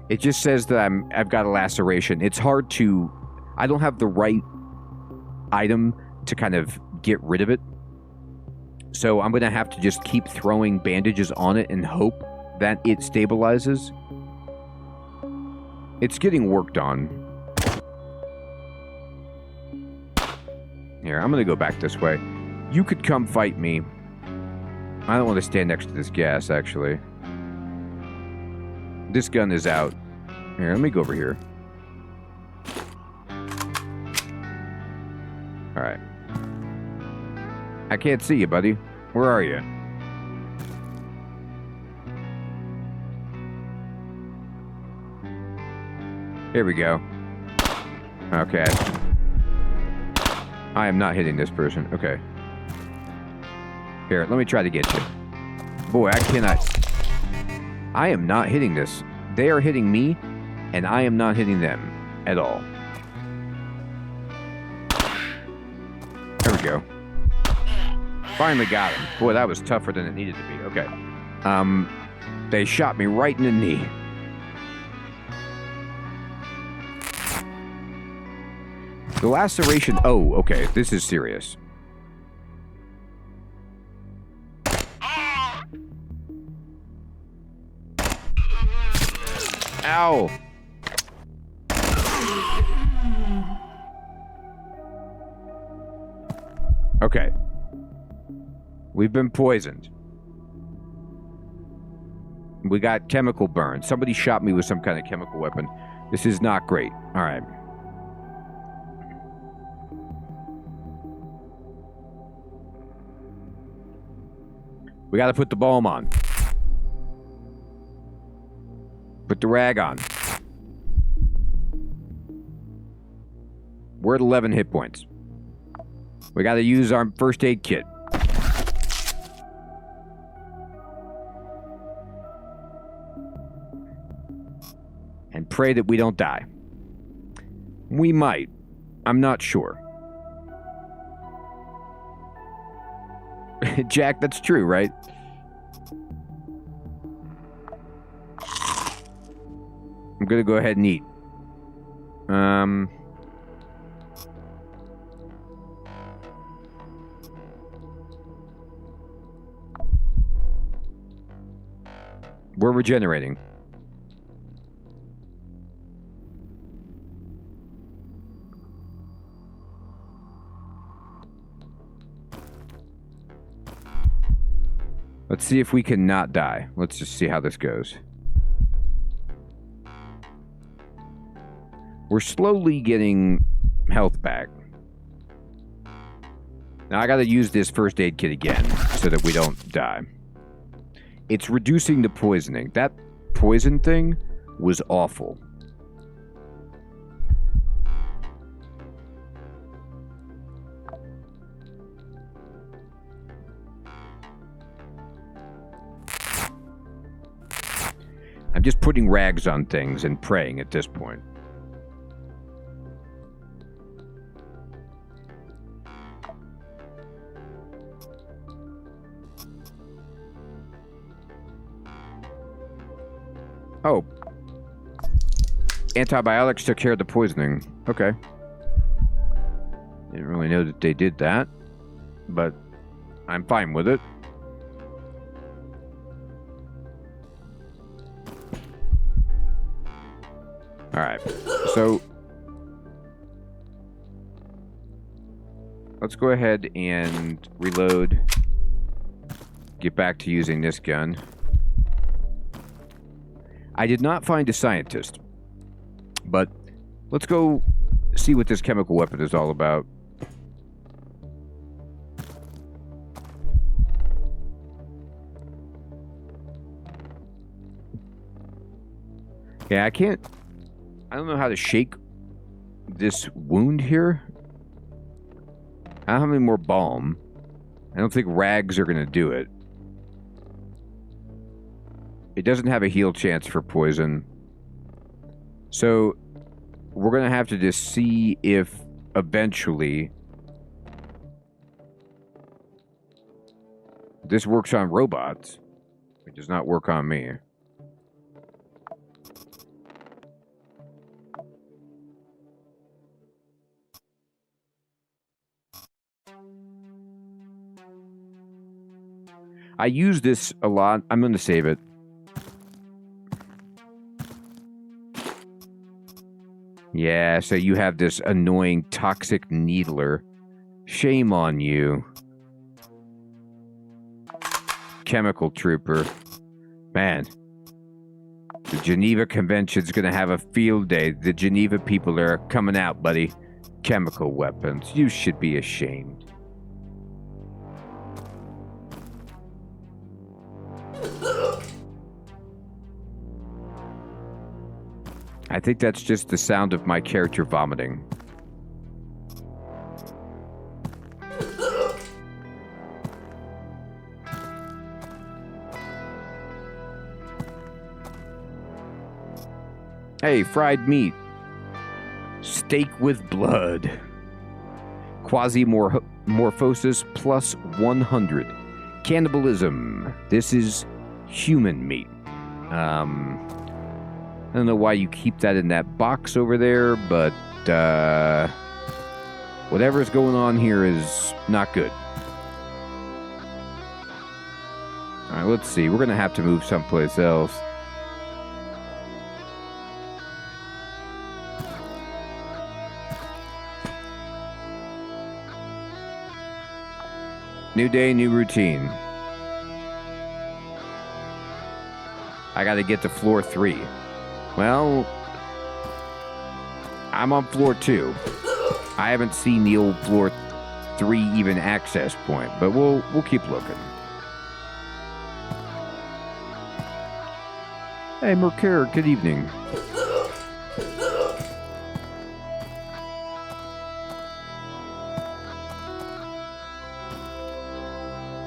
It just says that I've got a laceration. It's hard to... I don't have the right item to kind of get rid of it. So I'm going to have to just keep throwing bandages on it and hope that it stabilizes. It's getting worked on. Here, I'm going to go back this way. You could come fight me. I don't want to stand next to this gas, actually. This gun is out. Here, let me go over here. Alright. I can't see you, buddy. Where are you? Here we go. Okay. I am not hitting this person. Okay. Here, let me try to get you. Boy, I cannot... I am not hitting this. They are hitting me, and I am not hitting them at all. There we go. Finally got him. Boy, that was tougher than it needed to be. Okay. They shot me right in the knee. The laceration... Oh, okay. This is serious. Ow! Okay. We've been poisoned. We got chemical burn. Somebody shot me with some kind of chemical weapon. This is not great. Alright. We gotta put the balm on. Put the rag on. We're at 11 hit points. We gotta use our first aid kit. And pray that we don't die. We might. I'm not sure. Jack, that's true, right? I'm gonna go ahead and eat. We're regenerating. Let's see if we can not die. Let's just see how this goes. We're slowly getting health back. Now I gotta use this first aid kit again so that we don't die. It's reducing the poisoning. That poison thing was awful. I'm just putting rags on things and praying at this point. Oh. Antibiotics took care of the poisoning. Okay. Didn't really know that they did that, but I'm fine with it. Alright, so let's go ahead and reload. Get back to using this gun. I did not find a scientist, but let's go see what this chemical weapon is all about. Yeah, I don't know how to shake this wound here. I don't have any more balm. I don't think rags are going to do it. It doesn't have a heal chance for poison. So we're going to have to just see if eventually this works on robots. It does not work on me. I use this a lot. I'm going to save it. Yeah, so you have this annoying toxic needler. Shame on you. Chemical trooper. Man. The Geneva Convention's gonna have a field day. The Geneva people are coming out, buddy. Chemical weapons. You should be ashamed. I think that's just the sound of my character vomiting. Hey, fried meat. Steak with blood. Quasimorphosis plus 100. Cannibalism. This is human meat. I don't know why you keep that in that box over there, but whatever's going on here is not good. All right, let's see. We're going to have to move someplace else. New day, new routine. I got to get to floor 3. Well, I'm on floor 2. I haven't seen the old floor 3 even access point, but we'll keep looking. Hey, Mercenary, good evening.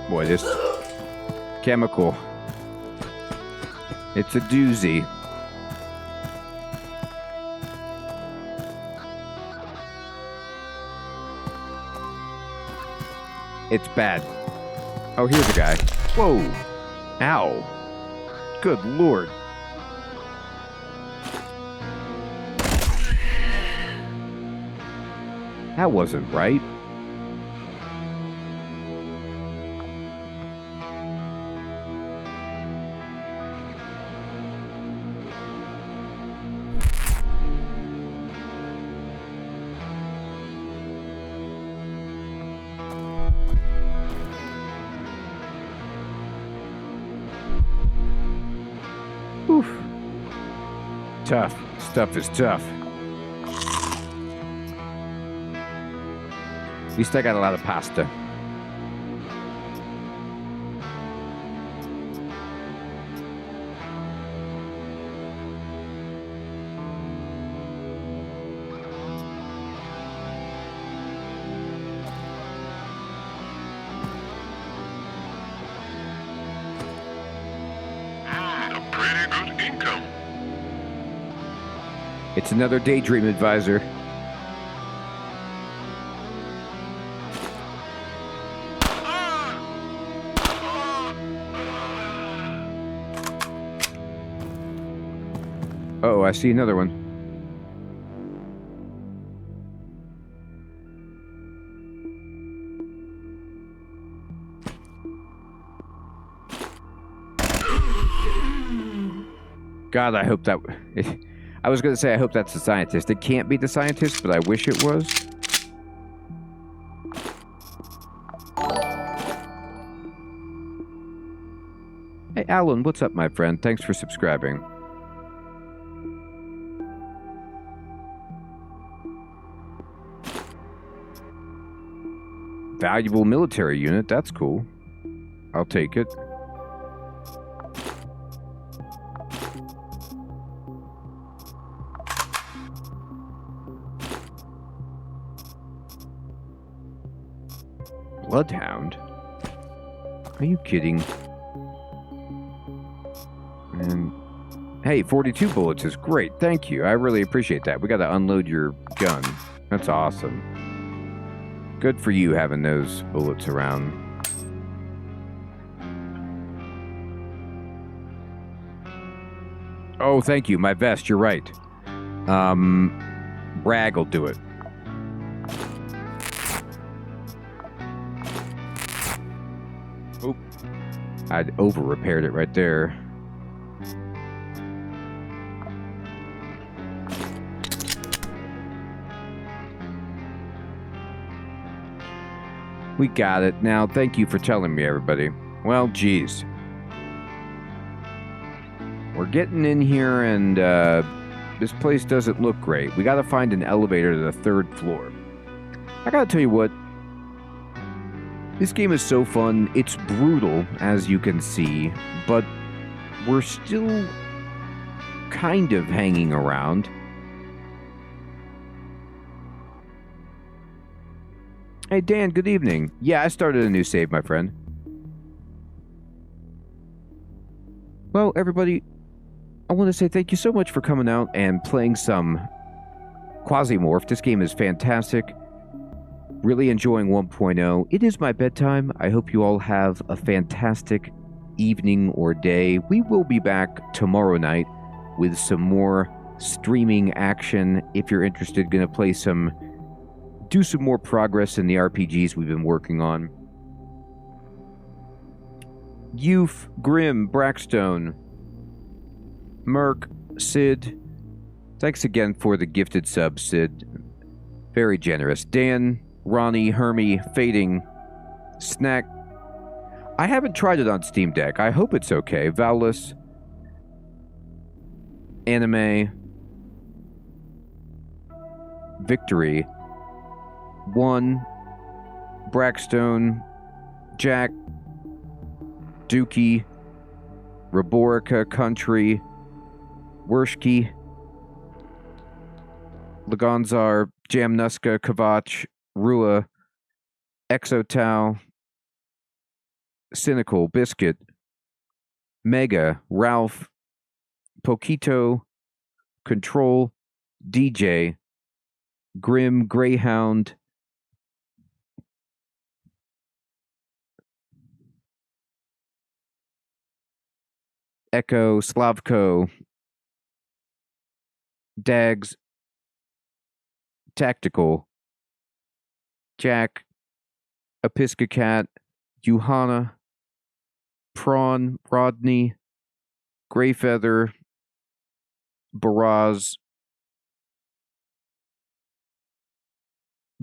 Boy, this chemical, it's a doozy. It's bad. Oh, here's a guy. Whoa. Ow. Good lord. That wasn't right. Tough. Stuff is tough. At least I got a lot of pasta. A pretty good income. It's another daydream advisor. Oh, I see another one. God, I hope that... I was going to say, I hope that's the scientist. It can't be the scientist, but I wish it was. Hey, Alan, what's up, my friend? Thanks for subscribing. Valuable military unit. That's cool. I'll take it. Bloodhound? Are you kidding? And hey, 42 bullets is great. Thank you. I really appreciate that. We got to unload your gun. That's awesome. Good for you having those bullets around. Oh, thank you. My vest. You're right. Bragg will do it. Oop. I'd over-repaired it right there. We got it. Now, thank you for telling me, everybody. Well, geez. We're getting in here, and this place doesn't look great. We gotta find an elevator to the 3rd floor. I gotta tell you what. This game is so fun. It's brutal, as you can see, but we're still kind of hanging around. Hey, Dan, good evening. Yeah, I started a new save, my friend. Well, everybody, I want to say thank you so much for coming out and playing some Quasimorph. This game is fantastic. Really enjoying 1.0. It is my bedtime. I hope you all have a fantastic evening or day. We will be back tomorrow night with some more streaming action. If you're interested, going to do some more progress in the RPGs we've been working on. Youth, Grim, Brackstone, Merc, Sid. Thanks again for the gifted sub, Sid. Very generous. Dan, Ronnie, Hermie, Fading, Snack. I haven't tried it on Steam Deck. I hope it's okay. Vowless, Anime, Victory, One, Brackstone, Jack, Dookie, Raborica, Country, Wershki, Lagonzar, Jamnuska, Kavach, Rua, Exotau, Cynical, Biscuit, Mega, Ralph, Pokito, Control, DJ, Grim, Greyhound, Echo, Slavko, Dags, Tactical, Jack, Apiska Cat, Johanna, Prawn, Rodney, Greyfeather, Baraz,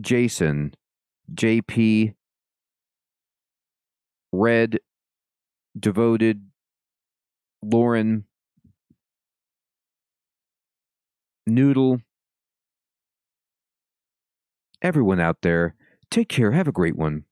Jason, JP, Red, Devoted, Lauren, Noodle. Everyone out there, take care. Have a great one.